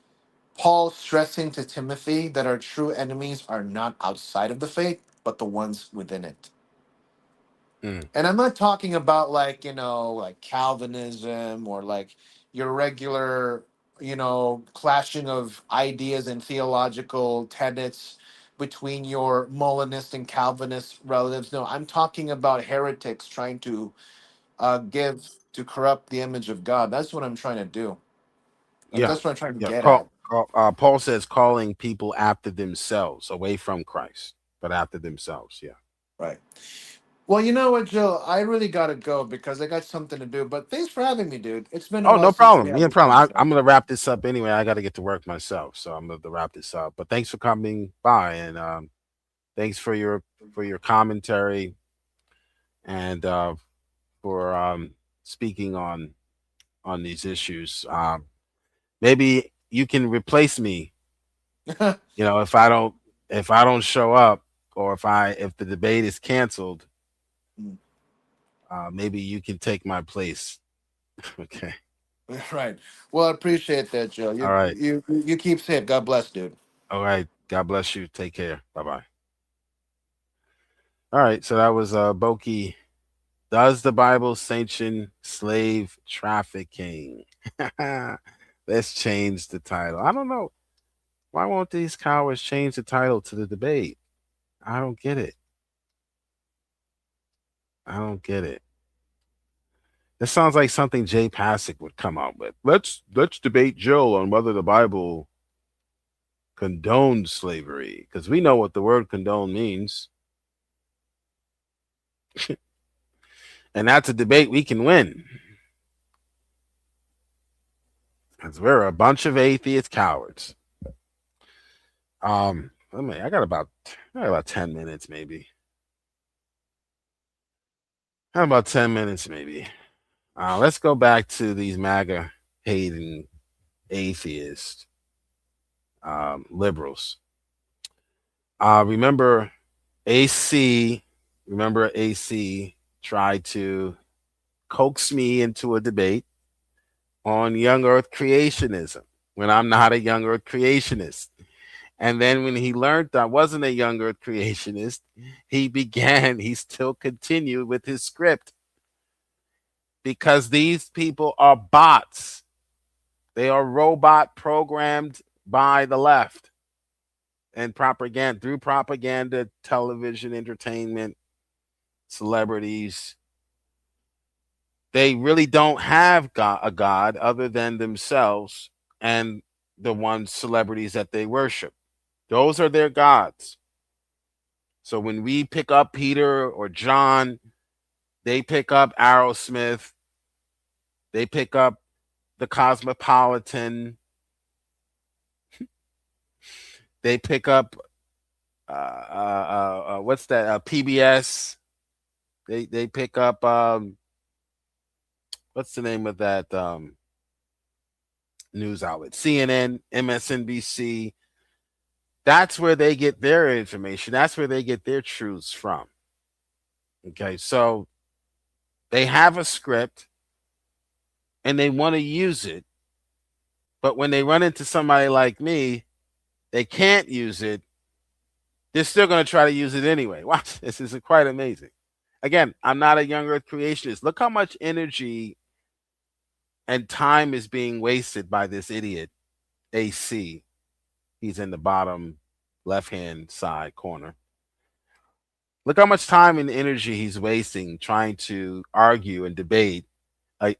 Paul stressing to Timothy that our true enemies are not outside of the faith, but the ones within it. Mm. And I'm not talking about like Calvinism or like your regular, clashing of ideas and theological tenets between your Molinist and Calvinist relatives. No, I'm talking about heretics trying to corrupt the image of God. That's what I'm trying to do. Like, Yeah. that's what I'm trying to Yeah. get at. Paul says calling people after themselves, away from Christ, but after themselves. Yeah. Right. Well, you know what, Joe? I really got to go because I got something to do. But thanks for having me, dude. It's been a Oh, while no since we problem. had No this problem. I'm conversation. going to wrap this up anyway. I got to get to work myself. So I'm going to wrap this up. But thanks for coming by, and thanks for your commentary, and for speaking on these issues. Maybe you can replace me. If I don't show up, or if the debate is canceled, Mm. maybe you can take my place. Okay. Right. Well, I appreciate that, Joe. All You right. you you keep safe. God bless, dude. All right. God bless you. Take care. Bye bye. All right. So that was Boki. Does the Bible sanction slave trafficking? Let's change the title. I don't know. Why won't these cowards change the title to the debate? I don't get it. I don't get it. This sounds like something Jay Passick would come out with. Let's debate Joe on whether the Bible condones slavery, because we know what the word condone means. And that's a debate we can win. Because we're a bunch of atheist cowards. I got about 10 minutes, maybe. How about 10 minutes, maybe? Let's go back to these MAGA hating atheist liberals. Remember AC tried to coax me into a debate on young earth creationism when I'm not a young earth creationist. And then when he learned I wasn't a young earth creationist, he still continued with his script, because these people are bots. They are robot programmed by the left and propaganda, through propaganda, television, entertainment, celebrities. They really don't have a God other than themselves and the celebrities that they worship. Those are their gods. So when we pick up Peter or John, they pick up Aerosmith, they pick up the Cosmopolitan, they pick up what's that? PBS. They pick up what's the name of that news outlet? CNN, MSNBC. That's where they get their information. That's where they get their truths from. Okay, so they have a script and they want to use it. But when they run into somebody like me, they can't use it. They're still going to try to use it anyway. Wow, this is quite amazing. Again, I'm not a young earth creationist. Look how much energy and time is being wasted by this idiot, AC. He's in the bottom left-hand side corner. Look how much time and energy he's wasting trying to argue and debate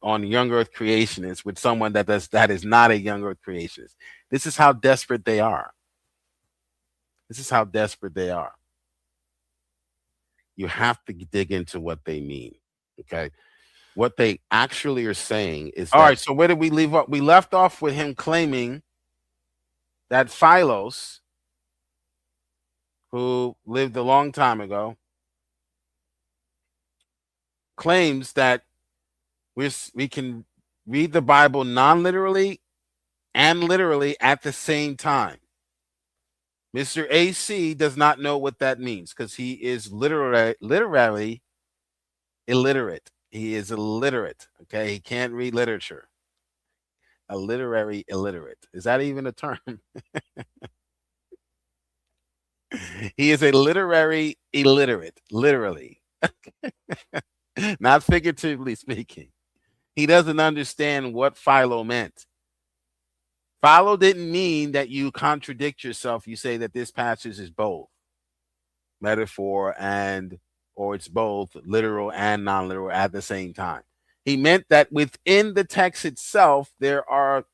on young earth creationists with someone that is not a young earth creationist. This is how desperate they are. This is how desperate they are. You have to dig into what they mean. Okay. What they actually are saying is all right. So where did we leave off? We left off with him claiming that Philos, who lived a long time ago, claims that we can read the Bible non-literally and literally at the same time. Mr. AC does not know what that means because he is literally illiterate. He is illiterate. Okay, he can't read literature. A literary illiterate. Is that even a term? He is a literary illiterate, literally. Not figuratively speaking. He doesn't understand what Philo meant. Philo didn't mean that you contradict yourself. You say that this passage is both metaphor or it's both literal and non-literal at the same time. He meant that within the text itself, there are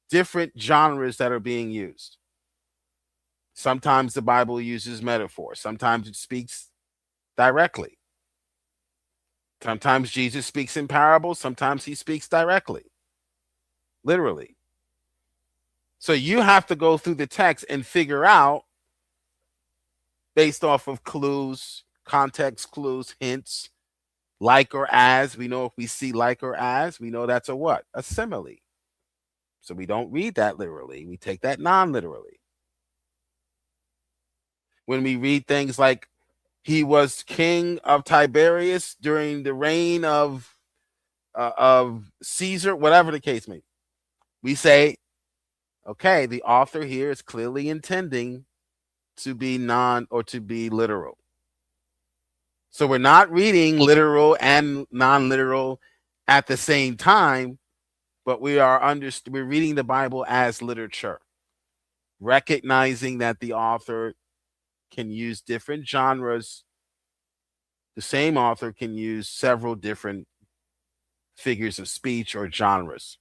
different genres that are being used. Sometimes the Bible uses metaphor. Sometimes it speaks directly. Sometimes Jesus speaks in parables. Sometimes he speaks directly, literally. So you have to go through the text and figure out, based off of clues, context clues, hints, like or as. We know if we see like or as, we know that's a what? A simile. So we don't read that literally. We take that non-literally. When we read things like he was king of Tiberias during the reign of Caesar, whatever the case may be, we say, okay, the author here is clearly intending to be to be literal. So we're not reading literal and non-literal at the same time, but we're reading the Bible as literature, recognizing that the author can use different genres. The same author can use several different figures of speech or genres.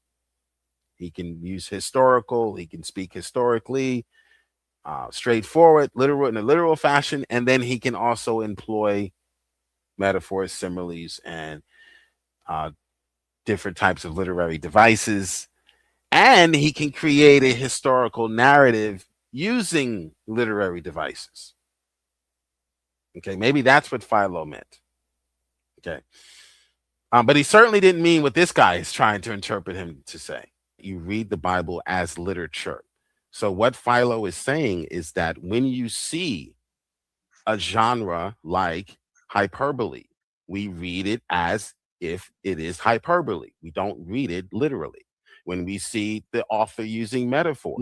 He can use historical, he can speak historically, straightforward, literal in a literal fashion, and then he can also employ metaphors, similes, and different types of literary devices. And he can create a historical narrative using literary devices. Okay, maybe that's what Philo meant. Okay. But he certainly didn't mean what this guy is trying to interpret him to say. You read the Bible as literature. So what Philo is saying is that when you see a genre like hyperbole, we read it as if it is hyperbole. We don't read it literally. When we see the author using metaphors,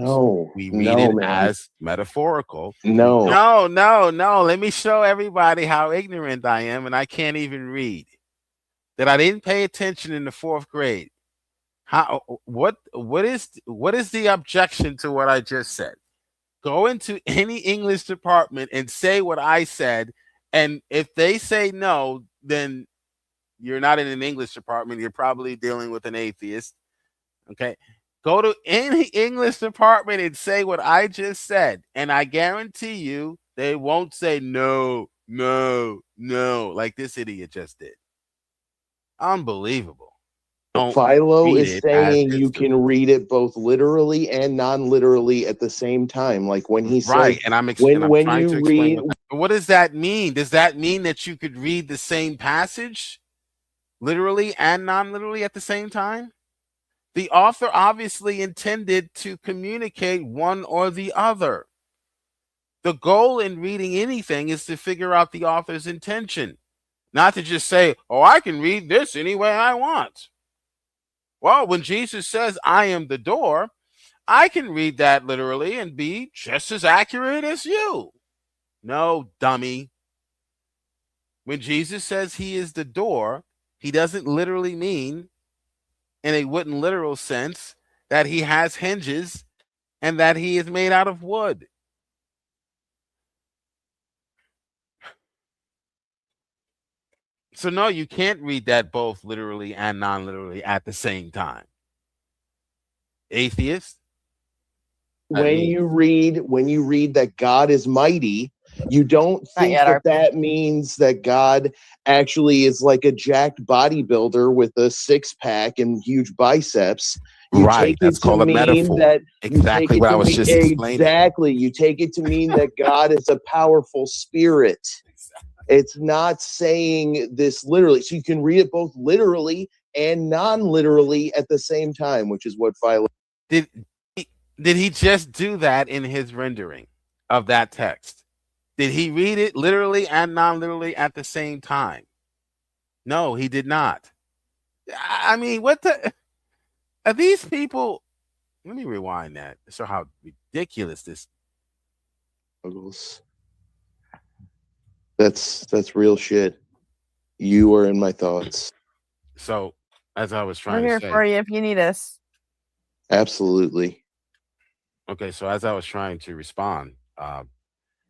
we read it as metaphorical. No. Let me show everybody how ignorant I am, and I can't even read. That I didn't pay attention in the 4th grade. What is the objection to what I just said? Go into any English department and say what I said, and if they say no, then you're not in an English department. You're probably dealing with an atheist. Okay, go to any English department and say what I just said, and I guarantee you They won't say no, like this idiot just did. Unbelievable. Philo is saying you can read it both literally and non-literally at the same time. Like when he says, and I'm when trying you to explain read, what does that mean? Does that mean that you could read the same passage literally and non-literally at the same time? The author obviously intended to communicate one or the other. The goal in reading anything is to figure out the author's intention, not to just say, oh, I can read this any way I want. Well, when Jesus says, I am the door, I can read that literally and be just as accurate as you. No, dummy. When Jesus says he is the door, he doesn't literally mean, in a wooden literal sense, that he has hinges and that he is made out of wood. So no, you can't read that both literally and non-literally at the same time. Atheist. when you read that God is mighty, you don't think that means that God actually is like a jacked bodybuilder with a six-pack and huge biceps. You take That's it to called a mean metaphor. that Exactly what I was just explaining. Exactly. You take it to mean that God is a powerful spirit. It's not saying this literally. So you can read it both literally and non-literally at the same time, which is what Philo did he just do that in his rendering of that text? Did he read it literally and non-literally at the same time? No, he did not. I mean, what the are these people? Let me rewind that to show how ridiculous this is. That's real shit. You are in my thoughts. So, as I was trying We're here to say, for you if you need us. Absolutely. Okay, so as I was trying to respond,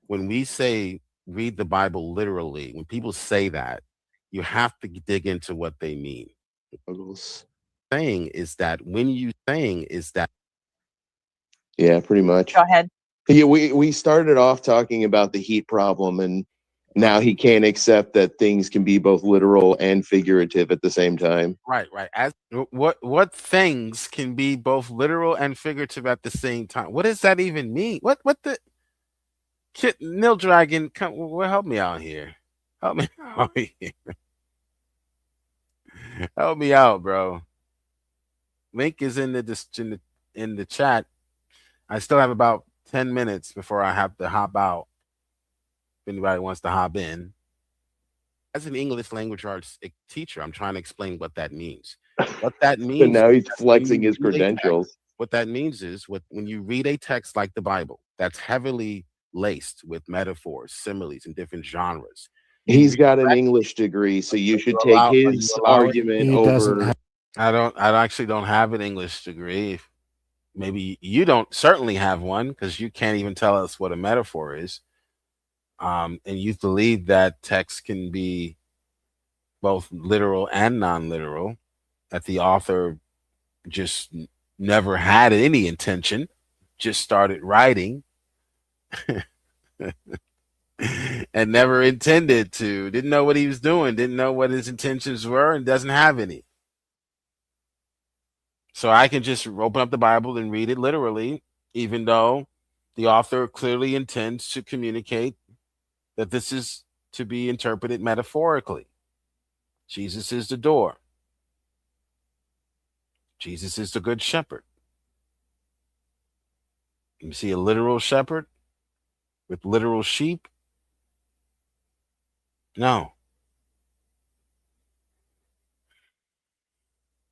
when we say read the Bible literally, when people say that, you have to dig into what they mean. Saying is that yeah, pretty much. Go ahead. Yeah, we started off talking about the heat problem, and now he can't accept that things can be both literal and figurative at the same time. Right. As what things can be both literal and figurative at the same time? What does that even mean? What the Nil Dragon? Help me out here. Help me out here. Help me out, bro. Link is in the chat. I still have about 10 minutes before I have to hop out. If anybody wants to hop in. As an English language arts teacher, I'm trying to explain what that means. What that means. So now he's flexing his credentials. What that means is when you read a text like the Bible that's heavily laced with metaphors, similes, and different genres. He's got an English degree, so you should take his argument over. I actually don't have an English degree. Maybe you don't certainly have one because you can't even tell us what a metaphor is. And you believe that text can be both literal and non-literal, that the author just never had any intention, just started writing and never intended to, didn't know what he was doing, didn't know what his intentions were, and doesn't have any. So I can just open up the Bible and read it literally, even though the author clearly intends to communicate that this is to be interpreted metaphorically. Jesus is the door. Jesus is the good shepherd. You see a literal shepherd with literal sheep? No.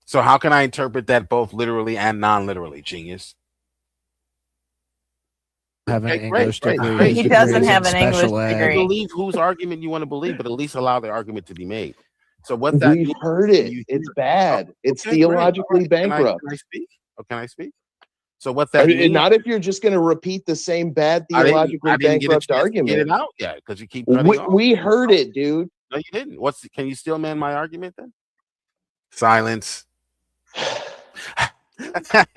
So how can I interpret that both literally and non-literally, genius? Have an English degree. He doesn't have an English degree. Believe whose argument you want to believe, but at least allow the argument to be made. So what We've heard it. It's bad. It's theologically bankrupt. Can I speak? Oh, can I speak? So what that means? Not if you're just going to repeat the same bad theologically bankrupt argument. Get it out yet because you keep cutting off. We heard it, dude. No, you didn't. Can you still man my argument then? Silence.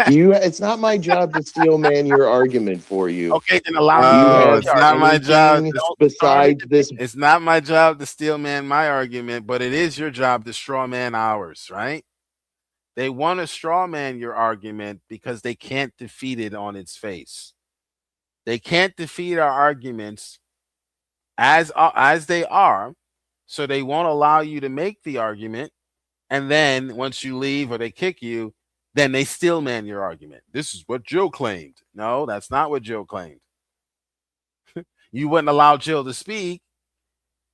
It's not my job to steel man your argument for you. Okay, then allow me. It's not my job. Besides this, it's not my job to steel man my argument, but it is your job to straw man ours, right? They want to straw man your argument because they can't defeat it on its face. They can't defeat our arguments as they are, so they won't allow you to make the argument. And then once you leave or they kick you, then they steel man your argument. This is what Joe claimed. No, that's not what Joe claimed. You wouldn't allow Jill to speak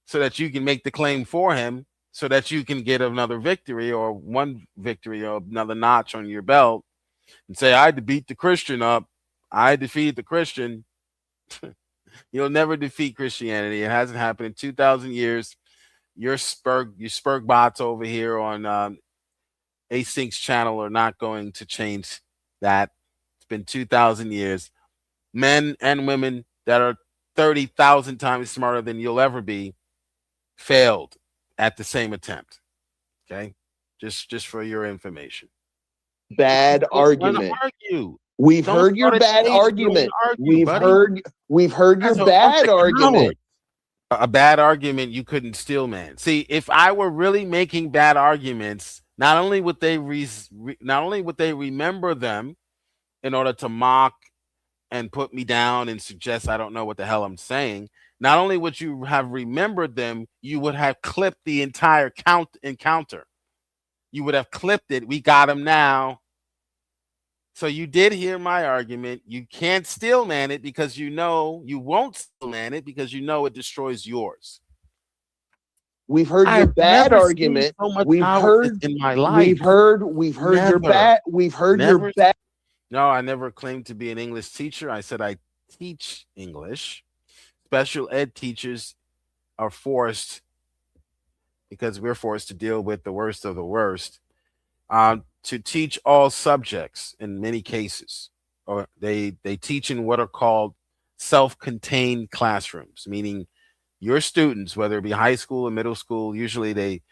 so that you can make the claim for him, so that you can get another victory or one victory or another notch on your belt and say, I had to beat the Christian up. I defeated the Christian. You'll never defeat Christianity. It hasn't happened in 2,000 years. Your Spurg bots over here on Async's channel are not going to change that. It's been 2,000 years. Men and women that are 30,000 times smarter than you'll ever be failed at the same attempt. Okay, just for your information. Bad argument. We've heard your bad argument. We've heard your bad argument. A bad argument you couldn't steel man. See, if I were really making bad arguments, not only would they remember them in order to mock and put me down and suggest I don't know what the hell I'm saying. Not only would you have remembered them, you would have clipped the entire encounter. You would have clipped it. We got him now. So you did hear my argument. You can't steel man it because you know you won't steel man it because you know it destroys yours. We've heard your bad argument. We've heard in my life. We've heard your bad. We've heard your bad. No, I never claimed to be an English teacher. I said I teach English. Special ed teachers are forced, because we're forced to deal with the worst of the worst, to teach all subjects in many cases. Or they teach in what are called self-contained classrooms, meaning your students, whether it be high school or middle school, usually they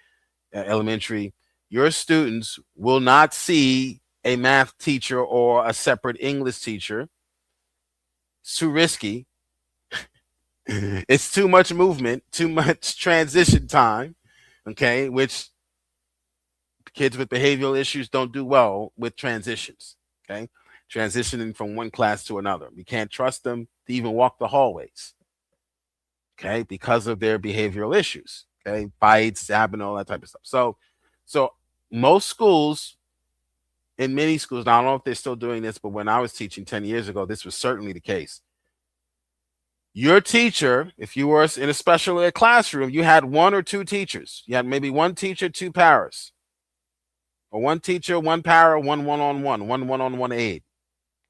elementary, your students will not see a math teacher or a separate English teacher. It's too risky. It's too much movement, too much transition time, okay, which kids with behavioral issues don't do well with transitions, okay, transitioning from one class to another. We can't trust them to even walk the hallways, okay, because of their behavioral issues, okay, bites, stabbing, all that type of stuff. So most schools, in many schools, now I don't know if they're still doing this, but when I was teaching 10 years ago, this was certainly the case. Your teacher, if you were in a special ed classroom, you had one or two teachers. You had maybe one teacher, two paras. Or one teacher, one para, one one-on-one aid.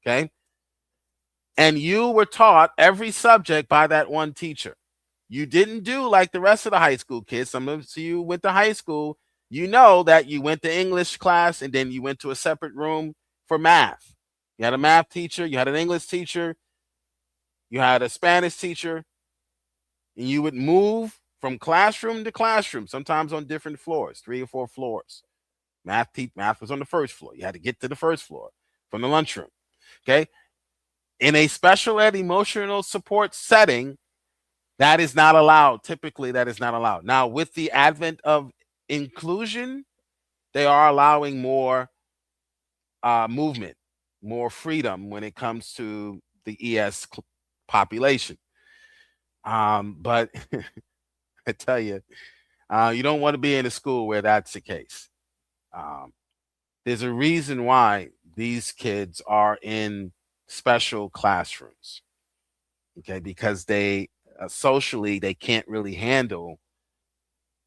Okay? And you were taught every subject by that one teacher. You didn't do like the rest of the high school kids. Some of you went to high school. You know that you went to English class and then you went to a separate room for math. You had a math teacher, you had an English teacher, you had a Spanish teacher, and you would move from classroom to classroom, sometimes on different floors, 3 or 4 floors. Math was on the first floor. You had to get to the first floor from the lunchroom. Okay. In a special ed emotional support setting, that is not allowed. Typically, that is not allowed. Now, with the advent of inclusion, they are allowing more movement, more freedom when it comes to the ES population. But I tell you, you don't want to be in a school where that's the case. There's a reason why these kids are in special classrooms. Okay, because they socially they can't really handle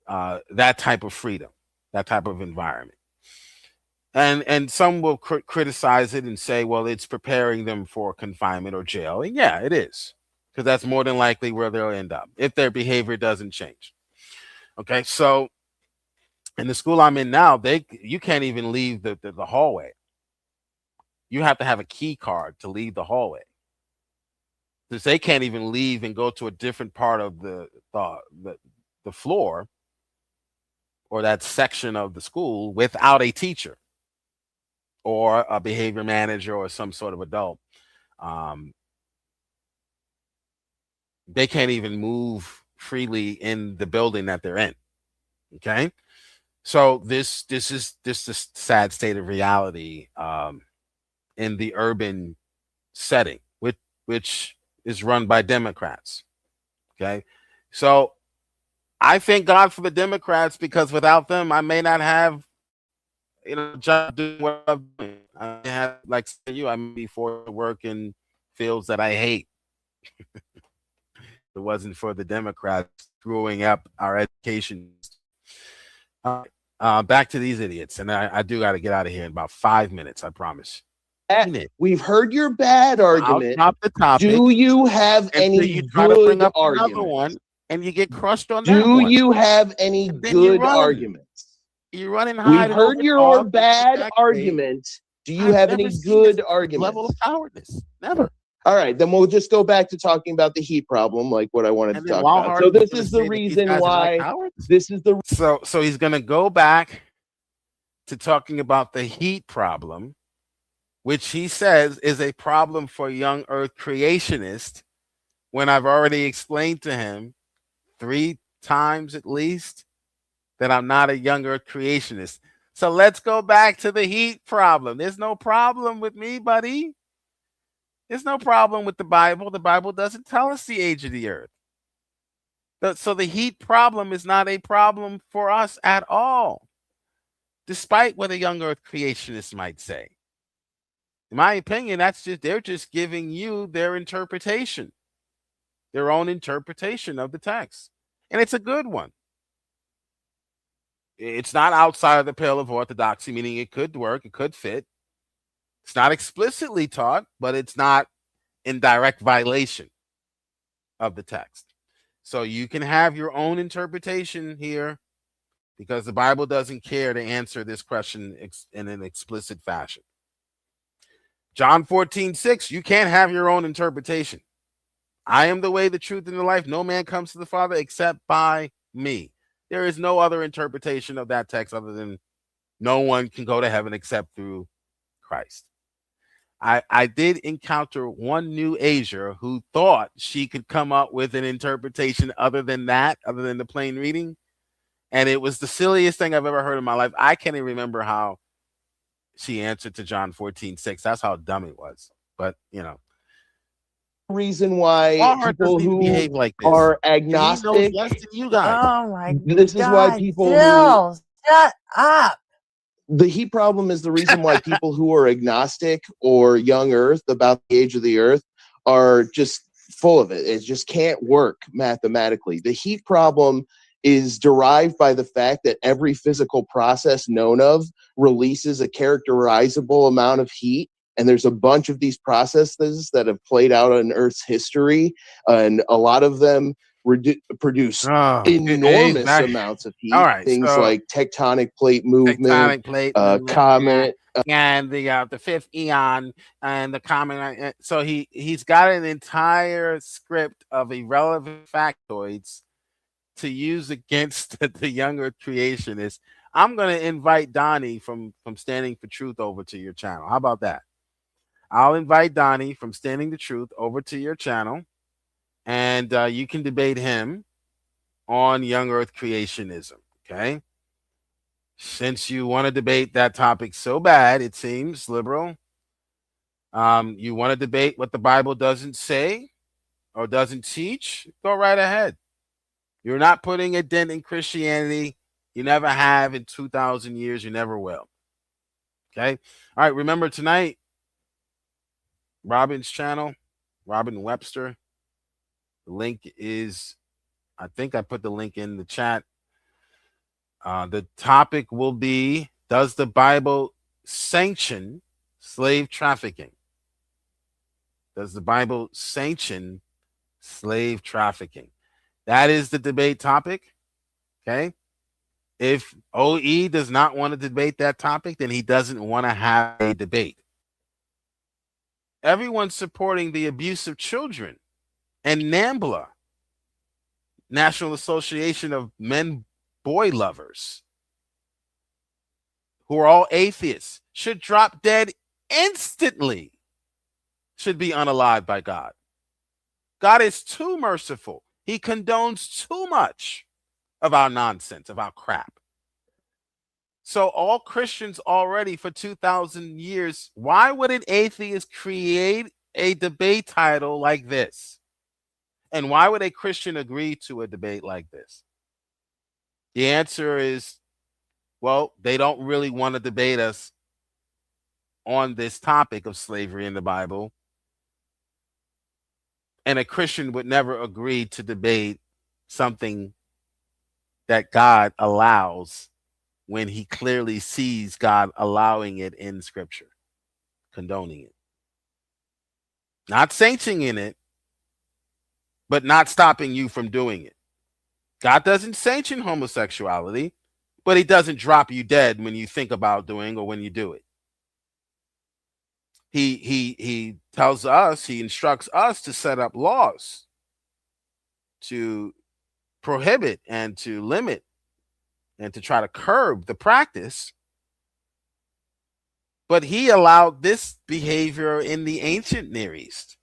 that type of freedom, that type of environment. And some will criticize it and say, well, it's preparing them for confinement or jail. And yeah, it is, because that's more than likely where they'll end up if their behavior doesn't change. Okay, so in the school I'm in now, you can't even leave the hallway. You have to have a key card to leave the hallway. Because they can't even leave and go to a different part of the floor or that section of the school without a teacher. or a behavior manager or some sort of adult, they can't even move freely in the building that they're in. Okay, so this is the sad state of reality in the urban setting, which is run by Democrats. Okay, so I thank God for the Democrats, because without them, I may not have, job doing what I'm doing. I have, like you, I may be forced to work in fields that I hate. If it wasn't for the Democrats screwing up our education. Back to these idiots, and I do got to get out of here in about 5 minutes. I promise. We've heard your bad argument. I'll drop the topic. Do you have any good arguments? And you get crushed on that Do one. you have any good arguments? You're running high. We've heard your bad argument. Do you have any good arguments? Level of cowardice. Never. All right, then we'll just go back to talking about the heat problem, like what I wanted to talk about. So this is the reason why. This is the so he's gonna go back to talking about the heat problem, which he says is a problem for young Earth creationists, when I've already explained to him 3 times at least that I'm not a young Earth creationist. So let's go back to the heat problem. There's no problem with me, buddy. There's no problem with the Bible. The Bible doesn't tell us the age of the earth. So the heat problem is not a problem for us at all, despite what a young Earth creationist might say. In my opinion, they're just giving you their interpretation, their own interpretation of the text. And it's a good one. It's not outside of the pale of orthodoxy, meaning it could work, it could fit. It's not explicitly taught, but it's not in direct violation of the text. So you can have your own interpretation here, because the Bible doesn't care to answer this question in an explicit fashion. John 14:6, you can't have your own interpretation. I am the way, the truth, and the life. No man comes to the Father except by me. There is no other interpretation of that text other than no one can go to heaven except through Christ. I did encounter one New Ager who thought she could come up with an interpretation other than the plain reading. And it was the silliest thing I've ever heard in my life. I can't even remember how she answered to John 14:6. That's how dumb it was. But, reason why people who behave like this are agnostic. Less than you guys. Oh my God. This is why people Jill, shut up. The heat problem is the reason why people who are agnostic or young Earth about the age of the Earth are just full of it. It just can't work mathematically. The heat problem is derived by the fact that every physical process known of releases a characterizable amount of heat. And there's a bunch of these processes that have played out in Earth's history, and a lot of them produce enormous amounts of heat. All right, things like tectonic plate movement, comet, and the fifth eon, and the comet. So he's got an entire script of irrelevant factoids to use against the younger creationists. I'm going to invite Donnie from Standing for Truth over to your channel. How about that? I'll invite Donnie from Standing the Truth over to your channel, and you can debate him on young Earth creationism, okay? Since you want to debate that topic so bad, it seems, liberal, you want to debate what the Bible doesn't say or doesn't teach, go right ahead. You're not putting a dent in Christianity. You never have in 2,000 years. You never will. Okay? All right, remember tonight, Robin's channel, Robin Webster. The link is, I think I put the link in the chat. The topic will be, does the Bible sanction slave trafficking? Does the Bible sanction slave trafficking? That is the debate topic. Okay. If OE does not want to debate that topic, then he doesn't want to have a debate. Everyone's supporting the abuse of children, and NAMBLA, National Association of Men Boy Lovers, who are all atheists. should drop dead instantly, should be unalived by God. God is too merciful. He condones too much of our nonsense, of our crap. So all Christians already for 2,000 years, why would an atheist create a debate title like this? And why would a Christian agree to a debate like this? The answer is, well, they don't really want to debate us on this topic of slavery in the Bible. And a Christian would never agree to debate something that God allows when he clearly sees God allowing it in Scripture, condoning it. Not sanctioning it, but not stopping you from doing it. God doesn't sanction homosexuality, but he doesn't drop you dead when you think about doing or when you do it. He tells us, he instructs us to set up laws to prohibit and to limit and to try to curb the practice. But he allowed this behavior in the ancient Near East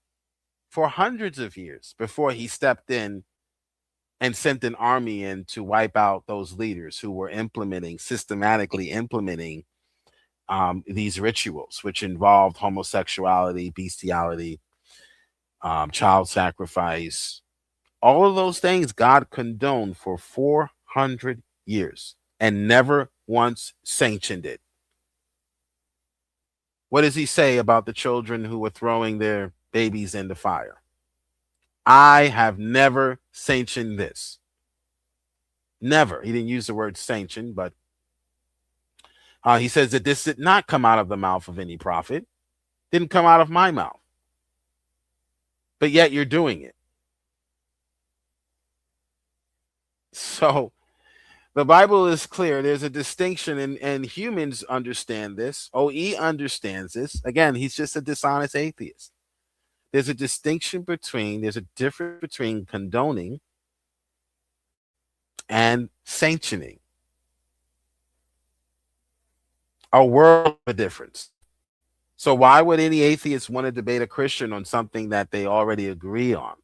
for hundreds of years before he stepped in and sent an army in to wipe out those leaders who were systematically implementing these rituals, which involved homosexuality, bestiality, child sacrifice. All of those things God condoned for 400 years and never once sanctioned it. What does he say about the children who were throwing their babies in the fire? I have never sanctioned this. Never. He didn't use the word sanction, but he says that this did not come out of the mouth of any prophet. Didn't come out of my mouth. But yet you're doing it. So the Bible is clear. There's a distinction, and humans understand this. OE understands this. Again, he's just a dishonest atheist. There's a difference between condoning and sanctioning. A world of difference. So why would any atheist want to debate a Christian on something that they already agree on?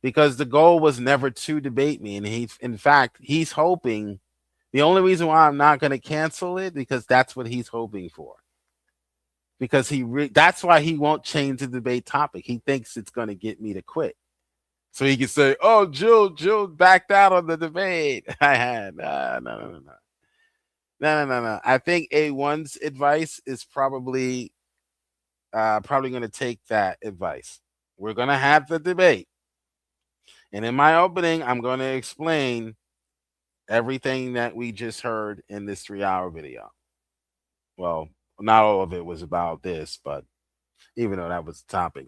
Because the goal was never to debate me. And in fact, he's hoping, the only reason why I'm not going to cancel it, because that's what he's hoping for. Because that's why he won't change the debate topic. He thinks it's going to get me to quit. So he can say, oh, Jill backed out on the debate. No. I think A1's advice is probably going to take that advice. We're going to have the debate. And in my opening, I'm going to explain everything that we just heard in this 3-hour video. Well, not all of it was about this, but even though that was the topic.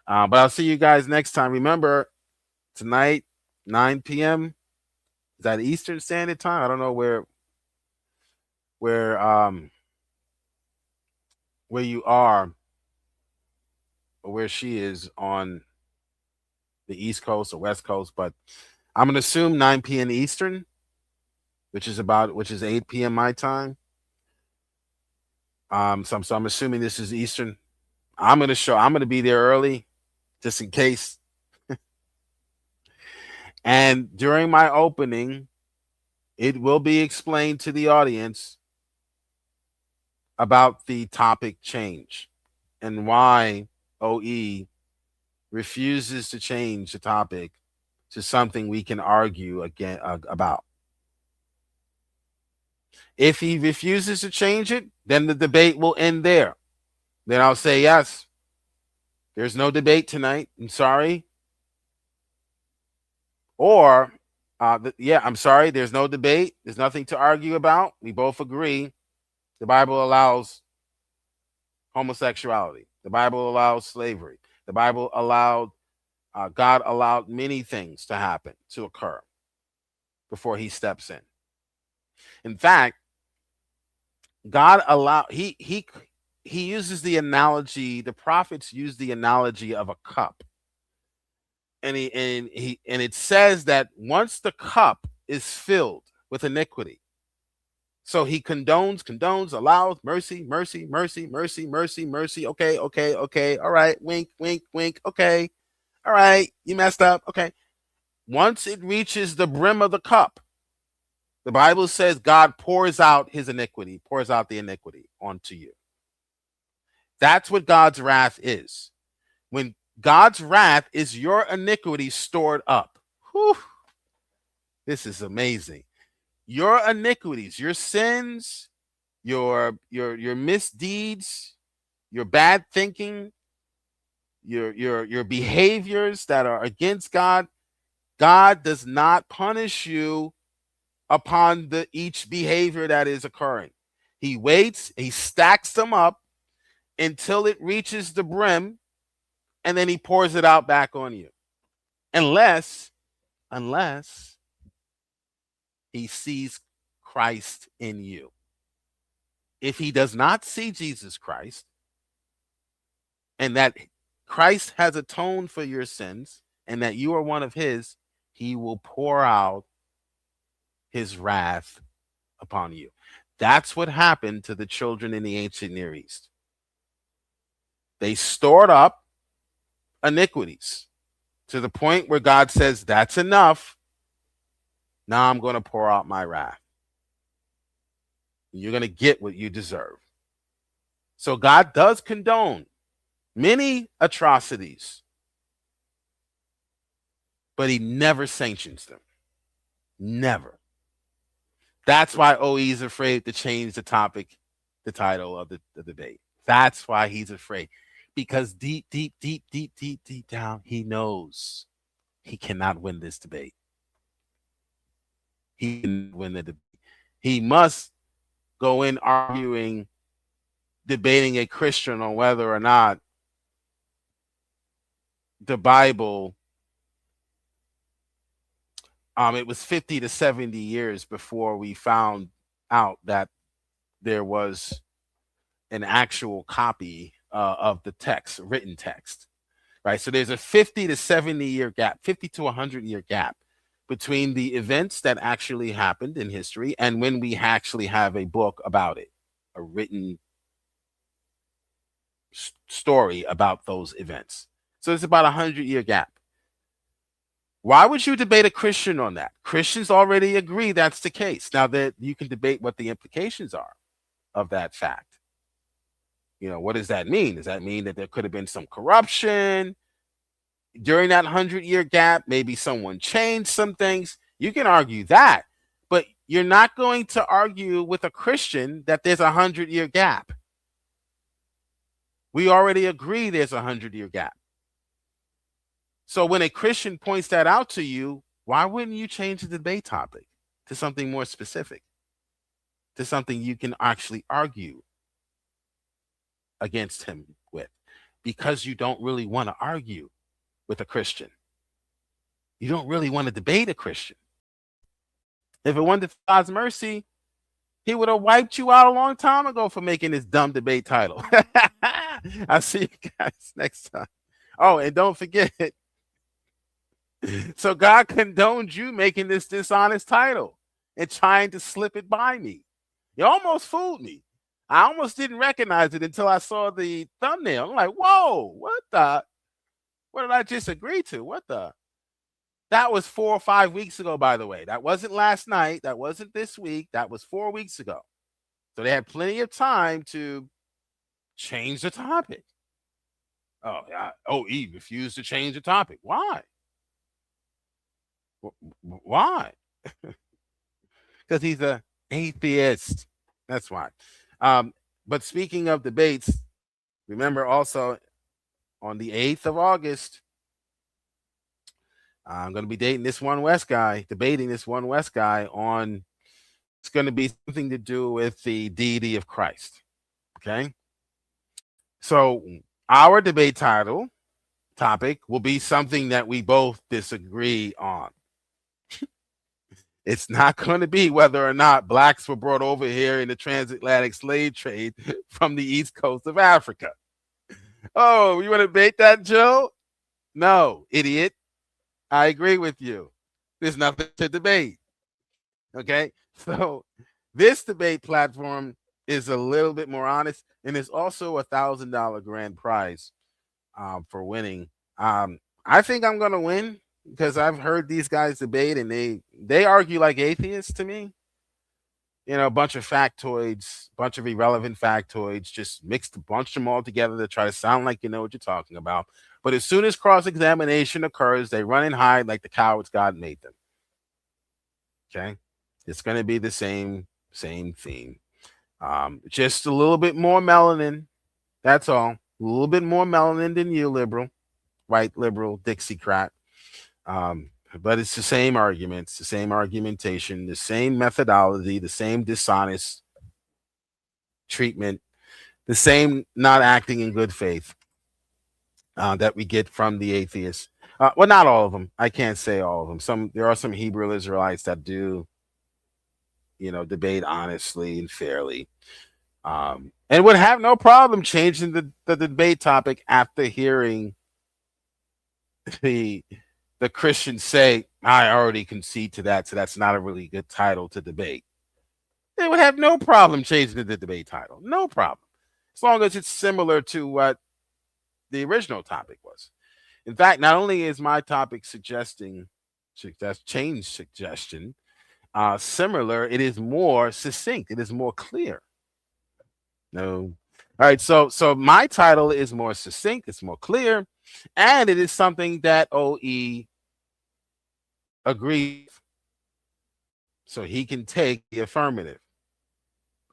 But I'll see you guys next time. Remember, tonight, 9 p.m. Is that Eastern Standard Time? I don't know where you are or where she is on the East Coast or West Coast, but I'm gonna assume 9 p.m. Eastern, which is 8 p.m. my time. So I'm assuming this is Eastern. I'm gonna be there early, just in case. And during my opening, it will be explained to the audience about the topic change and why OE refuses to change the topic to something we can argue again about. If he refuses to change it, then the debate will end there. Then I'll say, yes, there's no debate tonight. I'm sorry. Or, I'm sorry, there's no debate. There's nothing to argue about. We both agree. The Bible allows homosexuality. The Bible allows slavery. The Bible God allowed many things to happen, to occur before he steps in. In fact, God he uses the analogy, the prophets use the analogy of a cup. And it says that once the cup is filled with iniquity, So he condones, allows, mercy. Okay. All right. Wink. Okay. All right. You messed up. Okay. Once it reaches the brim of the cup, the Bible says God pours out his iniquity, pours out the iniquity onto you. That's what God's wrath is. When God's wrath is your iniquity stored up. Whew. This is amazing. Your iniquities, your sins, your misdeeds, your bad thinking, your behaviors that are against God. God does not punish you upon each behavior that is occurring. He waits, he stacks them up until it reaches the brim, and then he pours it out back on you. Unless he sees Christ in you. If he does not see Jesus Christ, and that Christ has atoned for your sins, and that you are one of his, he will pour out his wrath upon you. That's what happened to the children in the ancient Near East. They stored up iniquities to the point where God says, that's enough. Now I'm going to pour out my wrath. You're going to get what you deserve. So God does condone many atrocities, but he never sanctions them. Never. That's why OE is afraid to change the topic, the title of the debate. That's why he's afraid. Because deep down, he knows he cannot win this debate. He can win the debate. He must go in arguing, debating a Christian on whether or not the Bible, it was 50 to 70 years before we found out that there was an actual copy of the text, written text, right? So there's a 50 to 70 year gap, 50 to 100 year gap between the events that actually happened in history and when we actually have a book about it, a written story about those events. So it's about a 100-year gap. Why would you debate a Christian on that? Christians already agree that's the case. Now that you can debate what the implications are of that fact. You know, what does that mean? Does that mean that there could have been some corruption during that 100-year gap? Maybe someone changed some things. You can argue that, but you're not going to argue with a Christian that there's a 100-year gap. We already agree there's a 100-year gap. So when a Christian points that out to you, why wouldn't you change the debate topic to something more specific, to something you can actually argue against him with? Because you don't really want to argue with a Christian. You don't really want to debate a Christian. If it wasn't for God's mercy, he would have wiped you out a long time ago for making this dumb debate title. I'll see you guys next time. Oh, and don't forget, so God condoned you making this dishonest title and trying to slip it by me. You almost fooled me. I almost didn't recognize it until I saw the thumbnail. I'm like, whoa, what did I just agree to? That was 4 or 5 weeks ago, by the way. That wasn't last night. That wasn't this week. That was 4 weeks ago. So they had plenty of time to change the topic. He refused to change the topic. Why? Why? Because he's an atheist. That's why. But speaking of debates, remember also on the 8th of August, I'm going to be debating this One West guy on, it's going to be something to do with the deity of Christ. Okay. So our debate topic will be something that we both disagree on. It's not going to be whether or not blacks were brought over here in the transatlantic slave trade from the east coast of Africa. Oh, you want to debate that, Joe? No, idiot. I agree with you. There's nothing to debate. Okay, so This debate platform is a little bit more honest, and it's also $1,000 grand prize for winning. I think I'm gonna win because I've heard these guys debate, and they argue like atheists to me. You know, a bunch of factoids, a bunch of irrelevant factoids, just mixed a bunch of them all together to try to sound like you know what you're talking about. But as soon as cross-examination occurs, they run and hide like the cowards God made them. Okay, it's going to be the same theme. Just a little bit more melanin. That's all. A little bit more melanin than you, liberal, white liberal, Dixiecrat. But it's the same arguments, the same argumentation, the same methodology, the same dishonest treatment, the same not acting in good faith that we get from the atheists. Well, not all of them. I can't say all of them. There are some Hebrew Israelites that do, debate honestly and fairly, and would have no problem changing the debate topic after hearing the Christians say, I already concede to that, so that's not a really good title to debate. They would have no problem changing the debate title. No problem. As long as it's similar to what the original topic was. In fact, not only is my topic change suggestion similar, it is more succinct. It is more clear. No. All right, so my title is more succinct, it's more clear, and it is something that OE agrees. So he can take the affirmative.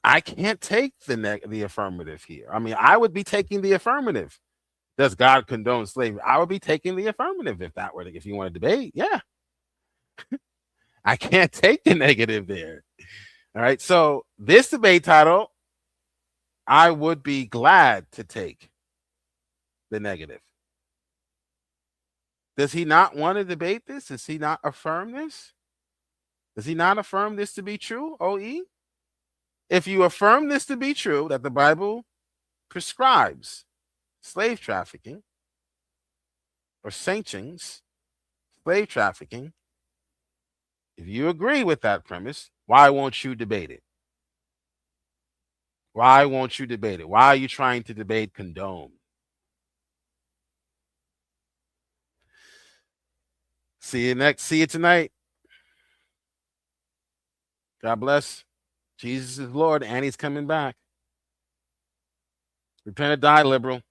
I can't take the affirmative here. I mean, I would be taking the affirmative. Does God condone slavery? I would be taking the affirmative if you want to debate. Yeah. I can't take the negative there. All right. So this debate title, I would be glad to take the negative. Does he not want to debate this? Does he not affirm this? Does he not affirm this to be true, OE? If you affirm this to be true, that the Bible prescribes slave trafficking or sanctions slave trafficking, if you agree with that premise, why won't you debate it? Why won't you debate it? Why are you trying to debate Condone? See you tonight. God bless. Jesus is Lord, and he's coming back. Repent or die, liberal.